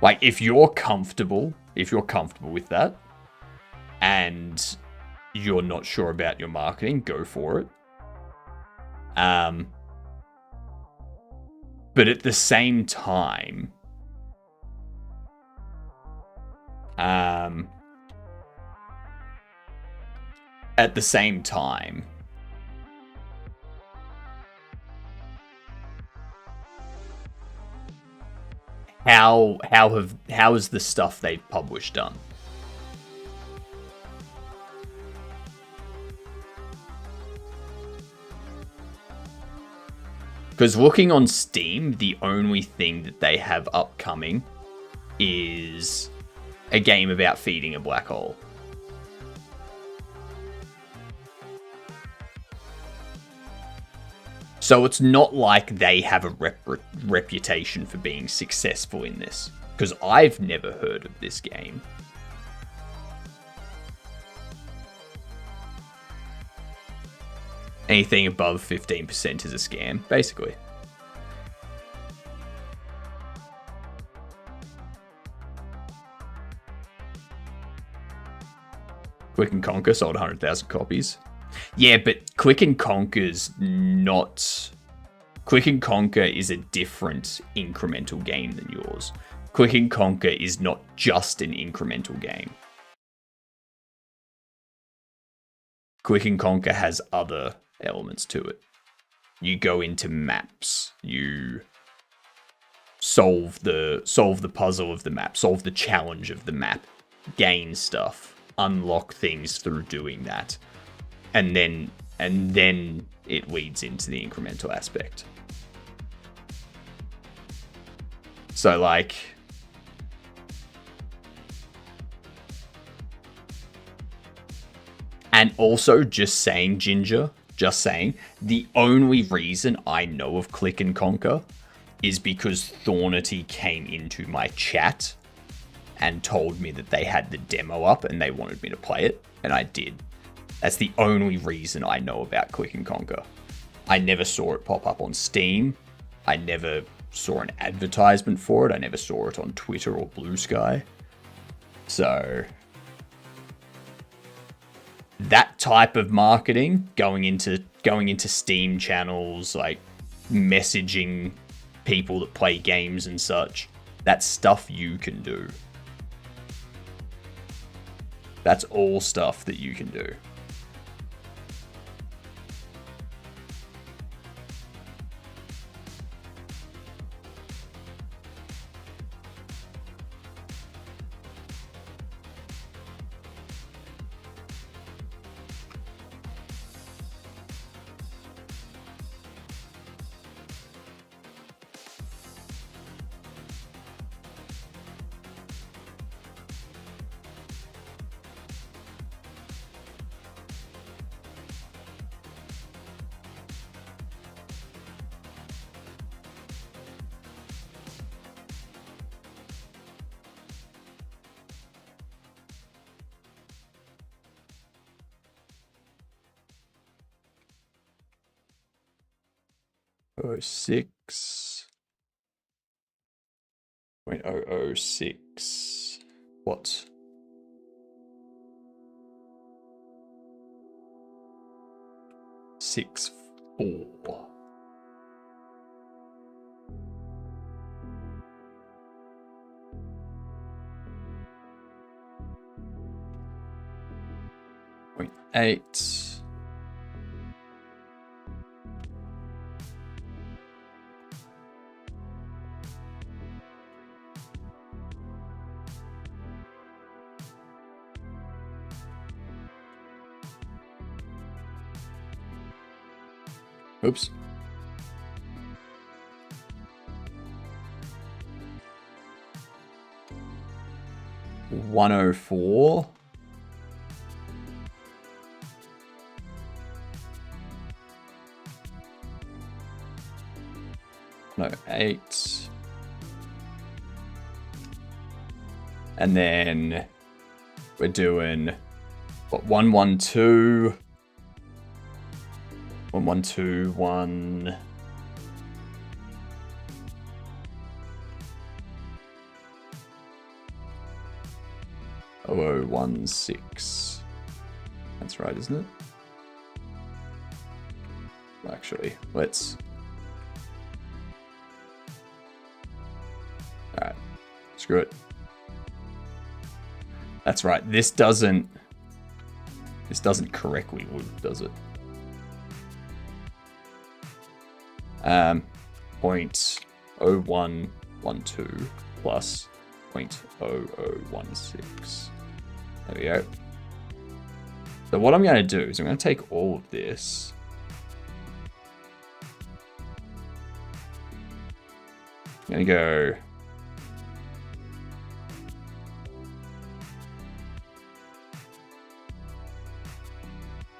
Like, if you're comfortable with that, and you're not sure about your marketing, go for it. But at the same time, how is the stuff they've published done? Because looking on Steam, the only thing that they have upcoming is a game about feeding a black hole. So it's not like they have a reputation for being successful in this. Because I've never heard of this game. Anything above 15% is a scam, basically. Click and Conquer sold 100,000 copies. Yeah, but Click and Conquer's not... Click and Conquer is a different incremental game than yours. Click and Conquer is not just an incremental game. Click and Conquer has other elements to it. You go into maps. You solve the puzzle of the map. Solve the challenge of the map. Gain stuff. Unlock things through doing that. And then it leads into the incremental aspect. So, like... And also, just saying, Ginger, the only reason I know of Click and Conquer is because Thornity came into my chat and told me that they had the demo up and they wanted me to play it, and I did. That's the only reason I know about Click and Conquer. I never saw it pop up on Steam. I never saw an advertisement for it. I never saw it on Twitter or Blue Sky. So... that type of marketing, going into Steam channels, like messaging people that play games and such, that's stuff you can do. That's all stuff that you can do. Oh, 6.006. What? Six 4. Point 8. Oops. $104. No, 8. And then we're doing, what, 112, 112, 1... 0016. That's right, isn't it? Actually, let's... Alright, screw it. That's right, this doesn't correctly loop, does it? 0.0112 plus 0.0016. There we go. So what I'm going to do is I'm going to take all of this. I'm going to go...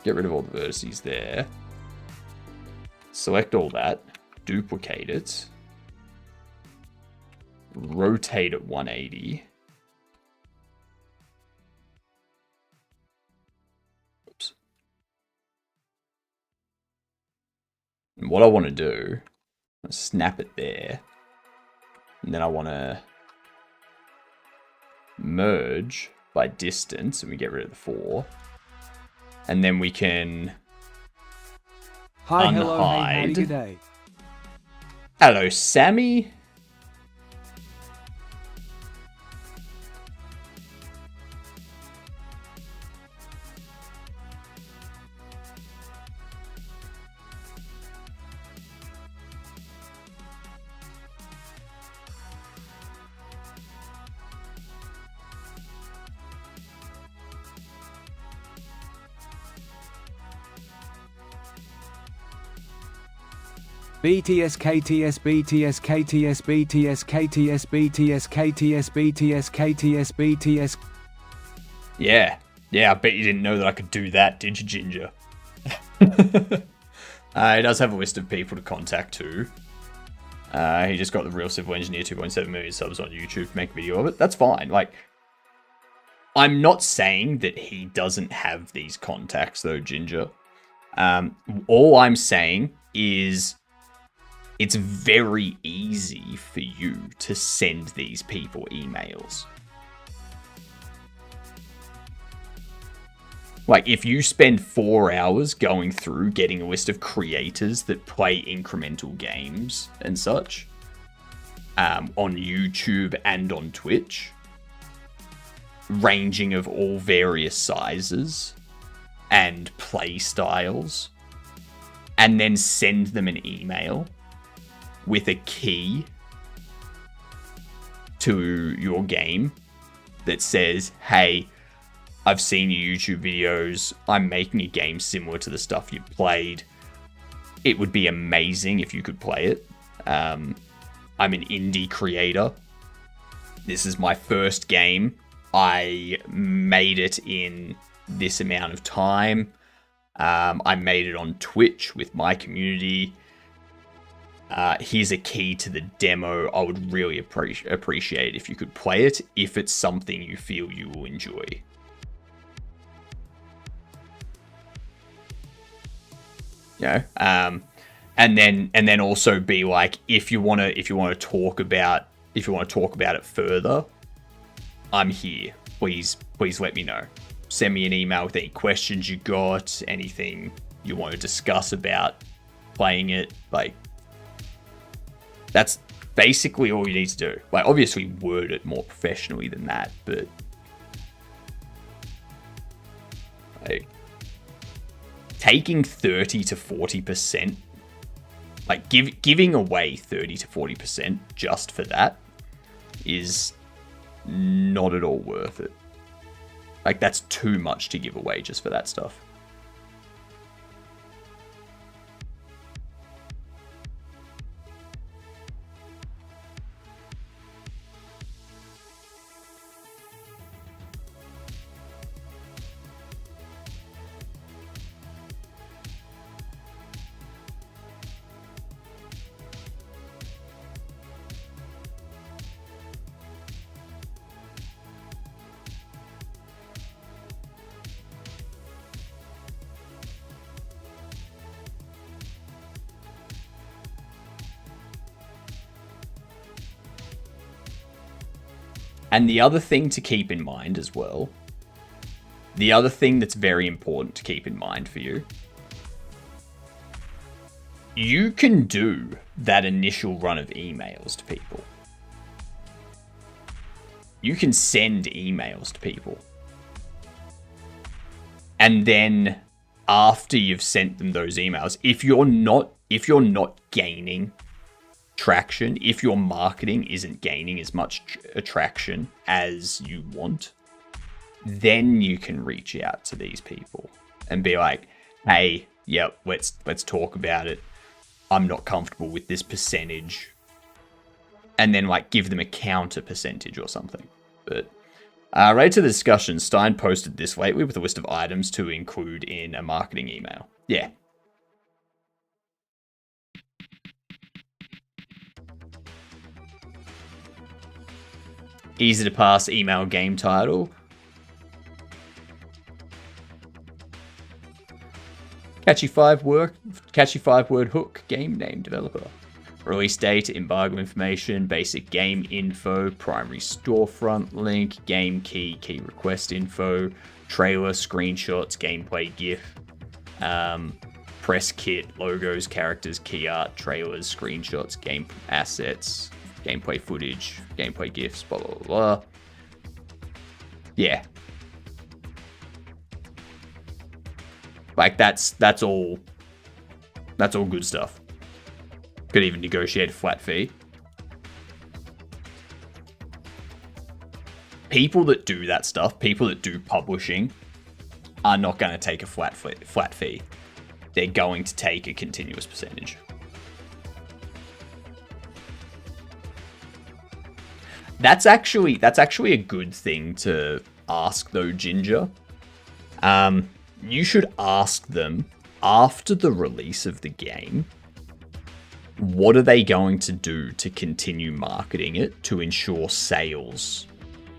Get rid of all the vertices there. Select all that. Duplicate it. Rotate it 180. Oops. And what I want to do, snap it there. And then I want to merge by distance, and we get rid of the 4. And then we can Hi, unhide. hello, hey, howdy, good day. Hello, Sammy. BTS KTS BTS KTS BTS KTS BTS KTS BTS KTS BTS. Yeah, I bet you didn't know that I could do that, did you, Ginger? He does have a list of people to contact too. He just got the Real Civil Engineer 2.7 million subs on YouTube to make a video of it. That's fine. Like, I'm not saying that he doesn't have these contacts though, Ginger. All I'm saying is it's very easy for you to send these people emails. Like, if you spend 4 hours going through getting a list of creators that play incremental games and such, on YouTube and on Twitch, ranging of all various sizes and play styles, and then send them an email with a key to your game that says, hey, I've seen your YouTube videos, I'm making a game similar to the stuff you played. It would be amazing if you could play it. I'm an indie creator. This is my first game. I made it in this amount of time. I made it on Twitch with my community. Here's a key to the demo. I would really appreciate it if you could play it, if it's something you feel you will enjoy. You know, and then also be like, if you want to talk about it further, I'm here. Please let me know. Send me an email with any questions you got, anything you want to discuss about playing it. Like, that's basically all you need to do. Like, obviously word it more professionally than that, but like, taking 30 to 40%, like giving away 30 to 40% just for that is not at all worth it. Like, that's too much to give away just for that stuff. And the other thing to keep in mind as well, the other thing that's very important to keep in mind for you, you can do that initial run of emails to people. You can send emails to people. And then after you've sent them those emails, if you're not gaining traction, if your marketing isn't gaining as much attraction as you want, then you can reach out to these people and be like, hey, yep, let's talk about it. I'm not comfortable with this percentage. And then like give them a counter percentage or something. But right to the discussion, Stein posted this lately with a list of items to include in a marketing email. Yeah. Easy to pass email game title. Catchy five-word hook, game name developer. Release date, embargo information, basic game info, primary storefront link, game key, key request info, trailer, screenshots, gameplay GIF, press kit, logos, characters, key art, trailers, screenshots, game assets, gameplay footage, gameplay GIFs, blah, blah, blah, blah. Yeah. Like, that's all good stuff. Could even negotiate a flat fee. People that do that stuff, people that do publishing, are not going to take a flat fee. They're going to take a continuous percentage. That's actually a good thing to ask though, Ginger. You should ask them after the release of the game, what are they going to do to continue marketing it to ensure sales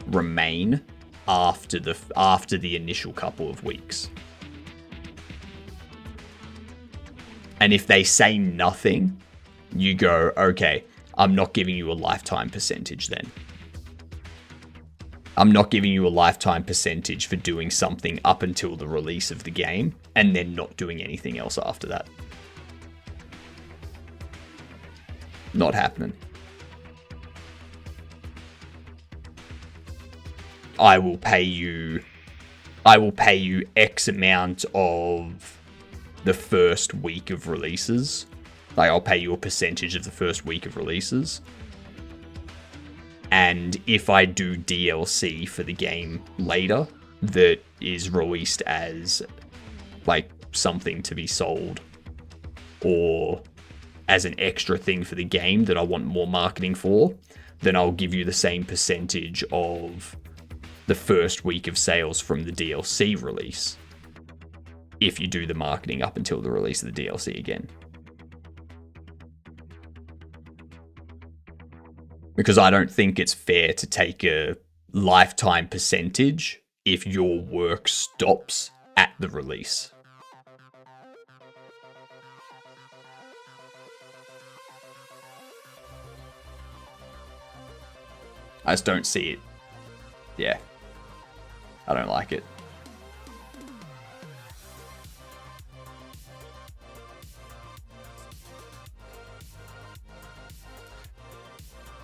remain after the initial couple of weeks? And if they say nothing, you go, okay, I'm not giving you a lifetime percentage then. I'm not giving you a lifetime percentage for doing something up until the release of the game and then not doing anything else after that. Not happening. I will pay you X amount of the first week of releases. Like, I'll pay you a percentage of the first week of releases. And if I do DLC for the game later that is released as like something to be sold or as an extra thing for the game that I want more marketing for, then I'll give you the same percentage of the first week of sales from the DLC release if you do the marketing up until the release of the DLC again. Because I don't think it's fair to take a lifetime percentage if your work stops at the release. I just don't see it. Yeah. I don't like it.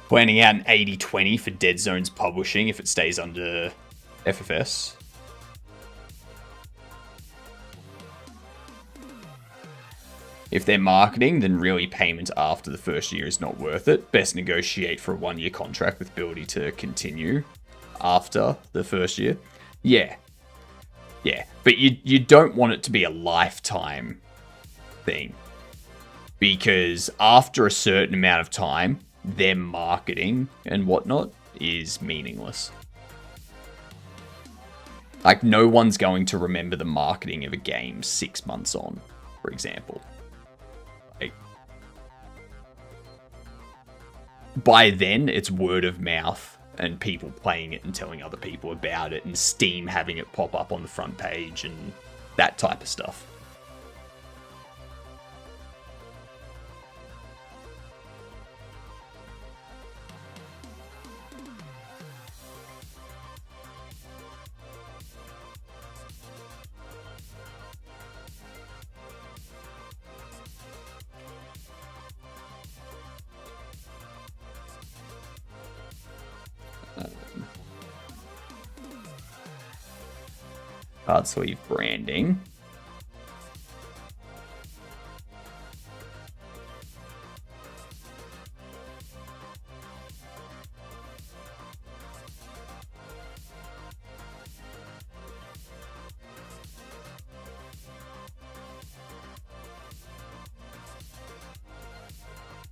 Planning out an 80-20 for Dead Zone's publishing if it stays under FFS. If they're marketing, then really payment after the first year is not worth it. Best negotiate for a 1-year contract with ability to continue after the first year. Yeah. Yeah. But you don't want it to be a lifetime thing. Because after a certain amount of time, their marketing and whatnot is meaningless. Like, no one's going to remember the marketing of a game 6 months on, for example. Like, by then, it's word of mouth and people playing it and telling other people about it and Steam having it pop up on the front page and that type of stuff. Card sleeve branding.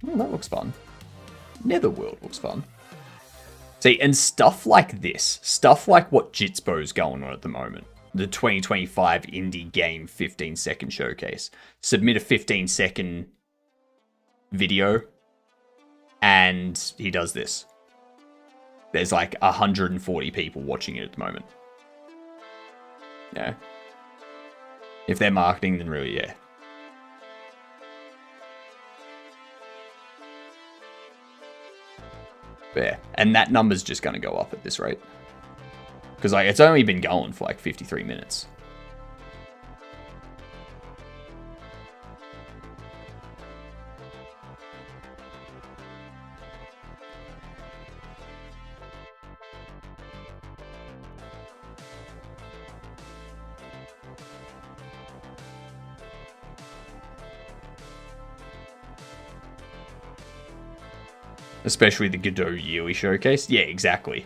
Oh, that looks fun. Netherworld looks fun. See, and stuff like this, stuff like what Jitsbo's going on at the moment, the 2025 Indie Game 15-second showcase. Submit a 15-second video, and he does this. There's like 140 people watching it at the moment. Yeah. If they're marketing, then really, yeah. Yeah, and that number's just going to go up at this rate. Because like it's only been going for like 53 minutes. Especially the Godot yearly showcase. Yeah, exactly.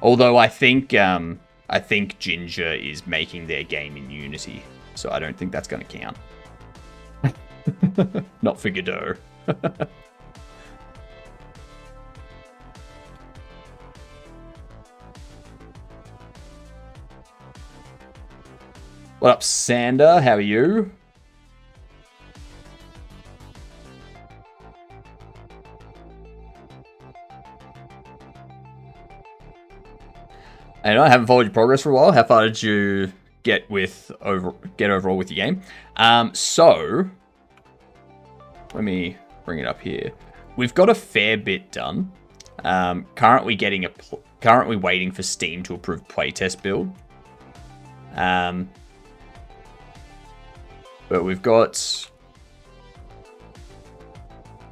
Although I think Ginger is making their game in Unity, so I don't think that's going to count. Not for Godot. What up, Sander? How are you? And I haven't followed your progress for a while. How far did you get overall with your game? So let me bring it up here. We've got a fair bit done. Currently waiting for Steam to approve playtest build. But we've got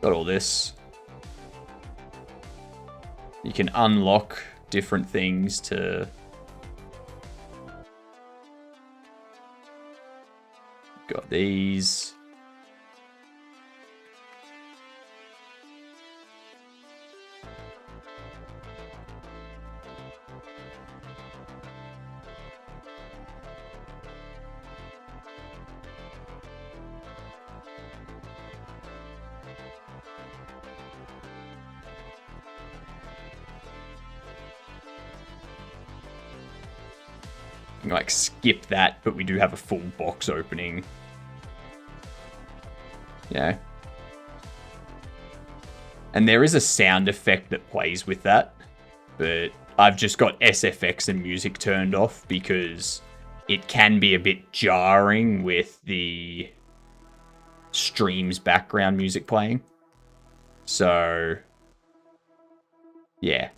all this. You can unlock different things to got these. Like skip that, but we do have a full box opening. Yeah. And there is a sound effect that plays with that, but I've just got SFX and music turned off because it can be a bit jarring with the stream's background music playing. So, yeah.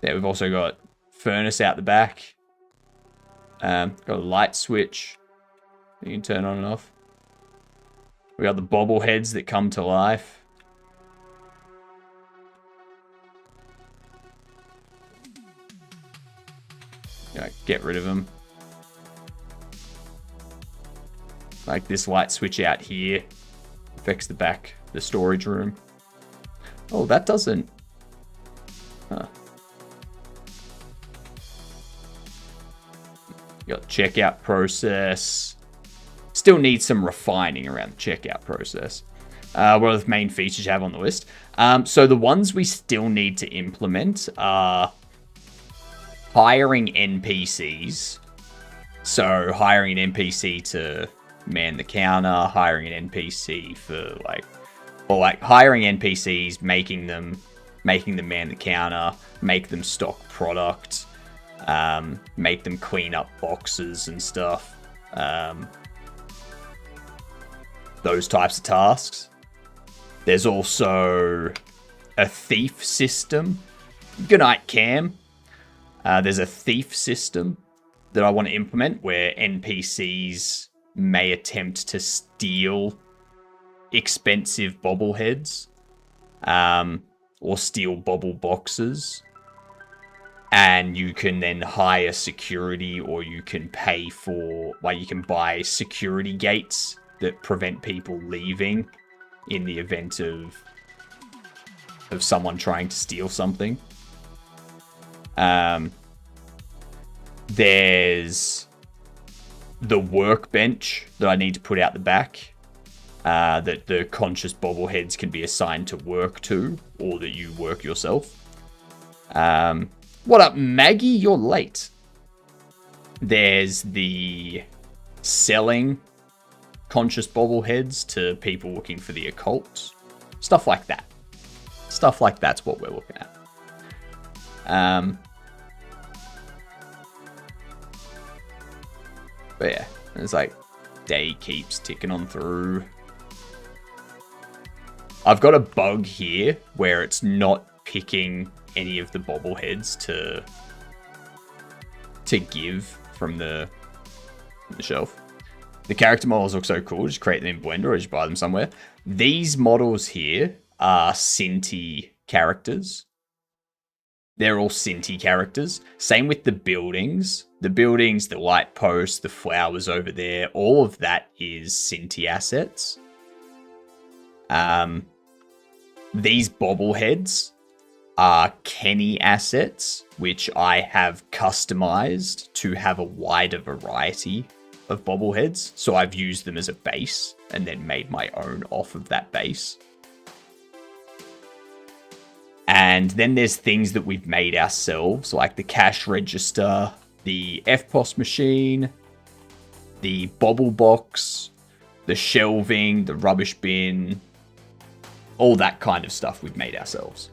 Yeah, we've also got furnace out the back. Got a light switch you can turn on and off. We got the bobble heads that come to life. Get rid of them. Like this light switch out here affects the back, the storage room. Oh, that doesn't. Huh. Got checkout process. Still needs some refining around the checkout process. What are the main features you have on the list? So the ones we still need to implement are hiring NPCs. So hiring an NPC to man the counter, hiring an NPC for hiring NPCs, making them man the counter, make them stock product. Make them clean up boxes and stuff. Those types of tasks. There's also a thief system. Good night, Cam. There's a thief system that I want to implement where NPCs may attempt to steal expensive bobbleheads or steal bobble boxes. And you can then hire security, or you can pay for, like, you can buy security gates that prevent people leaving in the event of someone trying to steal something. There's the workbench that I need to put out the back, that the conscious bobbleheads can be assigned to work to, or that you work yourself. What up, Maggie? You're late. There's the selling conscious bobbleheads to people looking for the occult. Stuff like that. Stuff like that's what we're looking at. But yeah, it's like day keeps ticking on through. I've got a bug here where it's not picking any of the bobbleheads to give from the shelf. The character models look so cool. Just create them in Blender or just buy them somewhere. These models here are Cinti characters. They're all Cinti characters. Same with the buildings. The buildings, the light posts, the flowers over there, all of that is Cinti assets. These bobbleheads are Kenny assets, which I have customized to have a wider variety of bobbleheads. So I've used them as a base and then made my own off of that base. And then there's things that we've made ourselves, like the cash register, the FPOS machine, the bobble box, the shelving, the rubbish bin, all that kind of stuff we've made ourselves.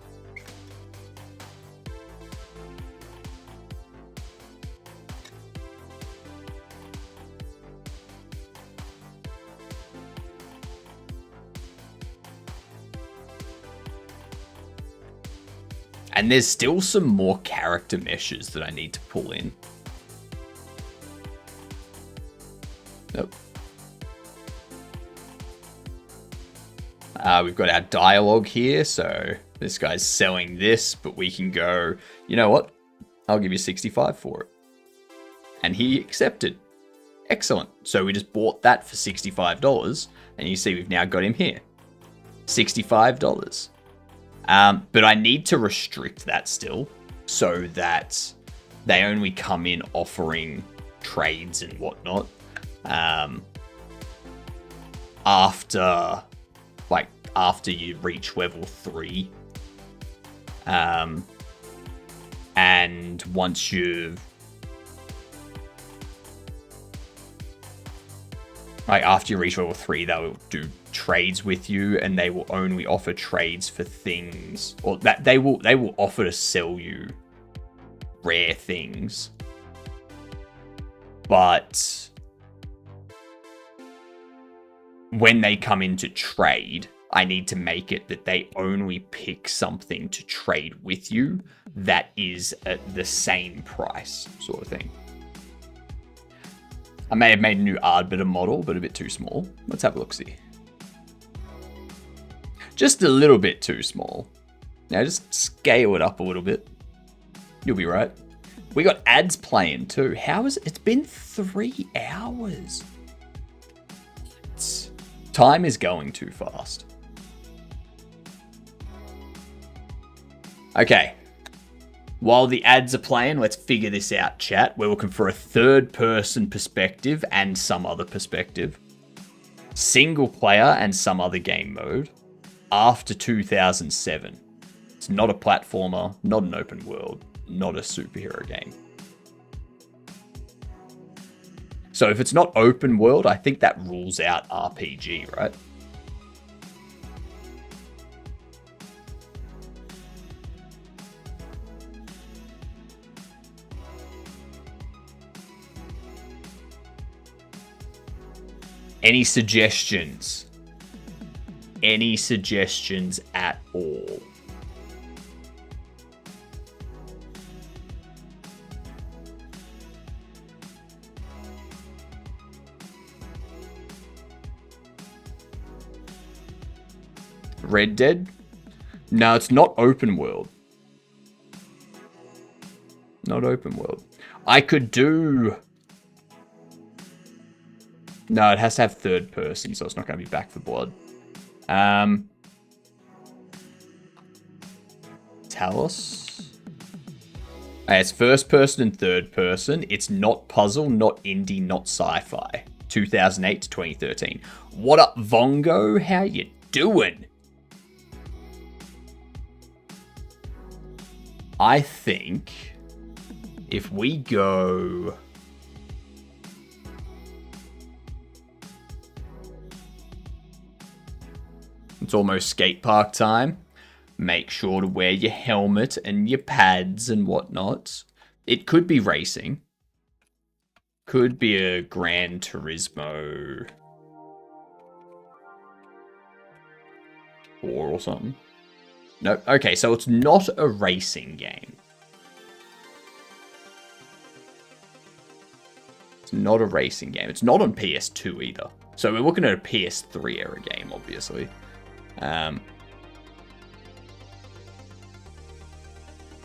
And there's still some more character meshes that I need to pull in. Nope. We've got our dialogue here. So this guy's selling this, but we can go, you know what? I'll give you 65 for it. And he accepted. Excellent. So we just bought that for $65. And you see we've now got him here. $65. But I need to restrict that still so that they only come in offering trades and whatnot after you reach level 3. And once you've after you reach level 3, they'll do trades with you, and they will only offer trades for things, or that they will offer to sell you rare things. But when they come in to trade, I need to make it that they only pick something to trade with you that is at the same price, sort of thing. I may have made a new Arbiter model, but a bit too small. Let's have a look-see. Just a little bit too small. Now just scale it up a little bit. You'll be right. We got ads playing too. How is it? It's been 3 hours. Time is going too fast. Okay. While the ads are playing, let's figure this out, chat. We're looking for a third-person perspective and some other perspective. Single player and some other game mode. After 2007. It's not a platformer, not an open world, not a superhero game. So if it's not open world, I think that rules out RPG, right? Any suggestions? Any suggestions at all? Red Dead? No, it's not open world. Not open world. I could do... No, it has to have third person, so it's not going to be Back for Blood. Tell us. It's first person and third person. It's not puzzle, not indie, not sci-fi. 2008 to 2013. What up, Vongo? How you doing? I think if we go... It's almost skate park time. Make sure to wear your helmet and your pads and whatnot. It could be racing. Could be a Gran Turismo 4 or something. No, okay, so it's not a racing game. It's not a racing game. It's not on PS2 either. So we're looking at a PS3 era game, obviously.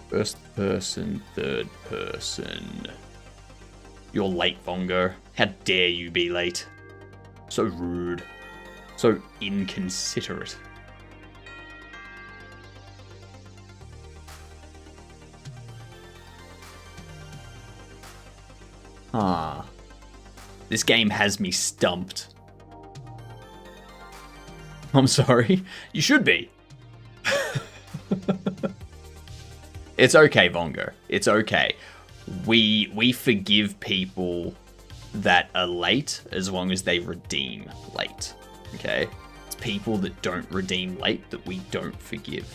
First person, third person. You're late, Vongo. How dare you be late? So rude. So inconsiderate. Ah. This game has me stumped. I'm sorry. You should be. It's okay, Vongo. It's okay. We forgive people that are late as long as they redeem late. Okay? It's people that don't redeem late that we don't forgive.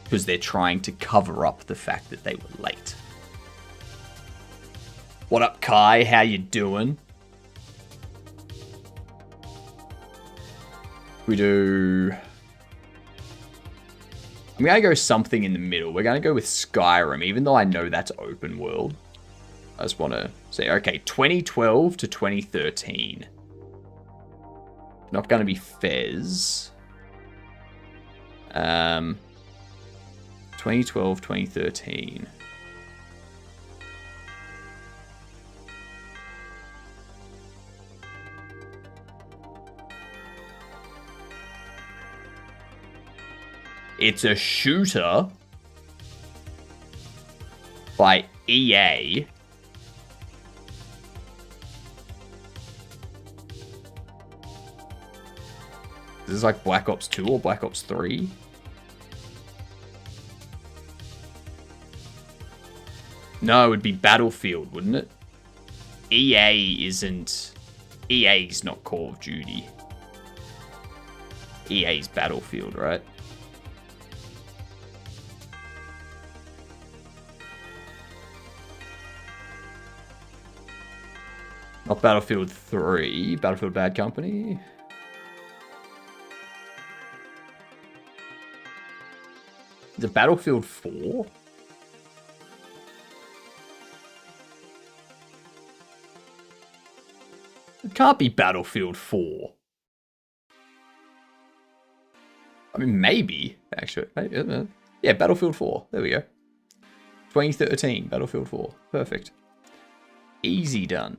Because they're trying to cover up the fact that they were late. What up, Kai? How you doing? We do... I'm going to go something in the middle. We're going to go with Skyrim, even though I know that's open world. I just want to say, okay, 2012 to 2013. Not going to be Fez. 2012, 2013. It's a shooter by EA. This is like Black Ops 2 or Black Ops 3. No, it would be Battlefield, wouldn't it? EA isn't... EA's not Call of Duty. EA's Battlefield, right? Not Battlefield 3, Battlefield Bad Company. Is it Battlefield 4? It can't be Battlefield 4. I mean, maybe, actually. Yeah, Battlefield 4. There we go. 2013, Battlefield 4. Perfect. Easy done.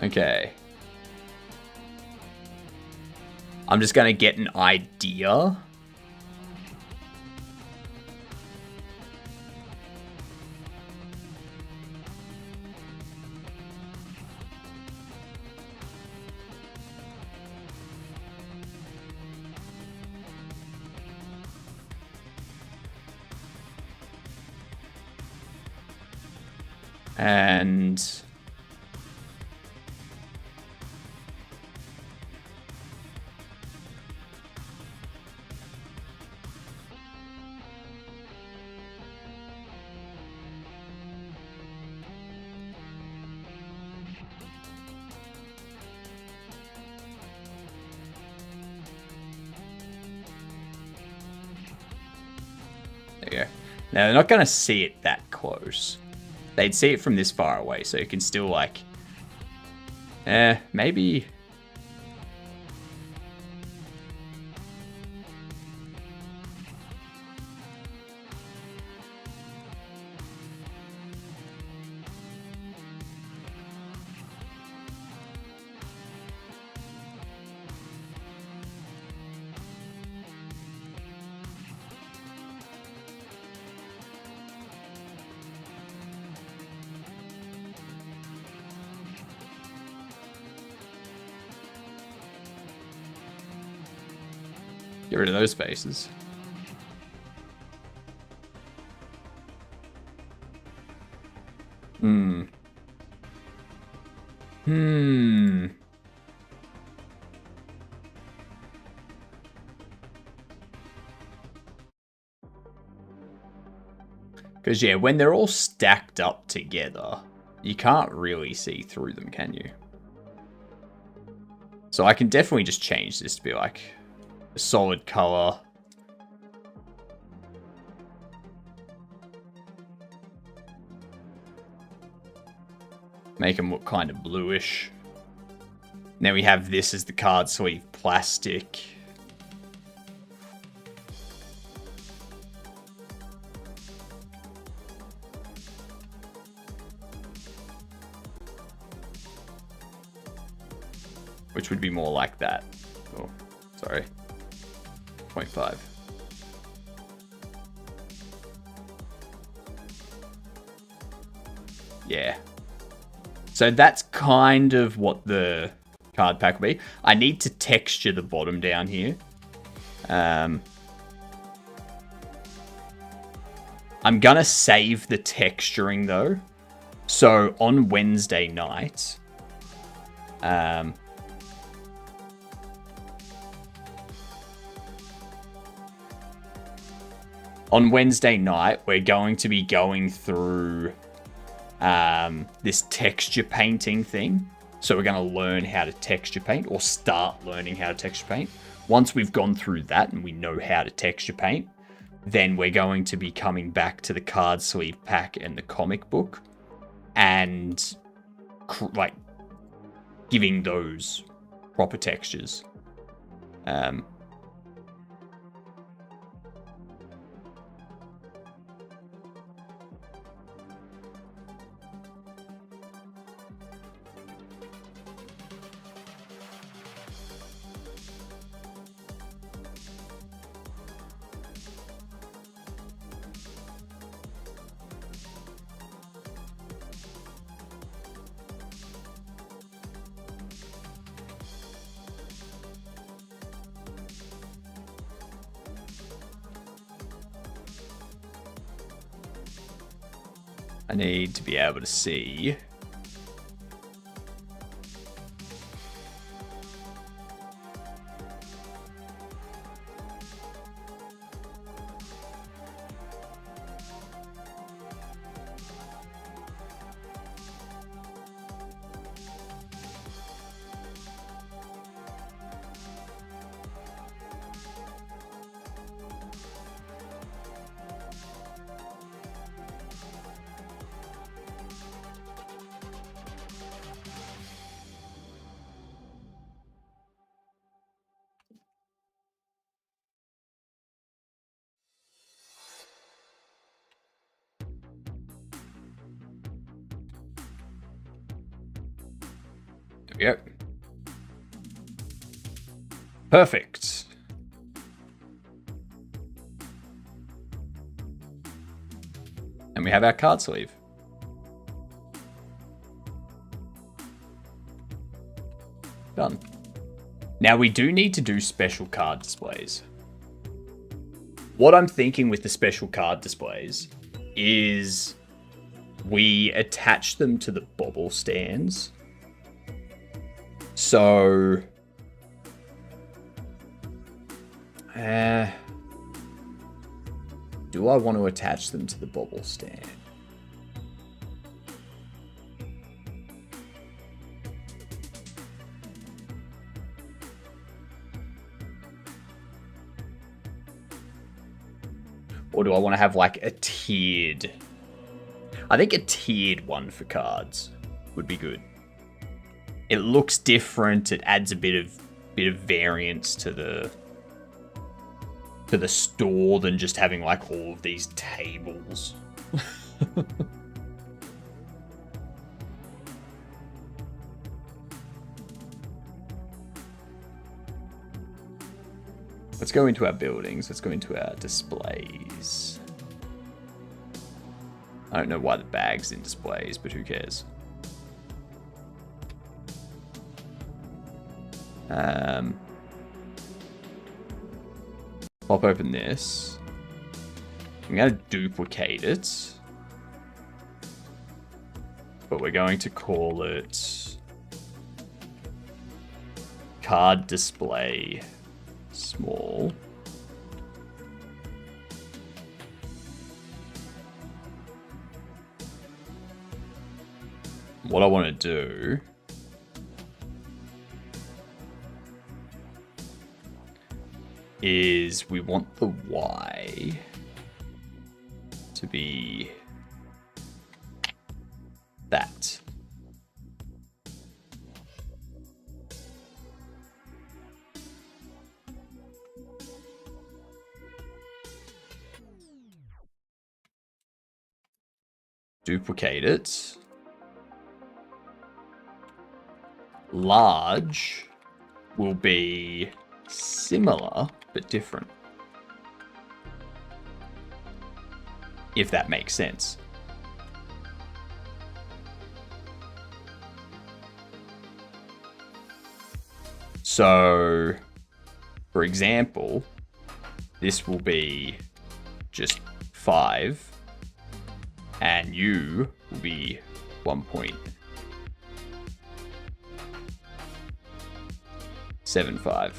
Okay. I'm just gonna get an idea. And... we go. Now, they're not going to see it that close. They'd see it from this far away, so you can still, like... maybe... Get rid of those faces. Because, yeah, when they're all stacked up together, you can't really see through them, can you? So I can definitely just change this to be like a solid color. Make them look kind of bluish. Now we have this as the card sleeve plastic. Which would be more like that. Oh, sorry. 0.5. Yeah. So that's kind of what the card pack will be. I need to texture the bottom down here. I'm gonna save the texturing though. So on Wednesday night, on Wednesday night, we're going to be going through this texture painting thing. So we're going to learn how to texture paint, or start learning how to texture paint. Once we've gone through that and we know how to texture paint, then we're going to be coming back to the card sleeve pack and the comic book and like giving those proper textures. I need to be able to see. There we go. Perfect. And we have our card sleeve. Done. Now we do need to do special card displays. What I'm thinking with the special card displays is we attach them to the bobble stands. So, do I want to attach them to the bobble stand? Or do I want to have like a tiered? I think a tiered one for cards would be good. It looks different. It adds a bit of variance to the store than just having like all of these tables. Let's go into our buildings. Let's go into our displays. I don't know why the bag's in displays, but who cares? Pop open this. I'm going to duplicate it. But we're going to call it card display small. What I want to do is we want the Y to be that. Duplicate it. Large will be similar but different. If that makes sense. So, for example, this will be just 5 and U will be 1.75.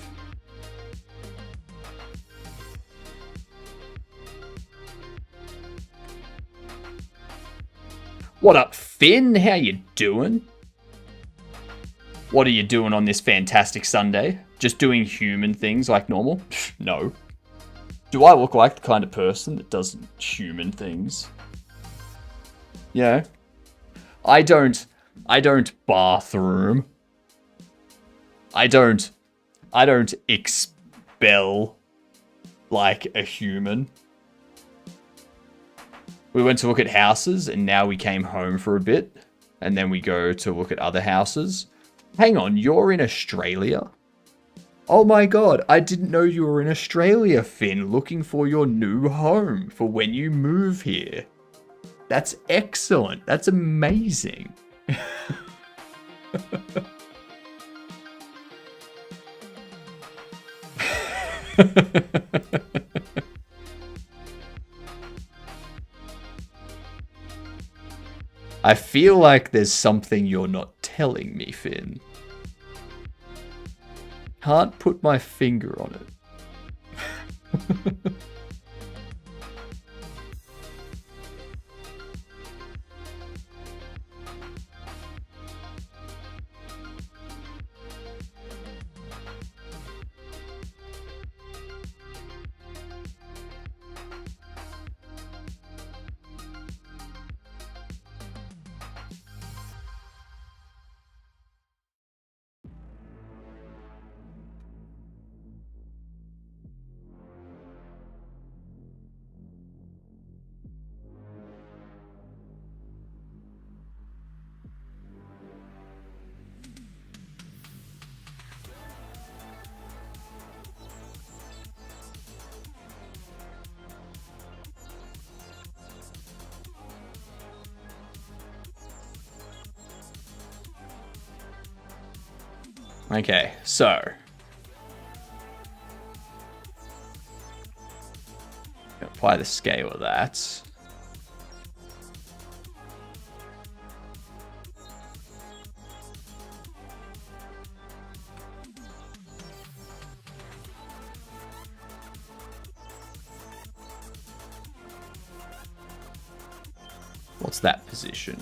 What up, Finn? How you doing? What are you doing on this fantastic Sunday? Just doing human things like normal? No. Do I look like the kind of person that does human things? Yeah. I don't bathroom. I don't expel like a human. We went to look at houses and now we came home for a bit and then we go to look at other houses. Hang on, you're in Australia? Oh my god, I didn't know you were in Australia, Finn, looking for your new home for when you move here. That's excellent. That's amazing. I feel like there's something you're not telling me, Finn. Can't put my finger on it. Okay, so apply the scale of that. What's that position?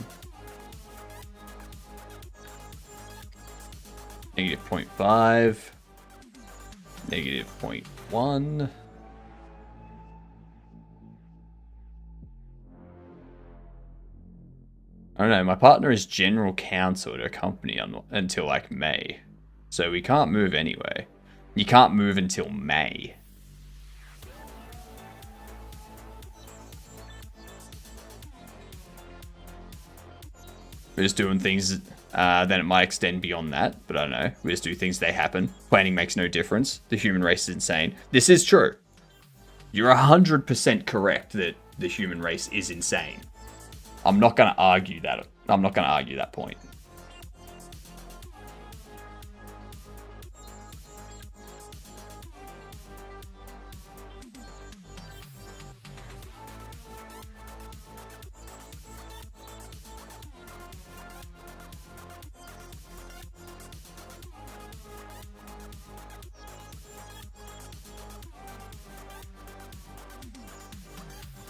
Negative 0.5, negative 0.1, I don't know. My partner is general counsel at a company until like May. So we can't move anyway. You can't move until May. We're just doing things, then it might extend beyond that, but I don't know. We just do things, they happen. Planning makes no difference. The human race is insane. This is true. You're 100% correct that the human race is insane. I'm not going to argue that. I'm not going to argue that point.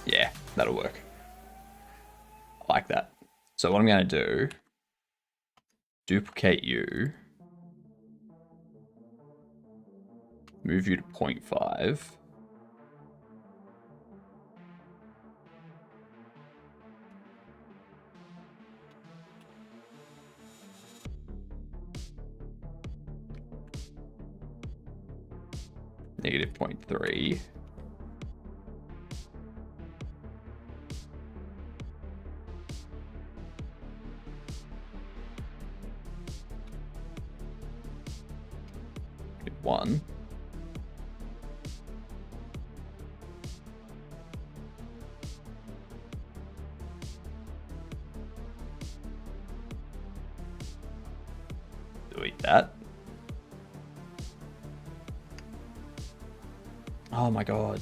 Yeah, that'll work. I like that. So what I'm going to do, duplicate you, move you to 0.5. Negative 0.3. One. Delete that. Oh my god.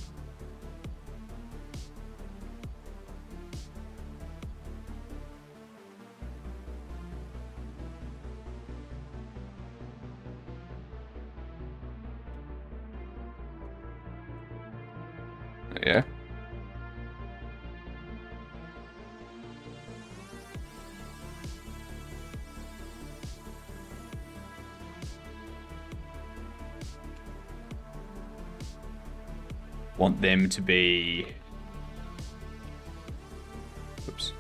Yeah. Want them to be... Oops.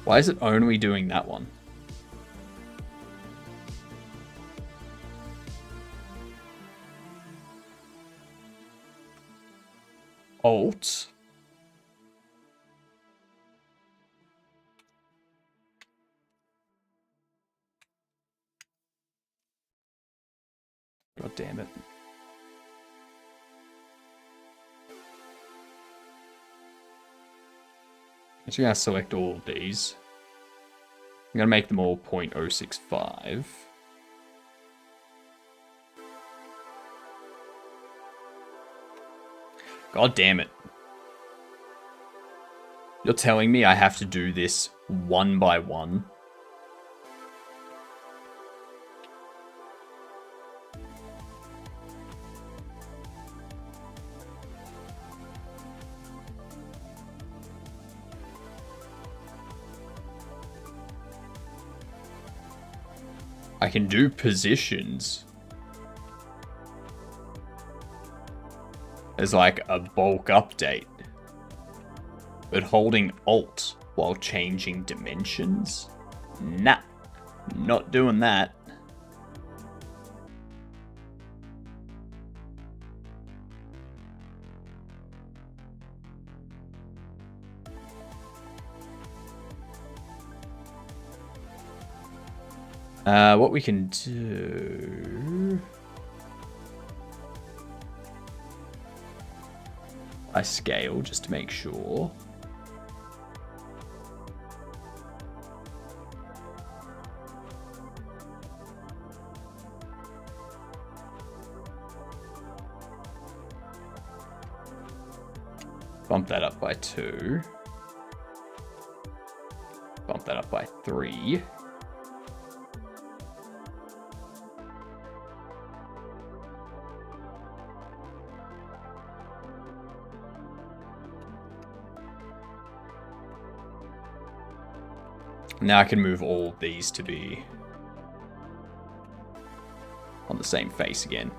Why is it only doing that one? Alt. God damn it. Actually, I'm going to select all of these. I'm going to make them all 0.065. God damn it. You're telling me I have to do this one by one? I can do positions as like a bulk update, but holding Alt while changing dimensions? Nah, not doing that. What we can do... I scale just to make sure. Bump that up by 2. Bump that up by 3. Now I can move all of these to be on the same face again.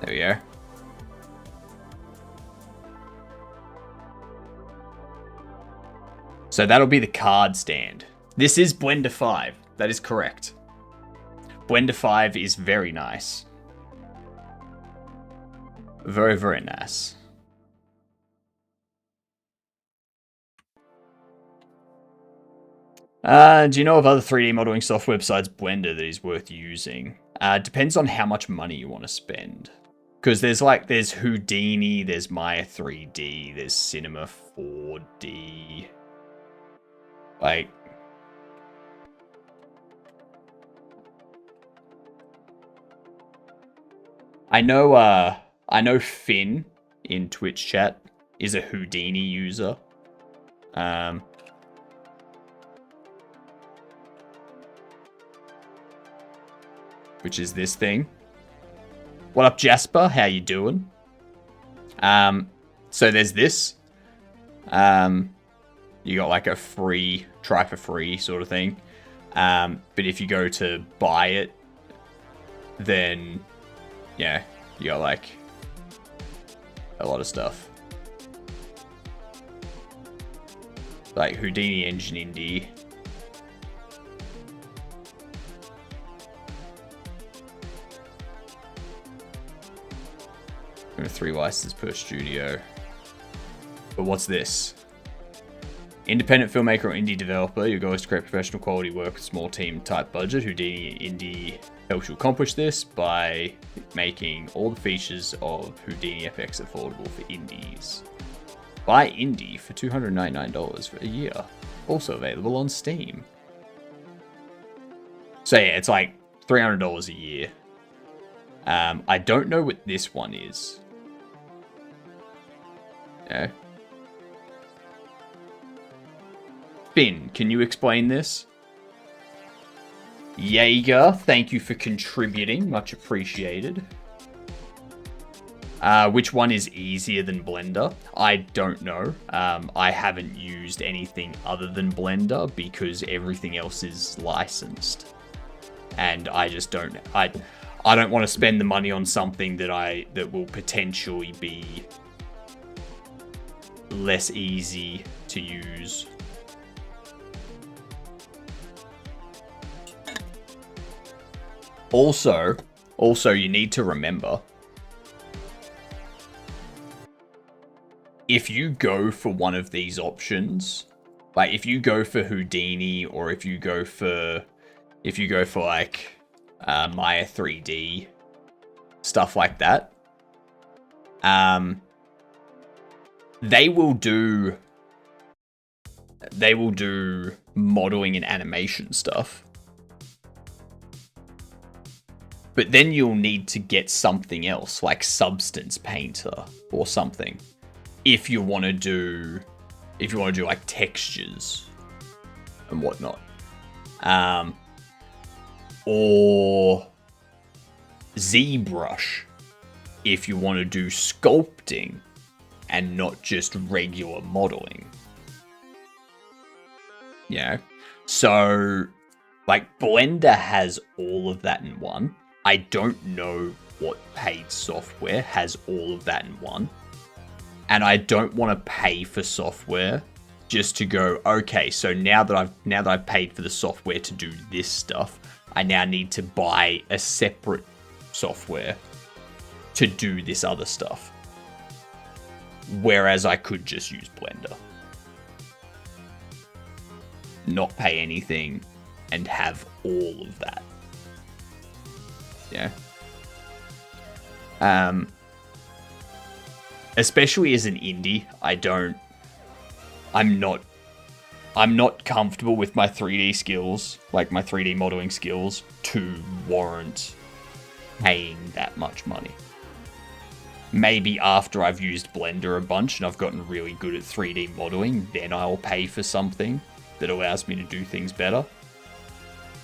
There we go. So that'll be the card stand. This is Blender 5. That is correct. Blender 5 is very nice. Very, very nice. Do you know of other 3D modeling software besides Blender that is worth using? Depends on how much money you want to spend. Because there's Houdini, there's Maya 3D, there's Cinema 4D. Like, I know Finn in Twitch chat is a Houdini user. Which is this thing. What up, Jasper? How you doing? So there's this. You got like a free, try for free sort of thing. But if you go to buy it, then yeah, you got like a lot of stuff. Like Houdini Engine Indie. There are 3 licenses per studio. But what's this? Independent filmmaker or indie developer. Your goal is to create professional quality work with small team type budget. Houdini Indie helps you accomplish this by making all the features of Houdini FX affordable for indies. Buy Indie for $299 for a year. Also available on Steam. So yeah, it's like $300 a year. I don't know what this one is. Yeah. Finn, can you explain this? Jaeger, thank you for contributing. Much appreciated. Which one is easier than Blender? I don't know. I haven't used anything other than Blender because everything else is licensed. And I just don't... I don't want to spend the money on something that will potentially be less easy to use. Also, you need to remember, if you go for one of these options, like if you go for Houdini or if you go for like Maya 3D, stuff like that, they will do modeling and animation stuff. But then you'll need to get something else, like Substance Painter or something, if you want to do like textures and whatnot, or ZBrush if you want to do sculpting and not just regular modeling. Yeah, so like Blender has all of that in one. I don't know what paid software has all of that in one. And I don't want to pay for software just to go, okay, so now that I've paid for the software to do this stuff, I now need to buy a separate software to do this other stuff. Whereas I could just use Blender. Not pay anything, and have all of that. Yeah. Especially as an indie, I'm not comfortable with my 3D skills, like my 3D modeling skills, to warrant paying that much money. Maybe after I've used Blender a bunch and I've gotten really good at 3D modeling, then I'll pay for something that allows me to do things better.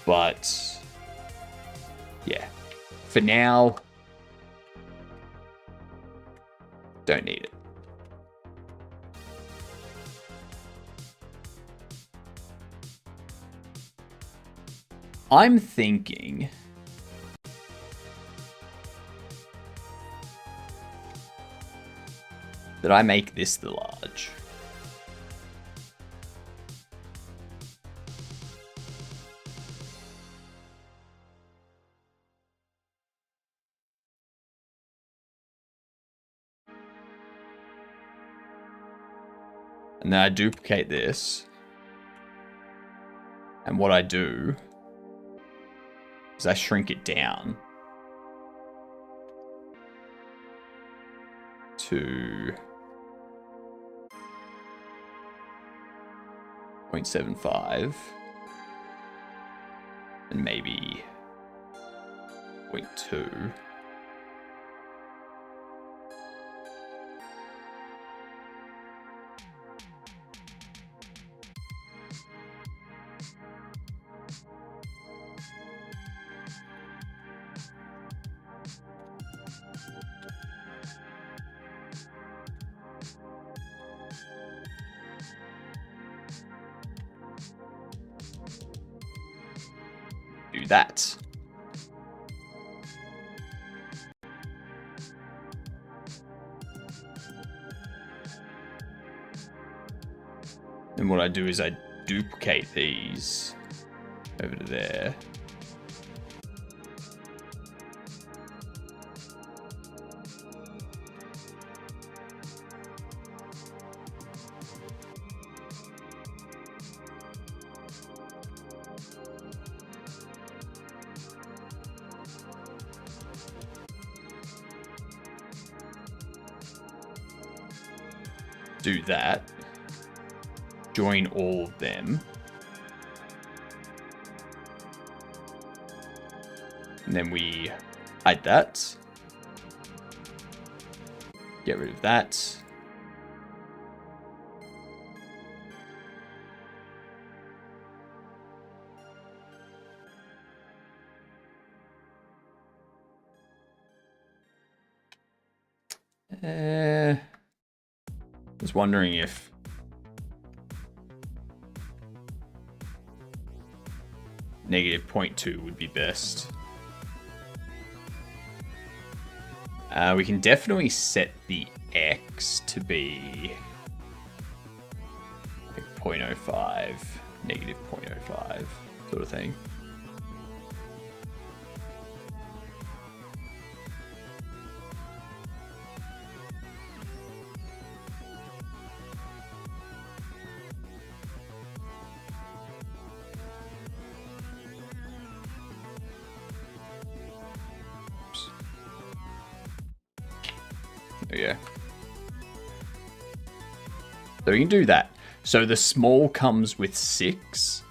But yeah, for now, don't need it. I'm thinking that I make this the large. And then I duplicate this. And what I do is I shrink it down to 0.75 and maybe 0.2. Do that. And what I do is I duplicate these over to there. Do that. Join all of them. And then we hide that. Get rid of that. Was wondering if negative 0.2 would be best. We can definitely set the X to be like 0.05, negative 0.05 sort of thing. Yeah. So we can do that. So the small comes with 6,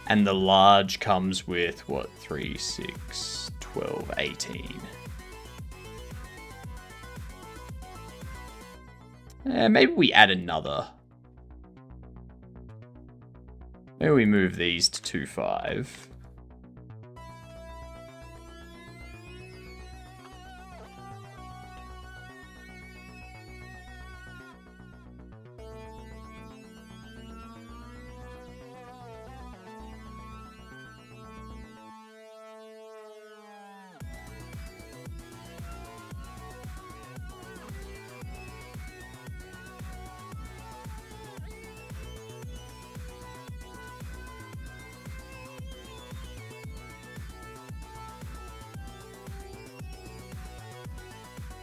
and the large comes with, what, 3, 6, 12, 18. Maybe we add another. Maybe we move these to 2, 5.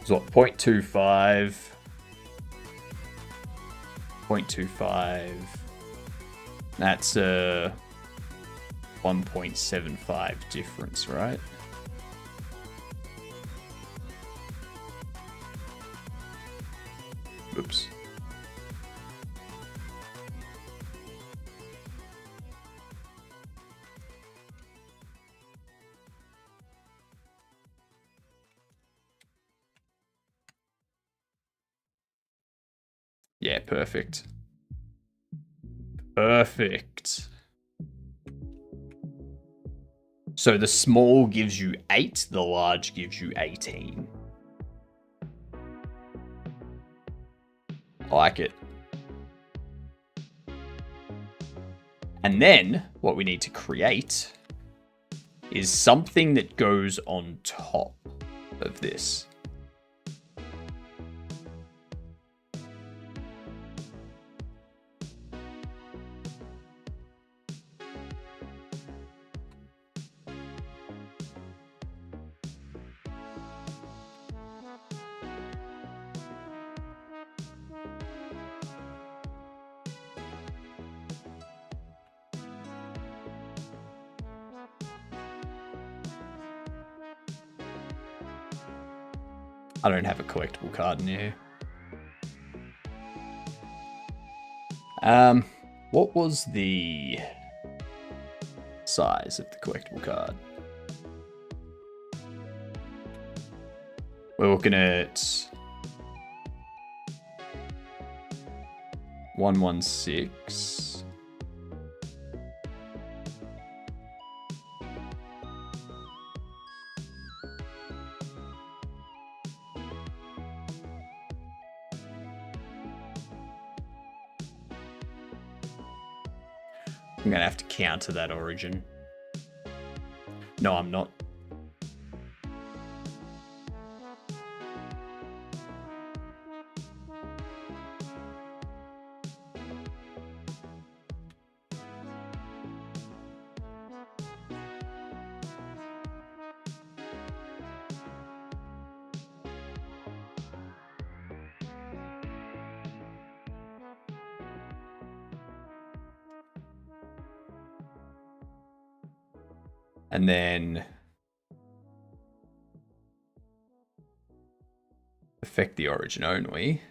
So what, 0.25, 0.25, that's 1.75 difference, right? Oops. Yeah, perfect. Perfect. So the small gives you 8, the large gives you 18. I like it. And then what we need to create is something that goes on top of this. I don't have a collectible card in here. What was the size of the collectible card? We're looking at 116. I'm gonna have to counter that origin. No, I'm not. And then affect the origin only.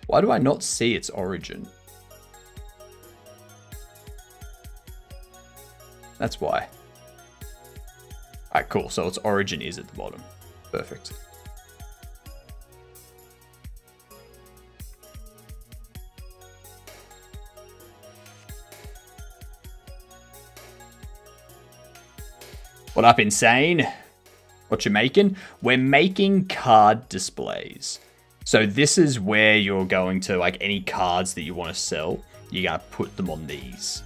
Why do I not see its origin? That's why. Alright, cool. So its origin is at the bottom. Perfect. What up, Insane? What you making? We're making card displays. So this is where you're going to, like, any cards that you want to sell, you gotta put them on these.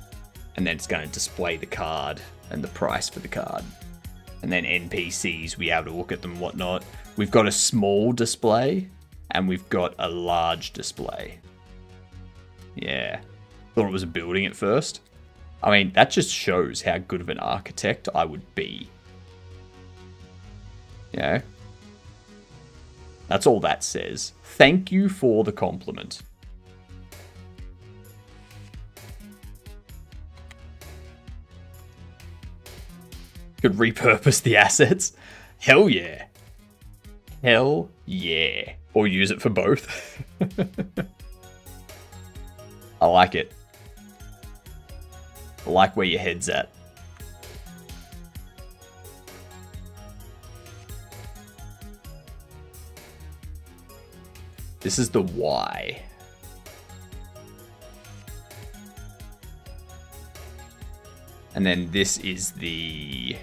And then it's going to display the card and the price for the card. And then NPCs, we have to look at them and whatnot. We've got a small display and we've got a large display. Yeah. Thought it was a building at first. I mean, that just shows how good of an architect I would be. You know? That's all that says. Thank you for the compliment. Could repurpose the assets? Hell yeah. Hell yeah. Or use it for both. I like it. I like where your head's at. This is the Y. And then this is the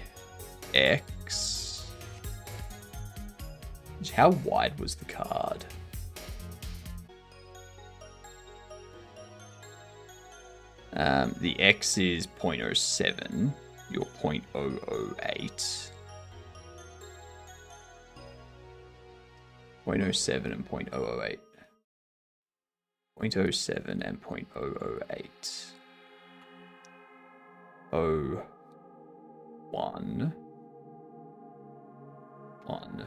X. How wide was the card? The X is 0.07. You're 0.008. 0.07 and 0.008. 0.07 and 0.008. 0, 1, 1.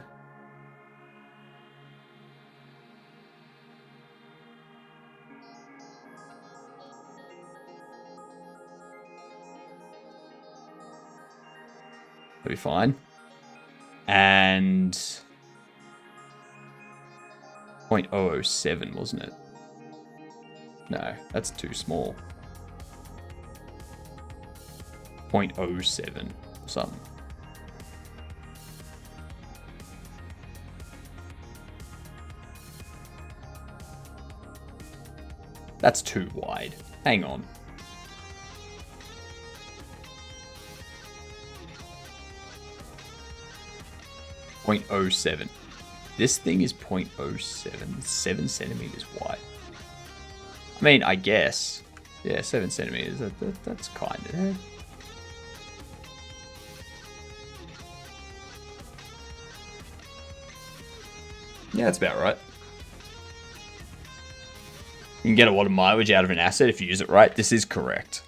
That'll be fine. And 0.007, wasn't it? No, that's too small. 0.07 or something. That's too wide. Hang on. .07. This thing is 0.07, 7 centimeters wide. I mean, I guess. Yeah, 7 centimeters. That's kind of. Yeah, that's about right. You can get a lot of mileage out of an asset if you use it right. This is correct.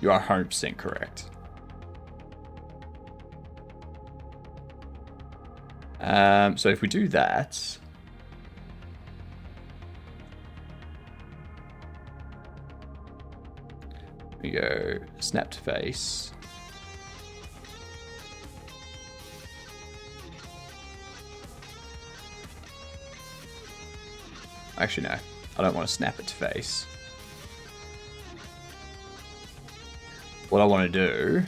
You are 100% correct. So if we do that, we go snapped face. Actually, no. I don't want to snap it to face. What I want to do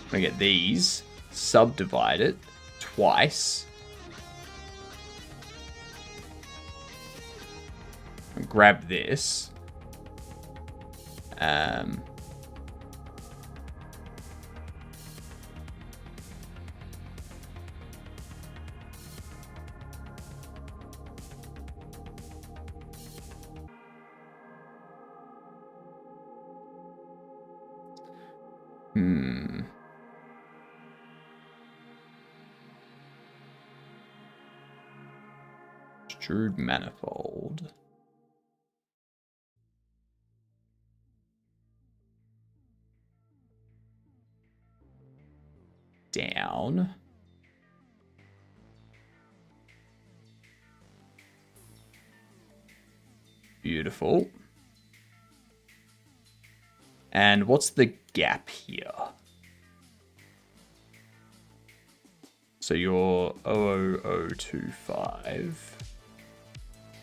I'm gonna get these, subdivide it twice, and grab this. Extrude manifold. Down. Beautiful. And what's the gap here? So you're 00025.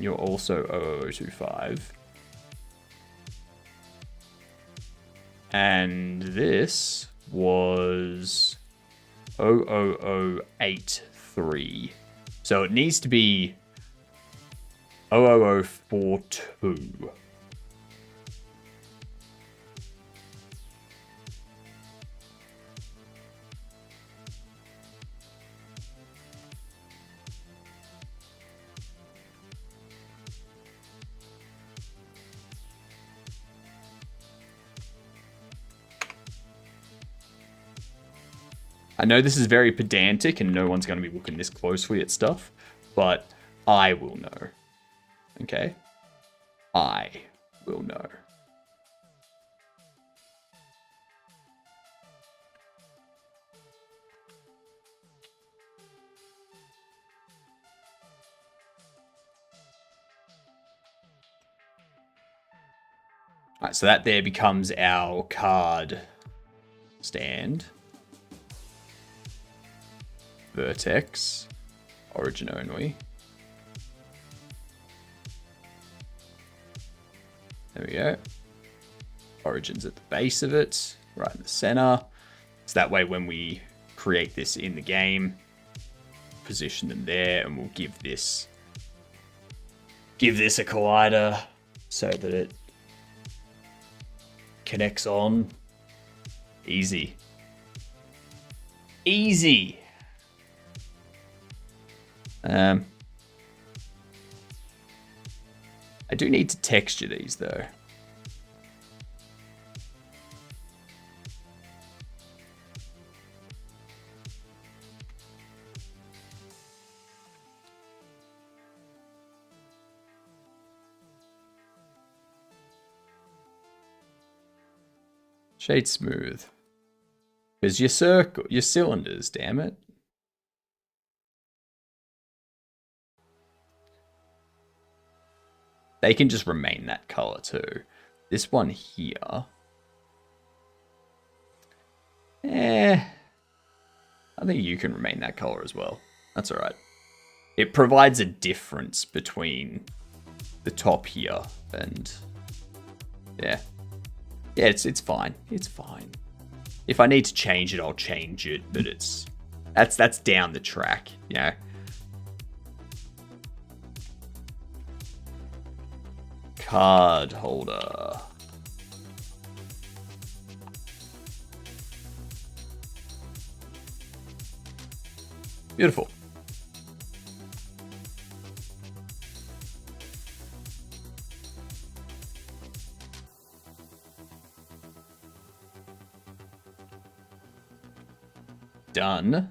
You're also 00025. And this was 00083. So it needs to be 00042. I know this is very pedantic and no one's going to be looking this closely at stuff, but I will know. Okay? I will know. Alright, so that there becomes our card stand. Vertex. Origin only. There we go. Origin's at the base of it, right in the center. So that way when we create this in the game, position them there, and we'll give this a collider so that it connects on. Easy. Easy. I do need to texture these though. Shade smooth. Because your cylinders, damn it. They can just remain that color too. This one here. I think you can remain that color as well. That's alright. It provides a difference between the top here and... Yeah. Yeah, it's fine. It's fine. If I need to change it, I'll change it, but it's... That's down the track, you know? Card holder. Beautiful. Done.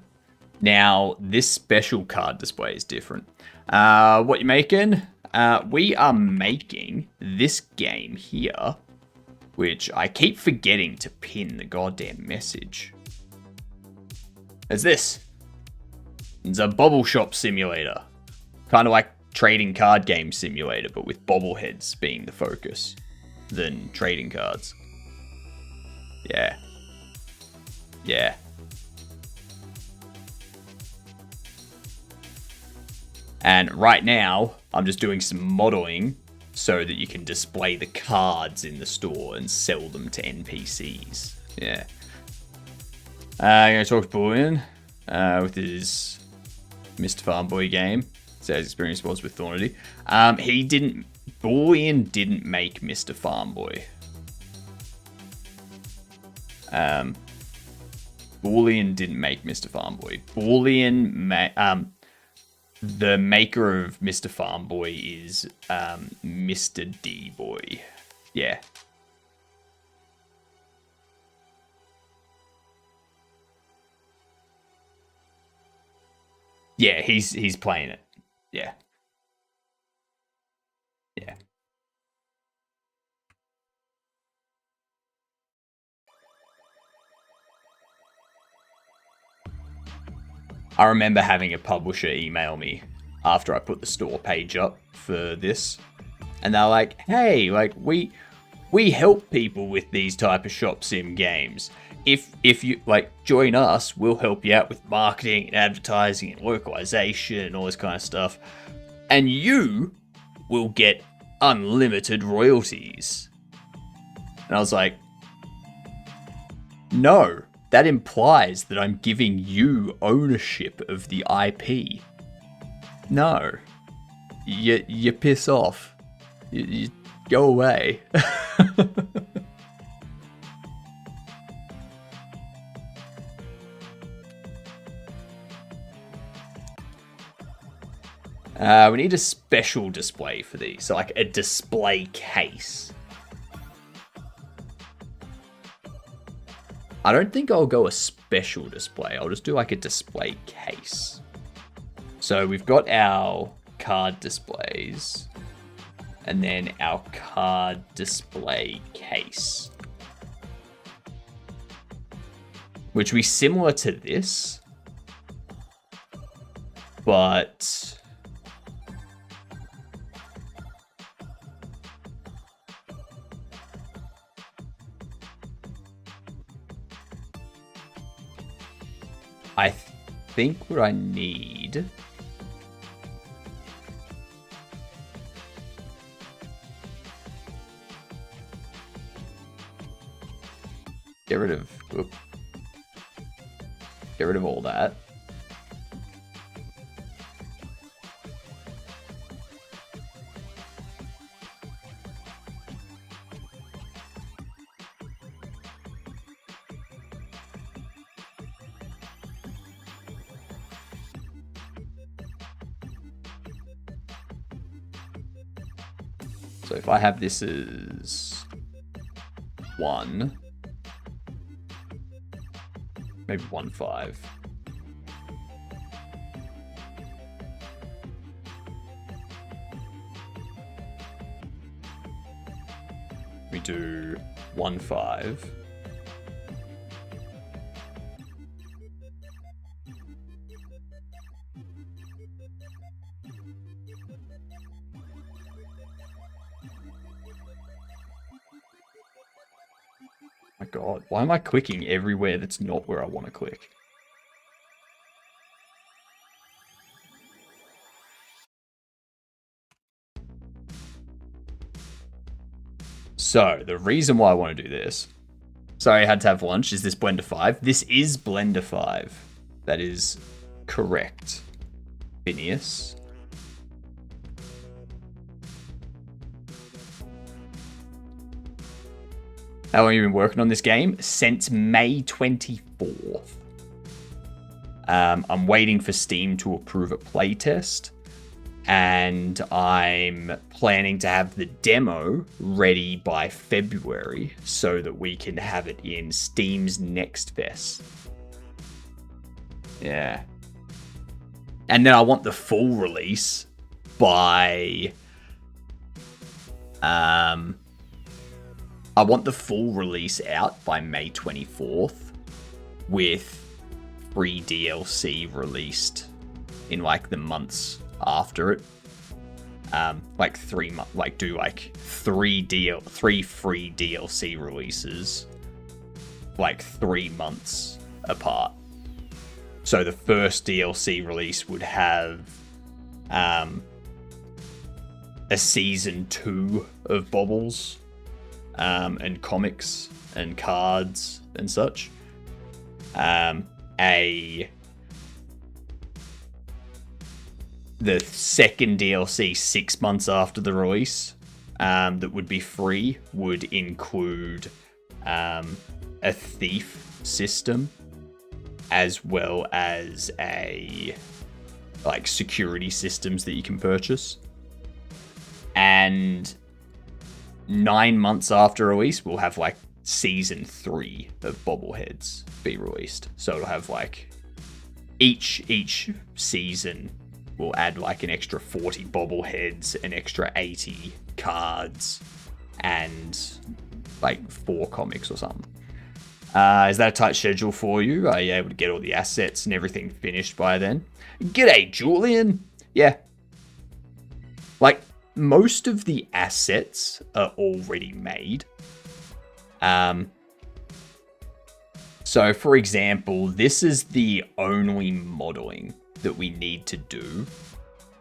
Now, this special card display is different. What you making? We are making this game here, which I keep forgetting to pin the goddamn message. It's this. It's a Bobble Shop Simulator. Kind of like trading card game simulator, but with bobbleheads being the focus than trading cards. Yeah. Yeah. And right now, I'm just doing some modeling so that you can display the cards in the store and sell them to NPCs. Yeah. I'm going to talk to Bullion with his Mr. Farmboy game. So his experience was with Thornity. Bullion didn't make Mr. Farmboy. Bullion didn't make Mr. Farmboy. The maker of Mr. Farmboy is Mr. D-Boy. Yeah. Yeah, he's playing it. Yeah. Yeah. I remember having a publisher email me after I put the store page up for this. And they're like, hey, like we help people with these type of shop sim games. If you like join us, we'll help you out with marketing and advertising and localization and all this kind of stuff. And you will get unlimited royalties. And I was like, no. That implies that I'm giving you ownership of the IP. No. You piss off. You go away. We need a special display for these. So like a display case. I don't think I'll go a special display. I'll just do like a display case. So we've got our card displays and then our card display case, which will be similar to this, but I think what I need get rid of all that. So if I have this as 1, maybe 1.5. We do 1.5. My god, why am I clicking everywhere that's not where I want to click? So, the reason why I want to do this, sorry I had to have lunch, is this Blender 5. This is Blender 5. That is correct. Phineas. How long have you been working on this game? Since May 24th. I'm waiting for Steam to approve a playtest. And I'm planning to have the demo ready by February so that we can have it in Steam's Next Fest. Yeah. And then I want the full release by... I want the full release out by May 24th with free DLC released in like the months after it. Like 3 months, like do like three free DLC releases like 3 months apart. So the first DLC release would have a season 2 of Bobbles, and comics and cards and such. The second DLC 6 months after the release, that would be free, would include a thief system, as well as a like security systems that you can purchase. And 9 months after release, we'll have like season 3 of Bobbleheads be released. So it'll have like each season will add like an extra 40 bobbleheads, an extra 80 cards, and like 4 comics or something. Is that a tight schedule for you? Are you able to get all the assets and everything finished by then? G'day, Julian. Yeah. Like, most of the assets are already made. So, for example, this is the only modeling that we need to do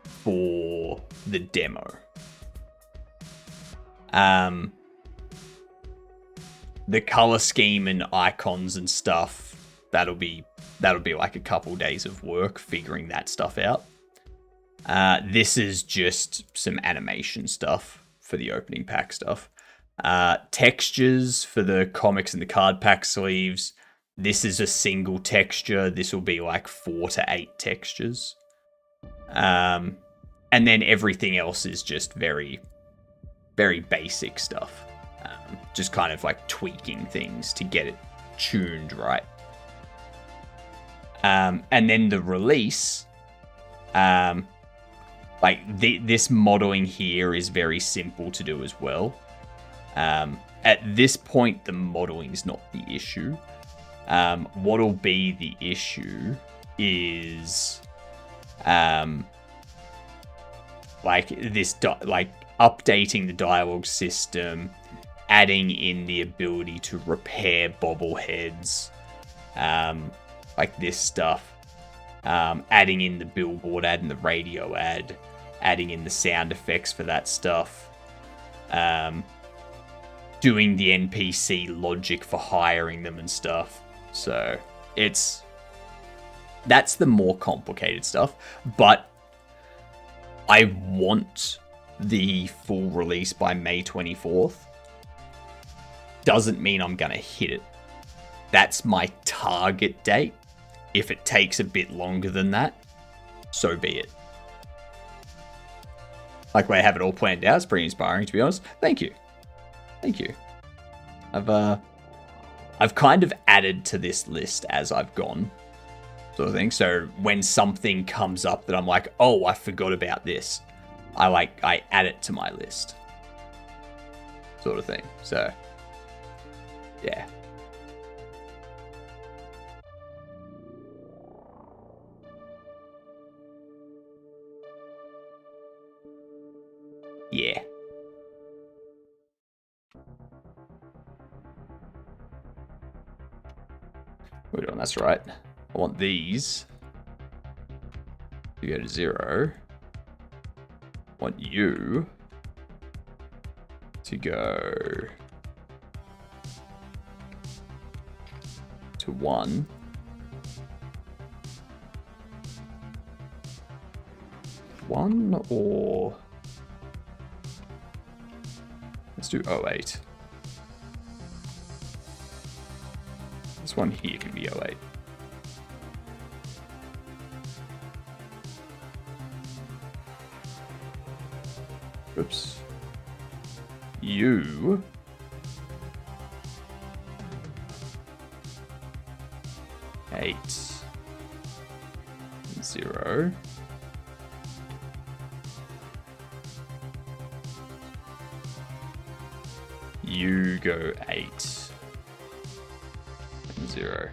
for the demo. The color scheme and icons and stuff, that'll be like a couple days of work figuring that stuff out. This is just some animation stuff for the opening pack stuff. Textures for the comics and the card pack sleeves. This is a single texture. This will be like 4 to 8 textures. And then everything else is just very, very basic stuff. Just kind of like tweaking things to get it tuned right. And then the release, this modeling here is very simple to do as well. At this point, the modeling is not the issue. What'll be the issue is updating the dialogue system, adding in the ability to repair bobbleheads, like this stuff, adding in the billboard ad and the radio ad, adding in the sound effects for that stuff, doing the NPC logic for hiring them and stuff. So that's the more complicated stuff, but I want the full release by May 24th. Doesn't mean I'm gonna hit it. That's my target date. If it takes a bit longer than that, so be it. Like, when I have it all planned out, it's pretty inspiring, to be honest. Thank you. Thank you. I've kind of added to this list as I've gone, sort of thing. So when something comes up that I'm like, oh, I forgot about this, I add it to my list, sort of thing. So, yeah. Yeah. We're doing that's right. I want these to go to 0. I want you to go to 1. One or let's do 08. This one here can be 08. Oops. You eight 0. You go 8 and 0.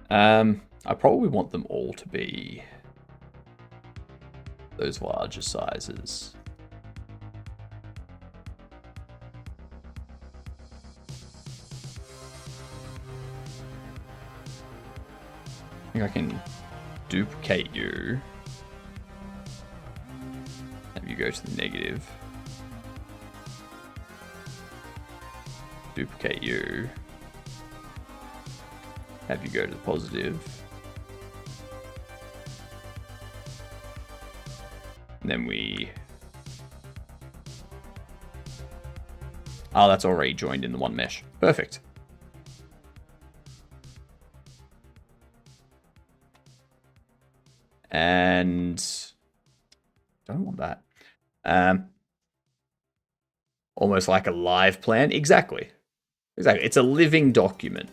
I probably want them all to be those larger sizes. I think I can duplicate you. Have you go to the negative. Duplicate you. Have you go to the positive. And then we... Oh, that's already joined in the one mesh. Perfect. And... Don't want that. Almost like a live plan. Exactly. Exactly. It's a living document.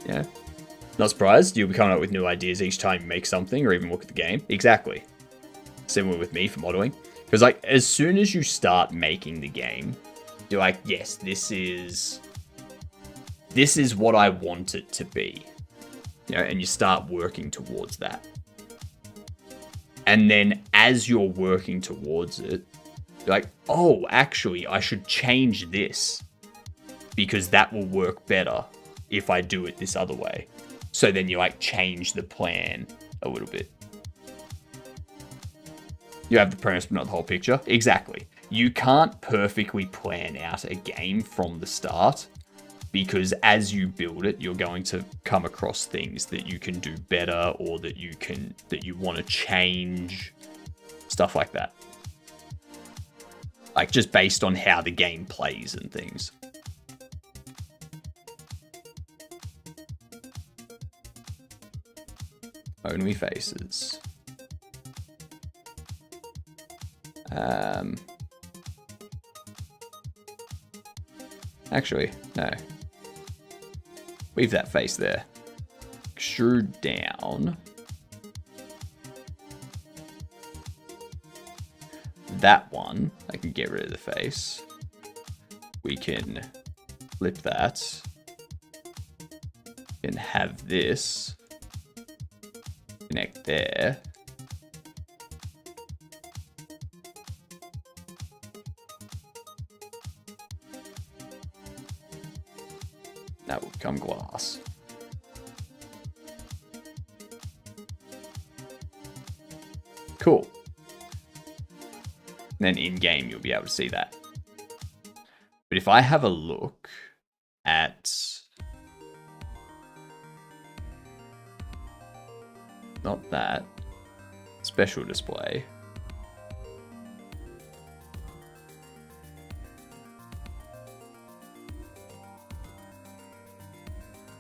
Yeah. Not surprised. You'll be coming up with new ideas each time you make something or even look at the game. Exactly. Similar with me for modeling. Because like as soon as you start making the game, you're like, yes, this is what I want it to be. You know, and you start working towards that. And then as you're working towards it, you're like, oh, actually, I should change this because that will work better if I do it this other way. So then you like change the plan a little bit. You have the premise but not the whole picture. Exactly. You can't perfectly plan out a game from the start because as you build it, you're going to come across things that you can do better or that you want to change, stuff like that. Like just based on how the game plays and things. Only faces. Actually, no. Leave that face there. Extrude down. That one, I can get rid of the face. We can flip that. We can have this connect there. That will become glass. Cool. And then in game, you'll be able to see that. But if I have a look at not that special display.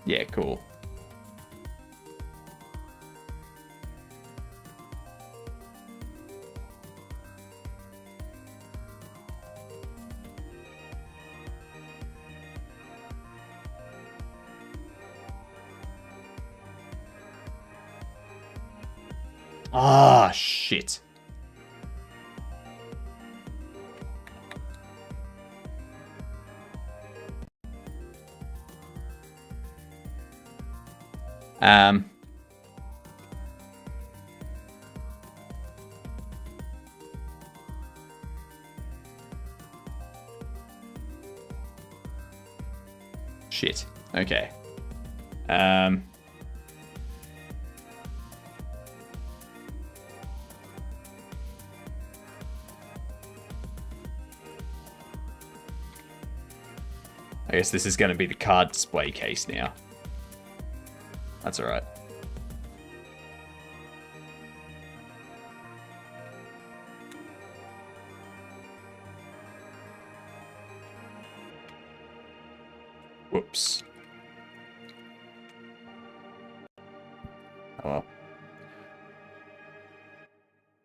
Yeah, cool. Ah, shit. Shit. Okay. I guess this is going to be the card display case now. That's alright. Whoops. Oh well.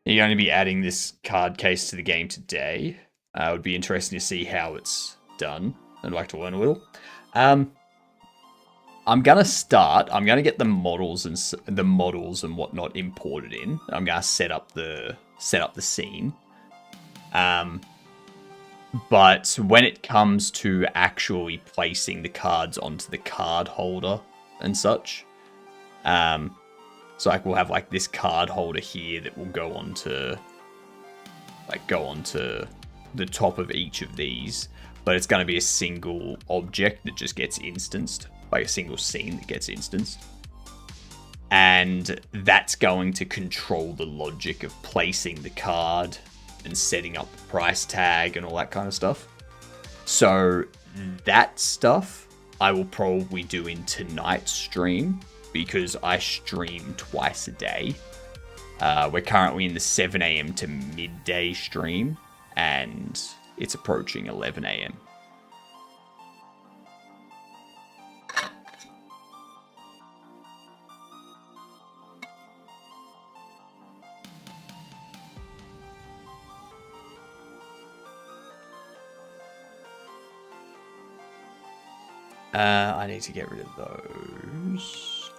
You're going to be adding this card case to the game today. It would be interesting to see how it's done. I'd like to learn a little. I'm gonna get the models and whatnot imported in. I'm gonna set up the scene. But when it comes to actually placing the cards onto the card holder and such, so like we'll have like this card holder here that will go onto the top of each of these. But it's going to be a single object that just gets instanced, like a single scene that gets instanced. And that's going to control the logic of placing the card and setting up the price tag and all that kind of stuff. So that stuff I will probably do in tonight's stream because I stream twice a day. We're currently in the 7 a.m. to midday stream and it's approaching 11 a.m. I need to get rid of those.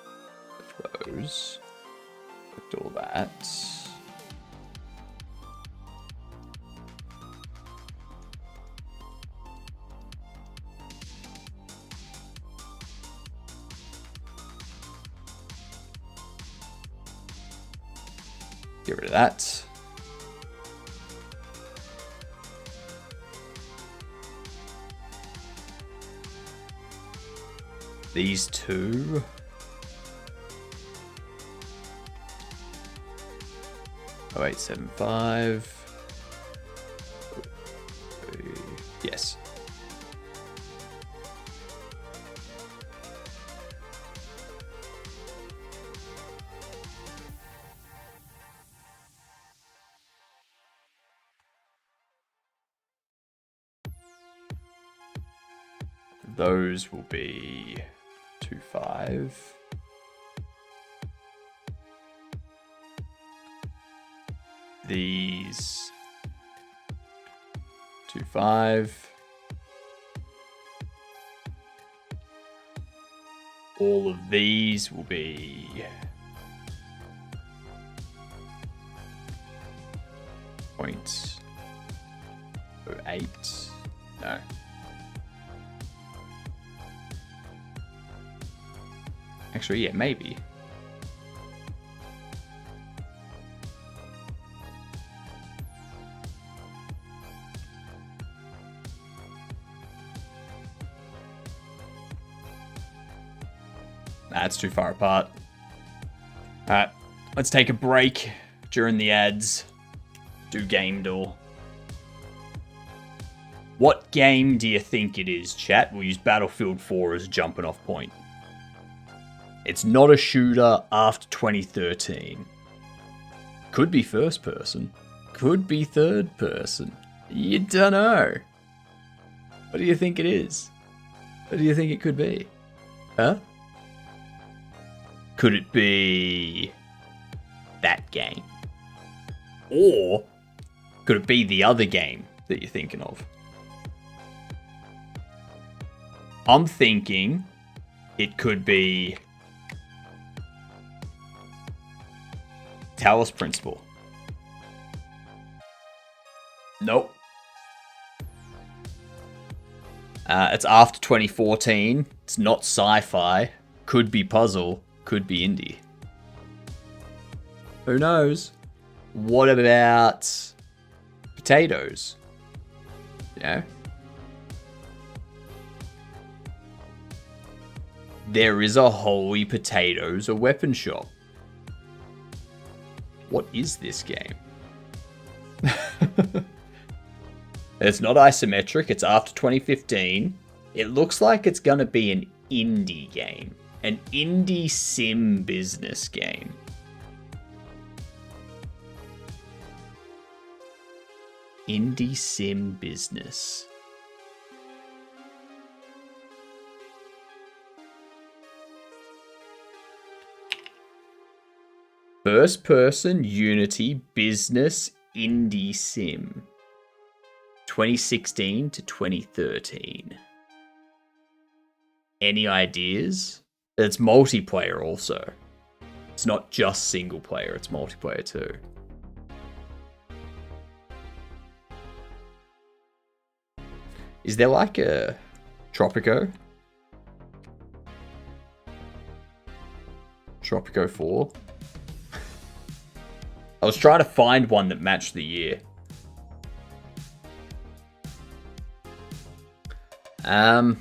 Select all that. Get rid of that. These two. Oh, 0875. Yes. Those will be 25. These 25. All of these will be 0.08. No. Actually, yeah, maybe. That's too far apart. Alright, let's take a break during the ads. Do game door. What game do you think it is, chat? We'll use Battlefield 4 as a jumping off point. It's not a shooter after 2013. Could be first person. Could be third person. You don't know. What do you think it is? What do you think it could be? Huh? Could it be that game? Or could it be the other game that you're thinking of? I'm thinking it could be Talos Principle. Nope. It's after 2014. It's not sci-fi. Could be puzzle. Could be indie. Who knows? What about potatoes? You know? There is a Holy Potatoes, a weapon shop. What is this game? It's not isometric. It's after 2015. It looks like it's going to be an indie game. An indie sim business game. Indie sim business. First person Unity business indie sim. 2016 to 2013. Any ideas? It's multiplayer also. It's not just single player, it's multiplayer too. Is there like a Tropico? Tropico 4? I was trying to find one that matched the year. I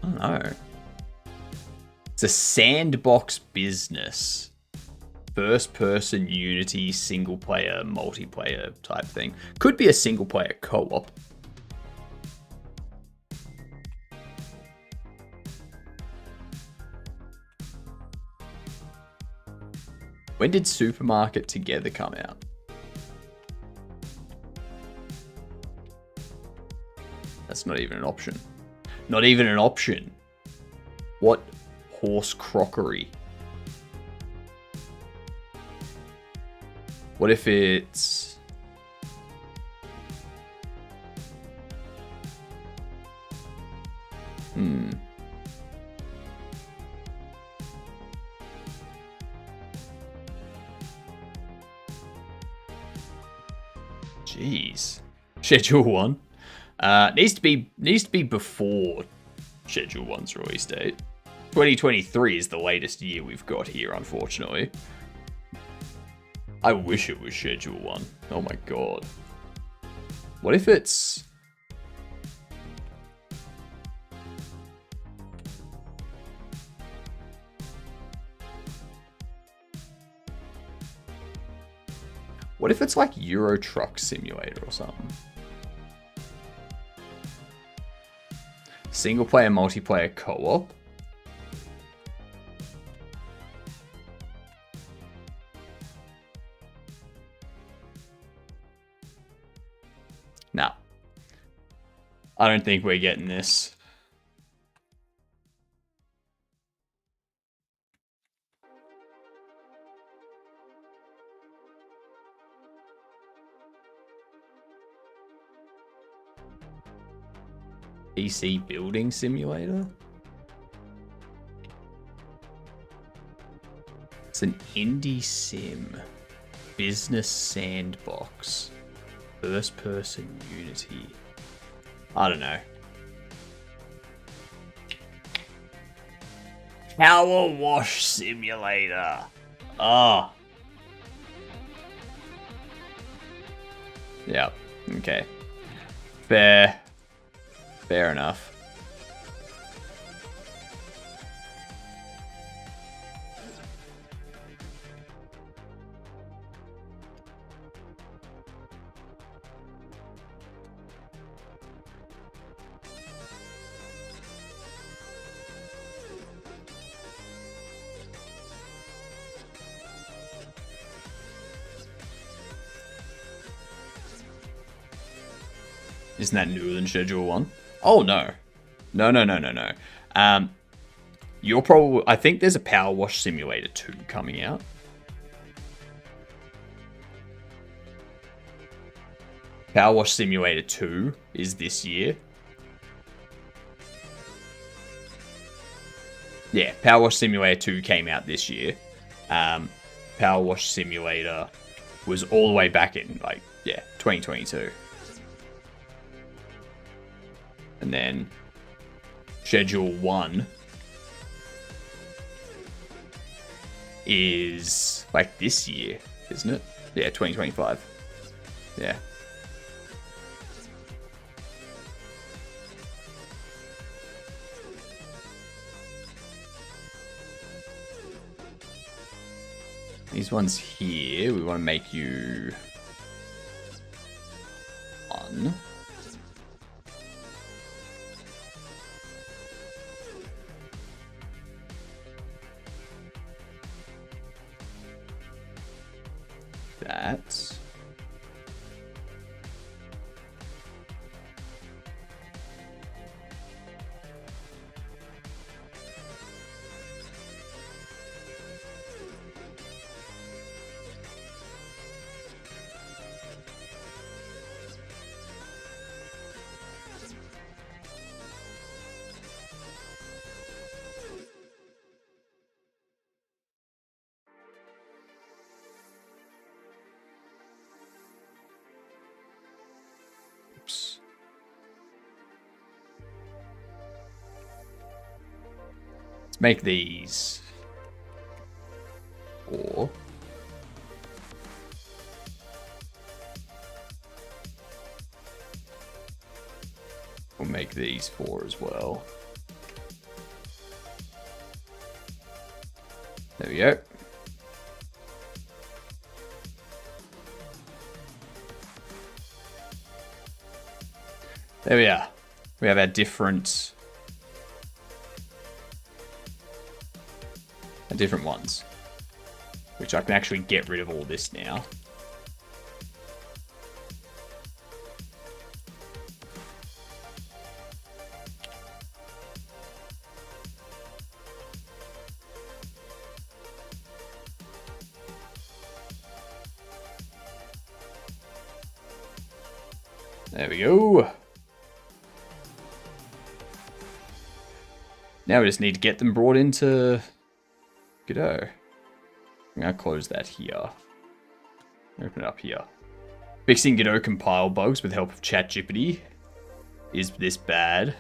don't know. It's a sandbox business. First person Unity single player multiplayer type thing. Could be a single player co-op. When did Supermarket Together come out? That's not even an option. Not even an option. What horse crockery? What if it's... Jeez. Schedule 1. Needs to be before Schedule 1's release date. 2023 is the latest year we've got here, unfortunately. I wish it was Schedule 1. Oh my god. What if it's... What if it's like Euro Truck Simulator or something? Single player, multiplayer, co-op? Nah. I don't think we're getting this. PC Building Simulator? It's an indie sim. Business sandbox. First person Unity. I don't know. Power Wash Simulator. Ah. Oh. Yeah. Okay. Fair enough. Isn't that newer than Schedule 1? Oh, no. No. You're probably... I think there's a Power Wash Simulator 2 coming out. Power Wash Simulator 2 is this year. Yeah, Power Wash Simulator 2 came out this year. Power Wash Simulator was all the way back in, 2022. And then Schedule 1 is this year, isn't it? Yeah, 2025. Yeah. These ones here, we want to make you 1. That. Oops. Let's make these 4. We'll make these 4 as well. There we go. There we are. We have our different ones, which I can actually get rid of all this now. There we go. Now we just need to get them brought into Godot. I'm going to close that here. Open it up here. Fixing Godot compile bugs with help of ChatGPT. Is this bad?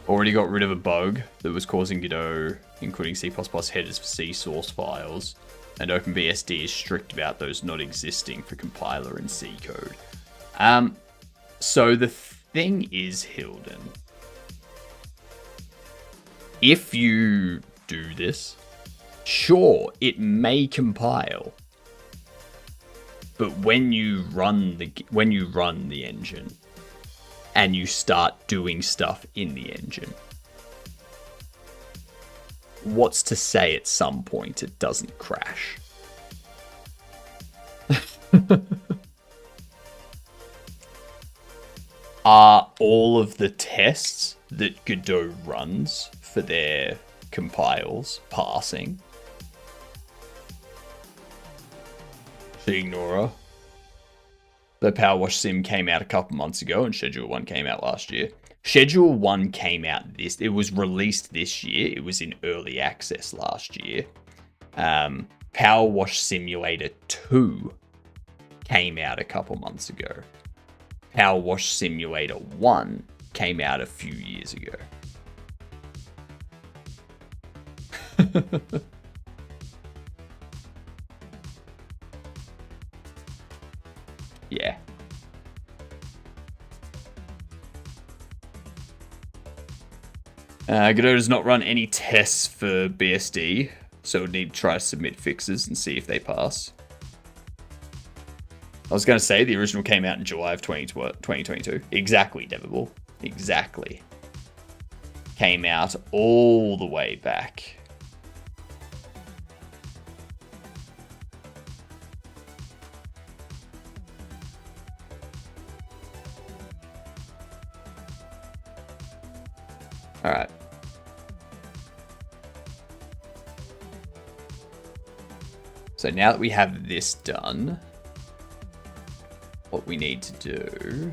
Already got rid of a bug that was causing Godot, including C++ headers for C source files. And OpenBSD is strict about those not existing for compiler and C code. So the thing is, Hilden, if you do this, sure, it may compile, but when you run the engine and you start doing stuff in the engine, what's to say at some point it doesn't crash? Are all of the tests that Godot runs for their compiles passing? Ignore her. The Power Wash Sim came out a couple months ago and Schedule 1 came out last year. Schedule 1 came out it was released this year. It was in early access last year. Power Wash Simulator 2 came out a couple months ago. Power Wash Simulator 1 came out a few years ago. Yeah. Godot does not run any tests for BSD, so we'll need to try to submit fixes and see if they pass. I was going to say the original came out in July of 2022. Exactly, Devable. Exactly. Came out all the way back. All right. So now that we have this done, what we need to do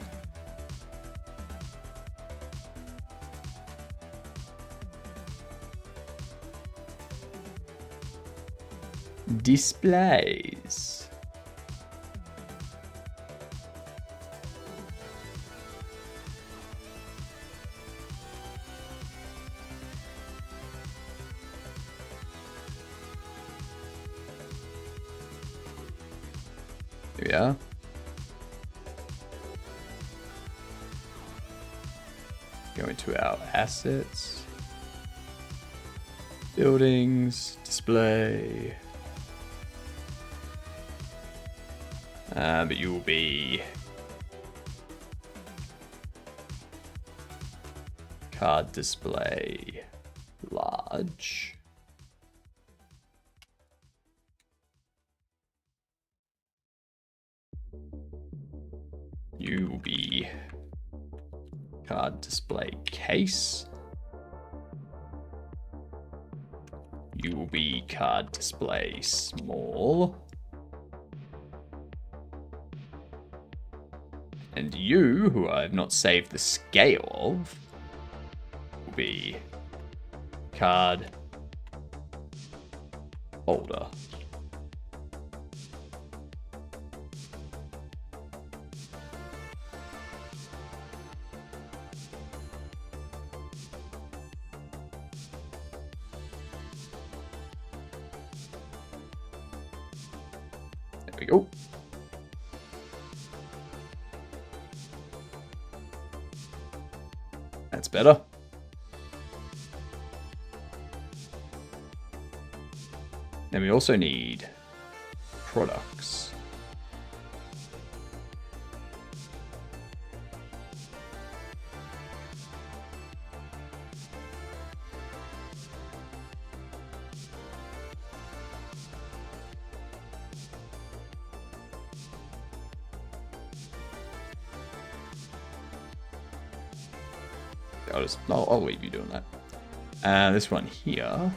displays. Here we are. Go into our assets. Buildings, display. But you will be card display large. You will be card display case. You will be card display small. And you, who I have not saved the scale of, will be card holder. There we go. That's better. Then we also need products. I'll leave you doing that. This one here.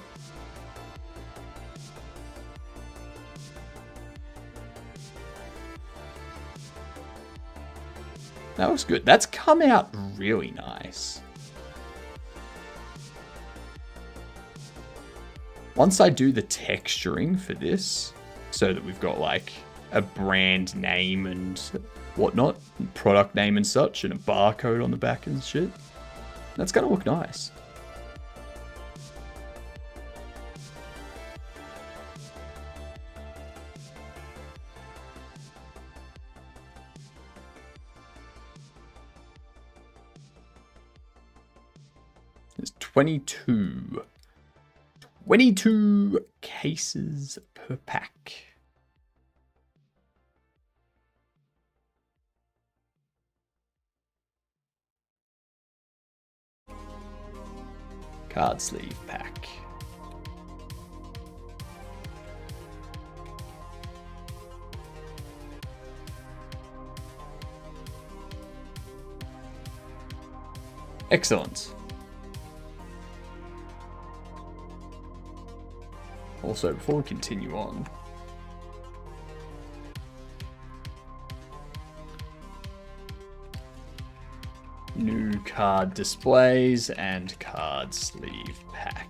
That looks good. That's come out really nice. Once I do the texturing for this, so that we've got like a brand name and whatnot, and product name and such, and a barcode on the back and shit, that's gonna look nice. There's 22 cases per pack. Card sleeve pack. Excellent. Also, before we continue on, new card displays and card sleeve pack.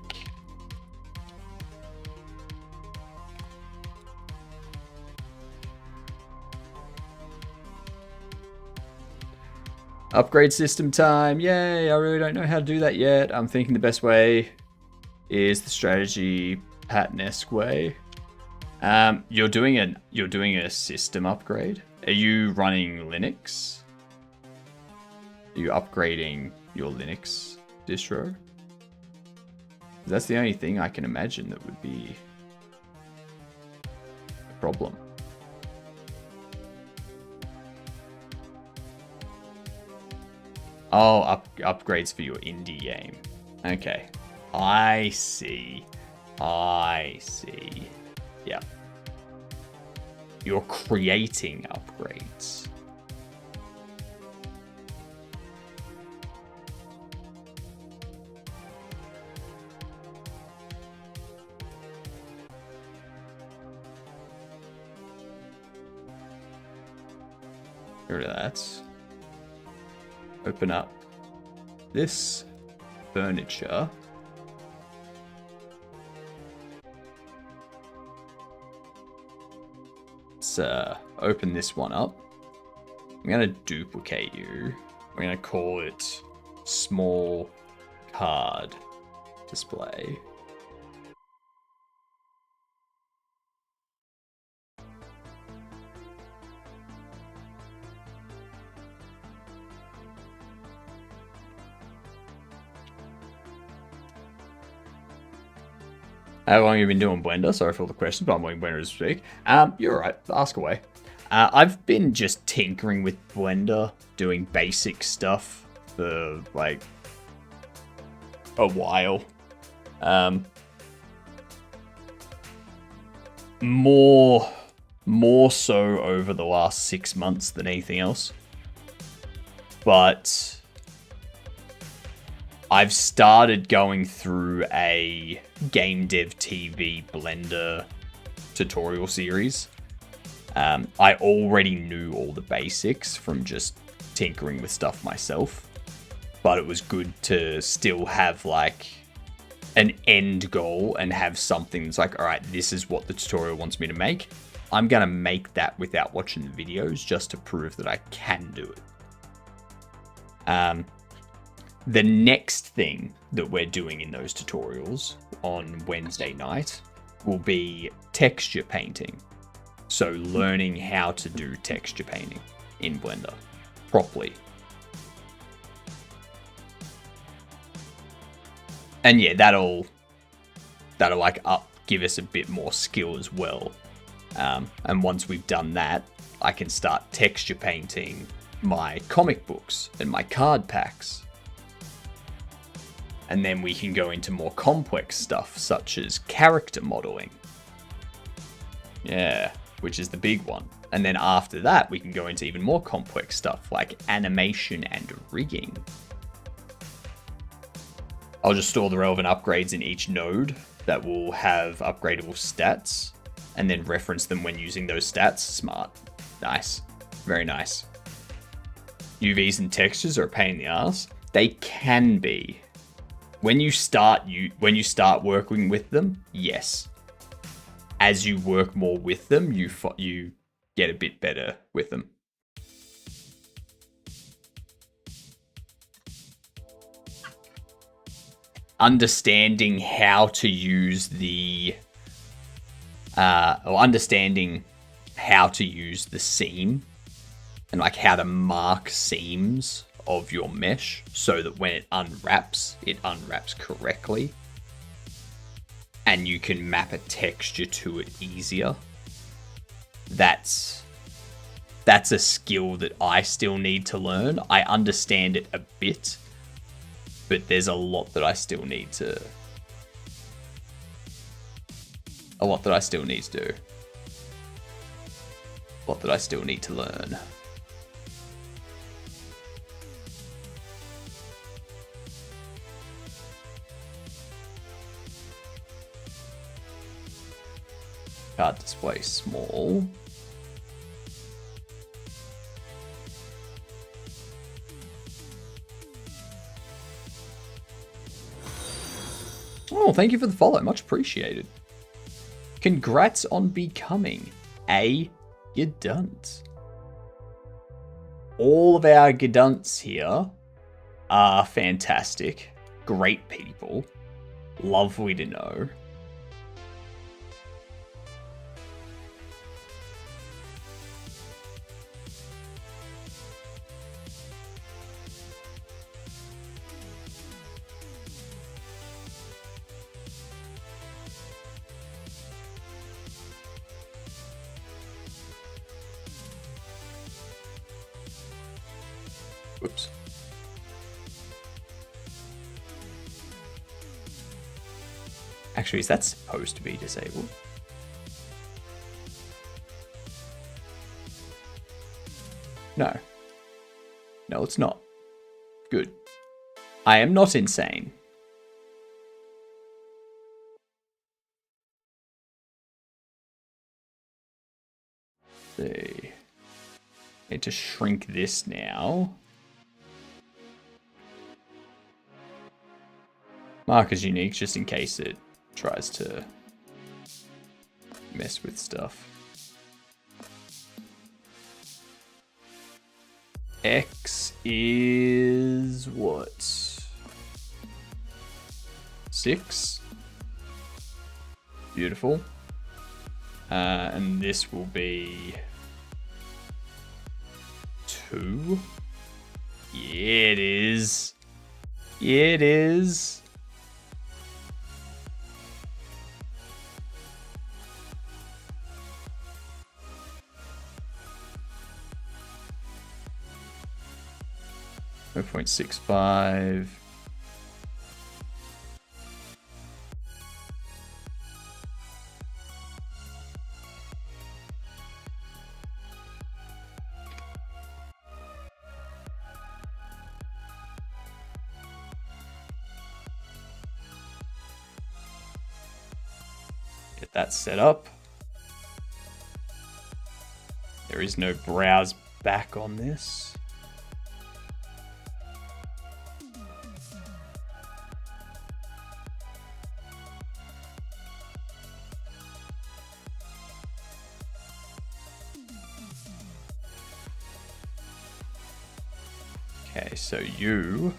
Upgrade system time. Yay, I really don't know how to do that yet. I'm thinking the best way is the strategy pattern-esque way. You're doing a system upgrade. Are you running Linux? Are you upgrading your Linux distro? That's the only thing I can imagine that would be a problem. Oh, upgrades for your indie game. Okay. I see. Yeah. You're creating upgrades. Get rid of that. Open up this furniture. Let's open this one up. I'm going to duplicate you. We're going to call it small card display. How long have you been doing Blender? Sorry for all the questions, but I'm letting Blender speak. You're right. Ask away. I've been just tinkering with Blender, doing basic stuff for like a while. More so over the last 6 months than anything else. But I've started going through a Game Dev TV Blender tutorial series. I already knew all the basics from just tinkering with stuff myself, but it was good to still have like an end goal and have something that's like, all right, this is what the tutorial wants me to make. I'm going to make that without watching the videos just to prove that I can do it. The next thing that we're doing in those tutorials on Wednesday night will be texture painting. So learning how to do texture painting in Blender properly. And yeah, that'll like give us a bit more skill as well. And once we've done that, I can start texture painting my comic books and my card packs. And then we can go into more complex stuff, such as character modeling. Yeah, which is the big one. And then after that, we can go into even more complex stuff, like animation and rigging. I'll just store the relevant upgrades in each node that will have upgradable stats, and then reference them when using those stats. Smart. Nice. Very nice. UVs and textures are a pain in the ass. They can be. When you start working with them, yes. As you work more with them, you get a bit better with them. Understanding how to use understanding how to use the seam and like how to mark seams of your mesh so that when it unwraps correctly and you can map a texture to it easier. That's a skill that I still need to learn. I understand it a bit, but there's a lot that I still need to do. A lot that I still need to learn. Card display small. Oh, thank you for the follow. Much appreciated. Congrats on becoming a Gedunt. All of our Gedunts here are fantastic. Great people. Lovely to know. Whoops. Actually, is that supposed to be disabled? No. No, it's not. Good. I am not insane. See. Need to shrink this now. Mark is unique just in case it tries to mess with stuff. X is what? 6. Beautiful. And this will be 2. Yeah, it is. Yeah, it is. 0.65. Get that set up. There is no browse back on this. Okay, so you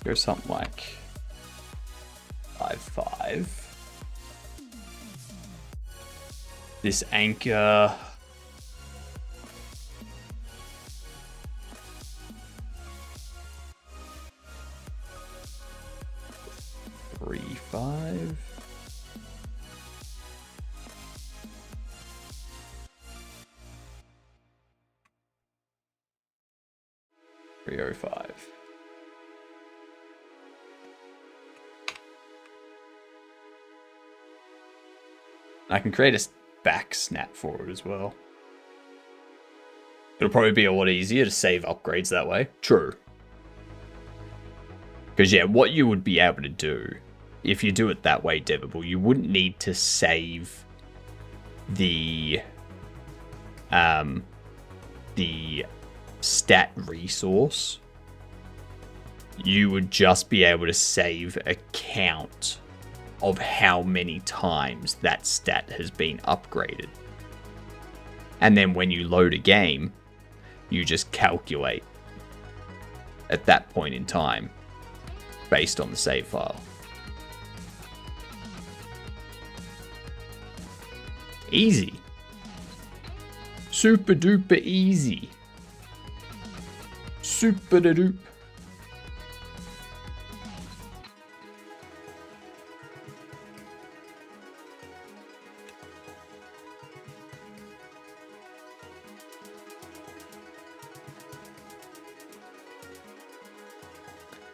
go something like 5.5. This anchor. Three, 5. $3.05. I can create a back snap for it as well. It'll probably be a lot easier to save upgrades that way. True. Because yeah, what you would be able to do, if you do it that way, Devable, you wouldn't need to save the stat resource. You would just be able to save a count of how many times that stat has been upgraded. And then when you load a game, you just calculate at that point in time based on the save file. Easy. Super duper easy. Super duper.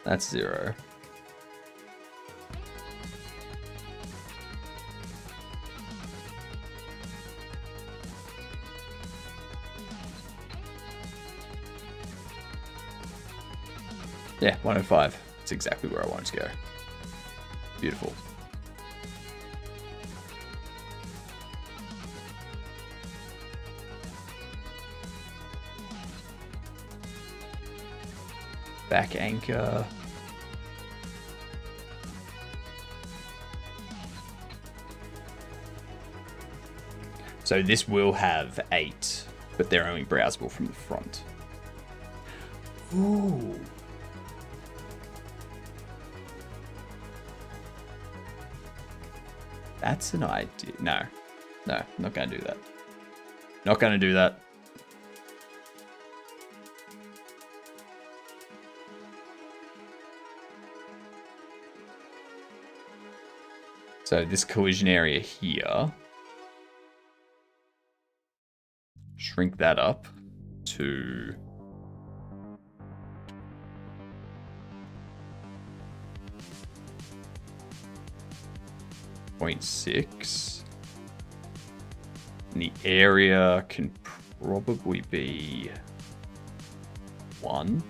That's 0. Yeah, 105. That's exactly where I wanted to go. Beautiful. Back anchor. So this will have 8, but they're only browsable from the front. Ooh. That's an idea. No, I'm not going to do that. Not going to do that. So this collision area here, shrink that up to 0.6. And the area can probably be 1.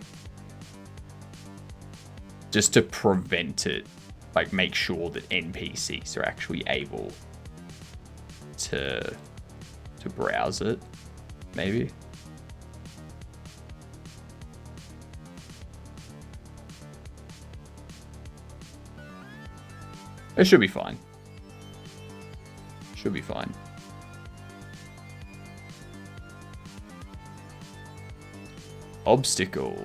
Just to prevent it, like make sure that NPCs are actually able to browse it, maybe. It should be fine. Should be fine. Obstacle.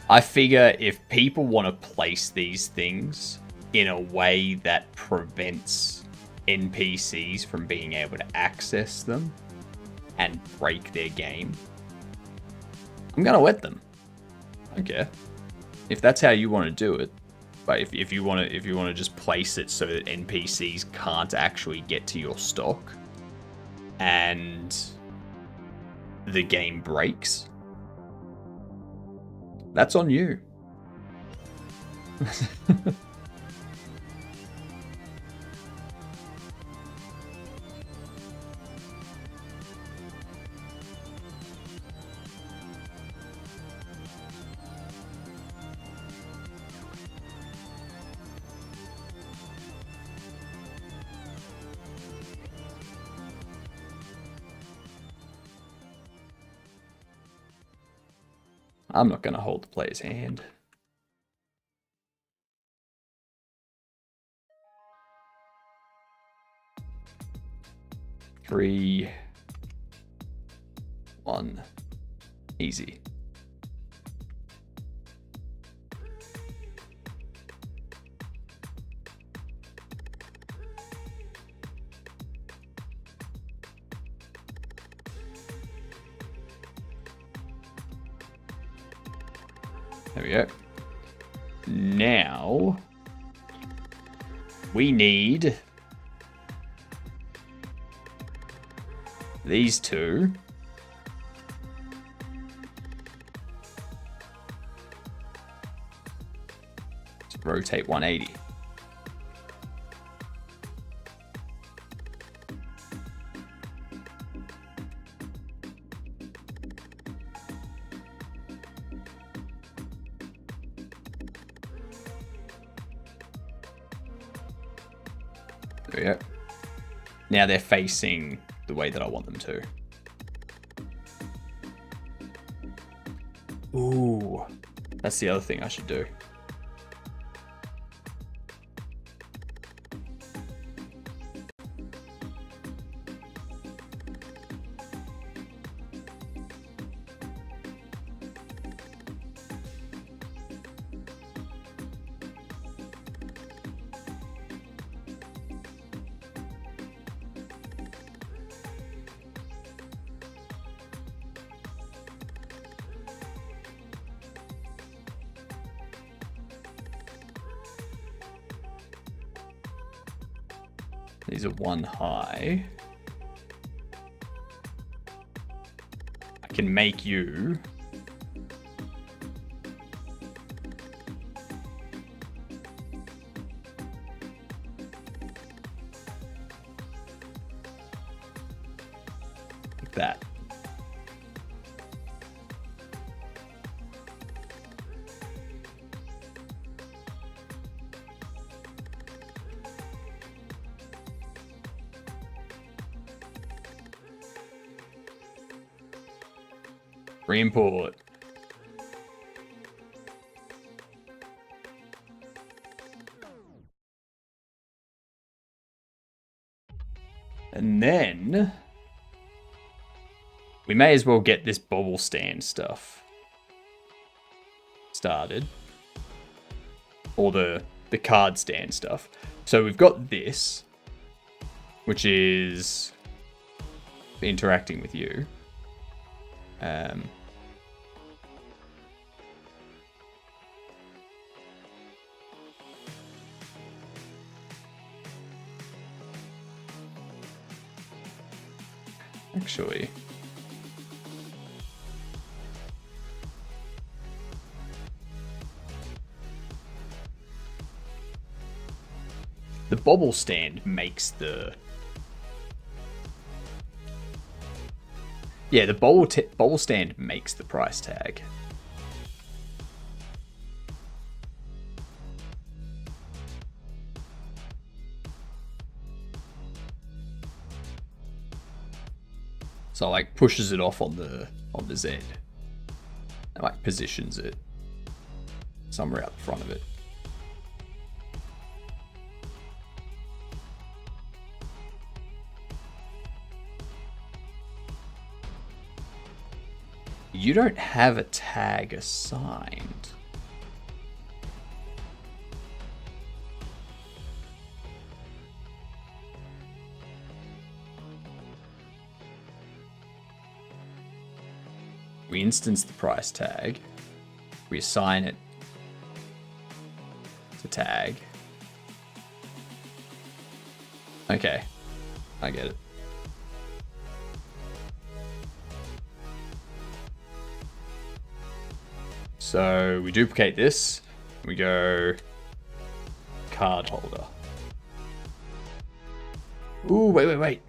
I figure if people want to place these things in a way that prevents NPCs from being able to access them and break their game, I'm gonna let them. I don't care. If that's how you want to do it, but if you want to just place it so that NPCs can't actually get to your stock and the game breaks, that's on you. I'm not going to hold the player's hand. Three, 1, easy. There we go. Now we need these two to rotate 180. There we go. Now they're facing the way that I want them to. Ooh, that's the other thing I should do. These are 1 high. I can make you like that. Re-import. And then we may as well get this bobble stand stuff started. Or the card stand stuff. So we've got this, which is interacting with you. Actually, the bobble stand makes the the bobble stand makes the price tag. So like pushes it off on the Z. And like positions it somewhere out the front of it. You don't have a tag assigned. We instance the price tag. We assign it to tag. Okay, I get it. So we duplicate this. We go card holder. Ooh, wait.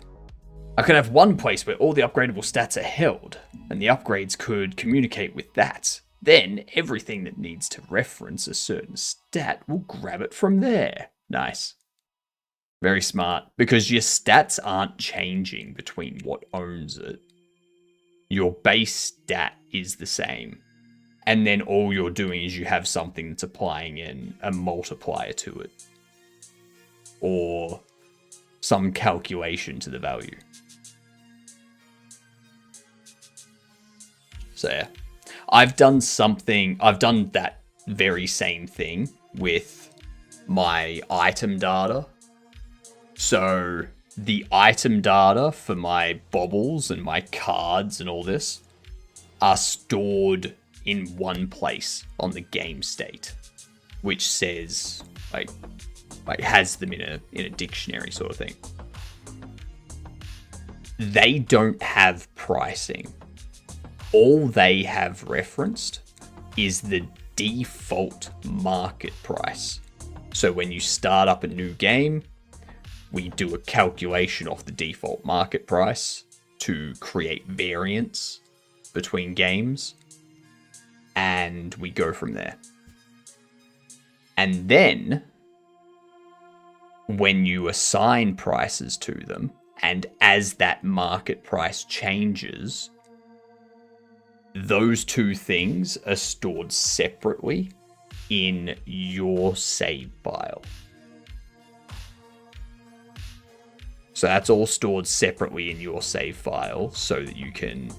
I could have one place where all the upgradable stats are held, and the upgrades could communicate with that. Then everything that needs to reference a certain stat will grab it from there. Nice. Very smart, because your stats aren't changing between what owns it. Your base stat is the same. And then all you're doing is you have something that's applying in a multiplier to it. Or some calculation to the value. So yeah. I've done that very same thing with my item data. So the item data for my bobbles and my cards and all this are stored in one place on the game state, which says like has them in a dictionary sort of thing. They don't have pricing. All they have referenced is the default market price. So when you start up a new game, we do a calculation off the default market price to create variance between games, and we go from there. And then when you assign prices to them, and as that market price changes, those two things are stored separately in your save file. So that's all stored separately in your save file so that you can,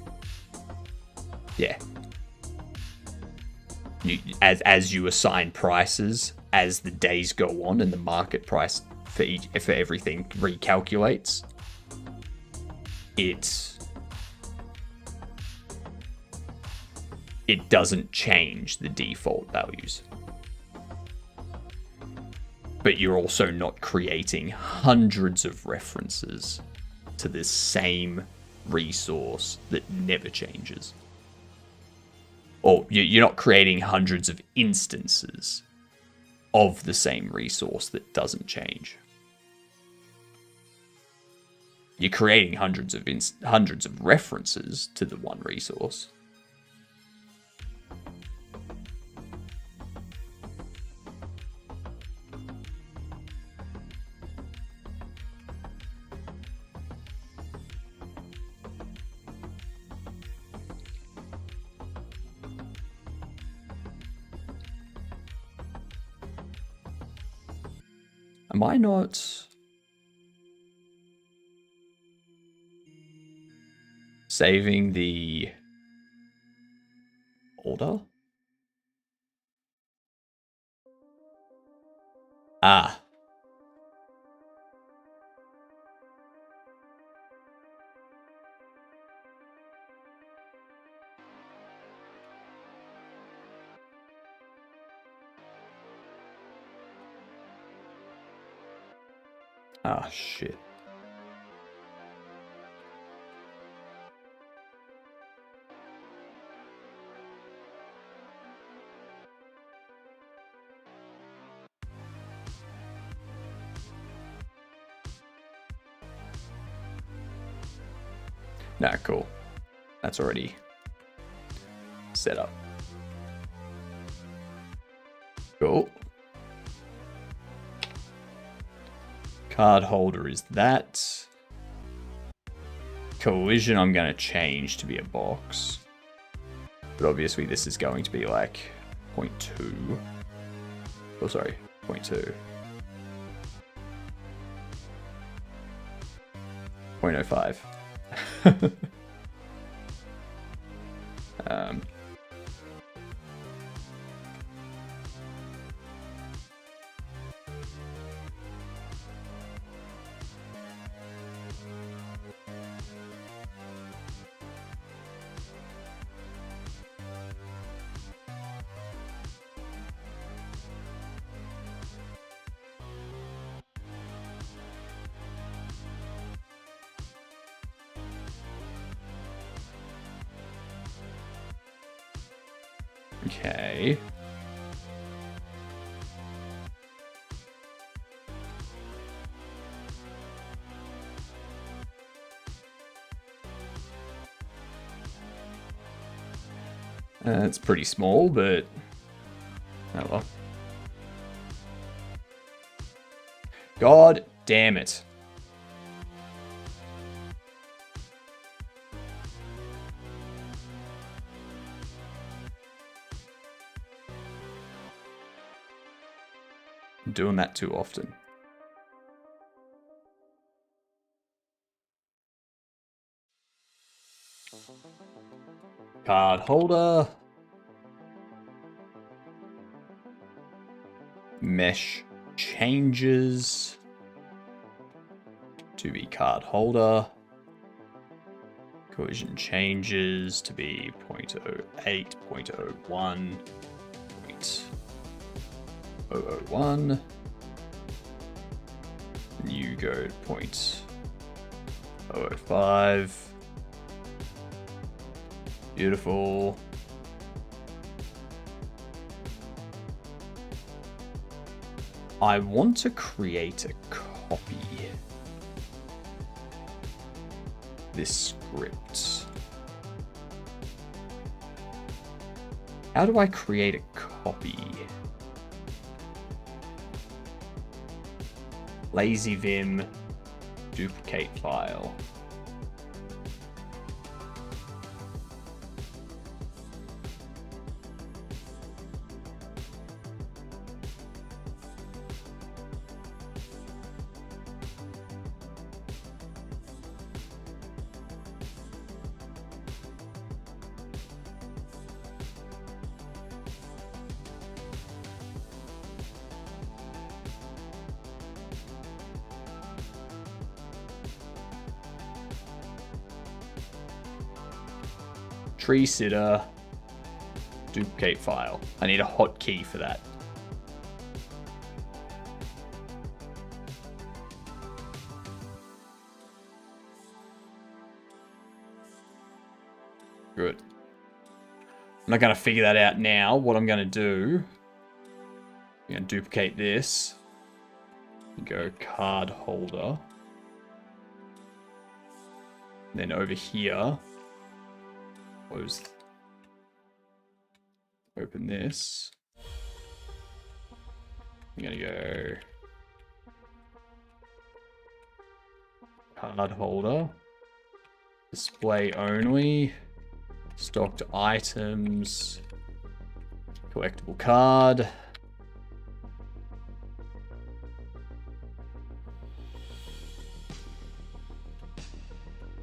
as you assign prices, as the days go on and the market price for everything recalculates, it doesn't change the default values. But you're also not creating hundreds of references to the same resource that never changes. Or you're not creating hundreds of instances of the same resource that doesn't change. You're creating hundreds of references to the one resource. Am I not saving the order? Ah. Ah, shit. Nah, cool. That's already set up. Cool. Card holder is that. Collision I'm going to change to be a box. But obviously this is going to be like 0.2. Oh, sorry, 0.2. 0.05. Okay. It's pretty small, but oh well. God damn it. I'm doing that too often. Card holder. Mesh changes to be card holder. Collision changes to be 0.08, 0.01, 0.001. You go to 0.005. Beautiful. I want to create a copy. This script. How do I create a copy? Lazy Vim, duplicate file. Tree sitter, duplicate file. I need a hotkey for that. Good. I'm not going to figure that out now. What I'm going to do, I'm going to duplicate this. Go card holder. Then over here, close. Open this. I'm going to go card holder. Display only. Stocked items. Collectible card.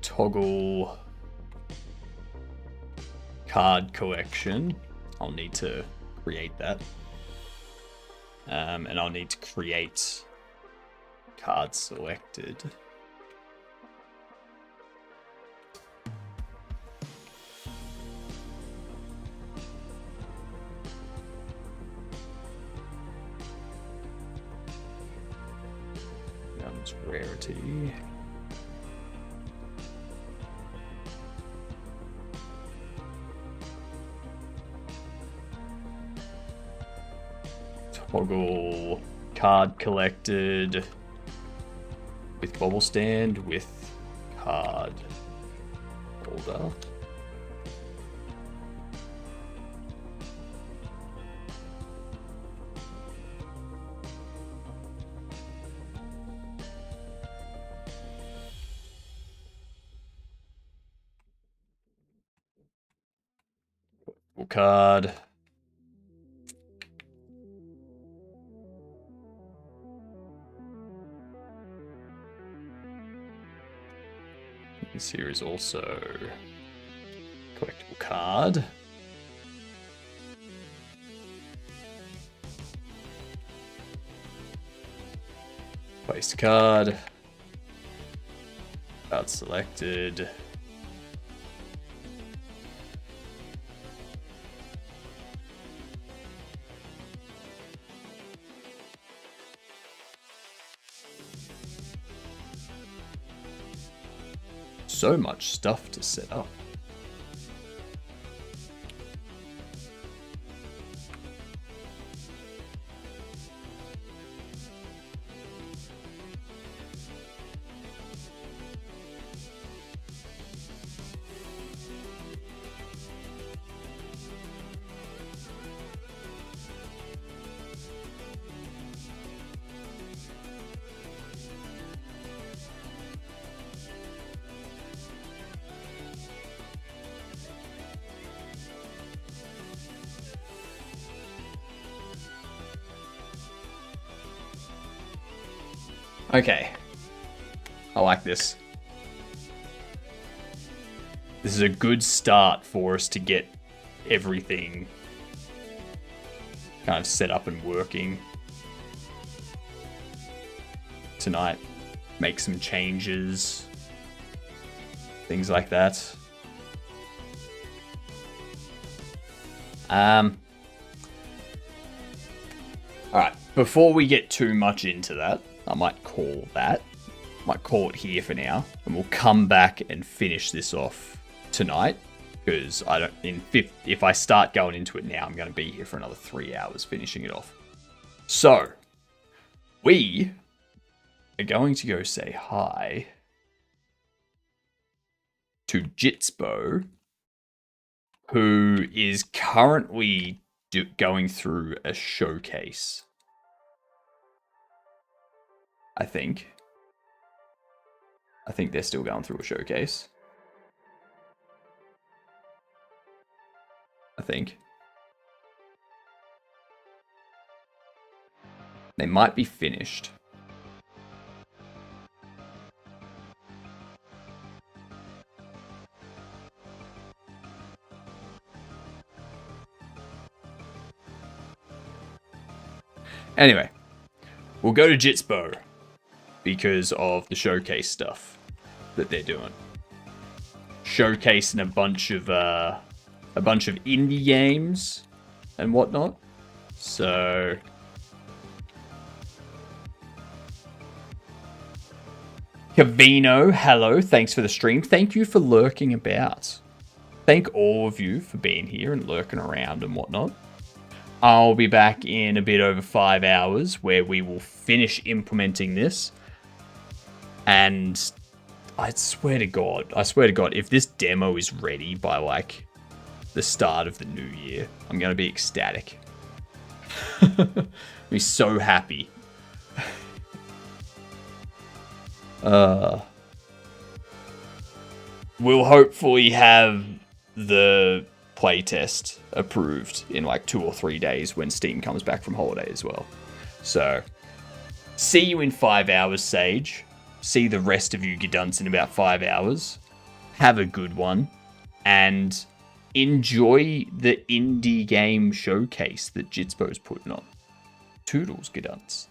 Toggle card collection. I'll need to create that. And I'll need to create card selected. Rarity. Toggle card collected with bobble stand with card holder. Card. This here is also collectible card. Place card. Card selected. So much stuff to set up. Okay. I like this. This is a good start for us to get everything kind of set up and working tonight. Make some changes. Things like that. Alright, before we get too much into that, I might call it here for now, and we'll come back and finish this off tonight, because if I start going into it now, I'm going to be here for another 3 hours finishing it off. So, we are going to go say hi to Jitsbo, who is currently going through a showcase. I think they're still going through a showcase. I think. They might be finished. Anyway, we'll go to Jitsbo because of the showcase stuff that they're doing. Showcasing a bunch of indie games and whatnot. So Cavino, hello, thanks for the stream. Thank you for lurking about. Thank all of you for being here and lurking around and whatnot. I'll be back in a bit over 5 hours where we will finish implementing this. And I swear to God, if this demo is ready by like the start of the new year, I'm going to be ecstatic. Be so happy. We'll hopefully have the playtest approved in like 2 or 3 days when Steam comes back from holiday as well. So, see you in 5 hours, Sage. See the rest of you Gedunts in about 5 hours. Have a good one. And enjoy the indie game showcase that Jitsbo's putting on. Toodles, Gedunts.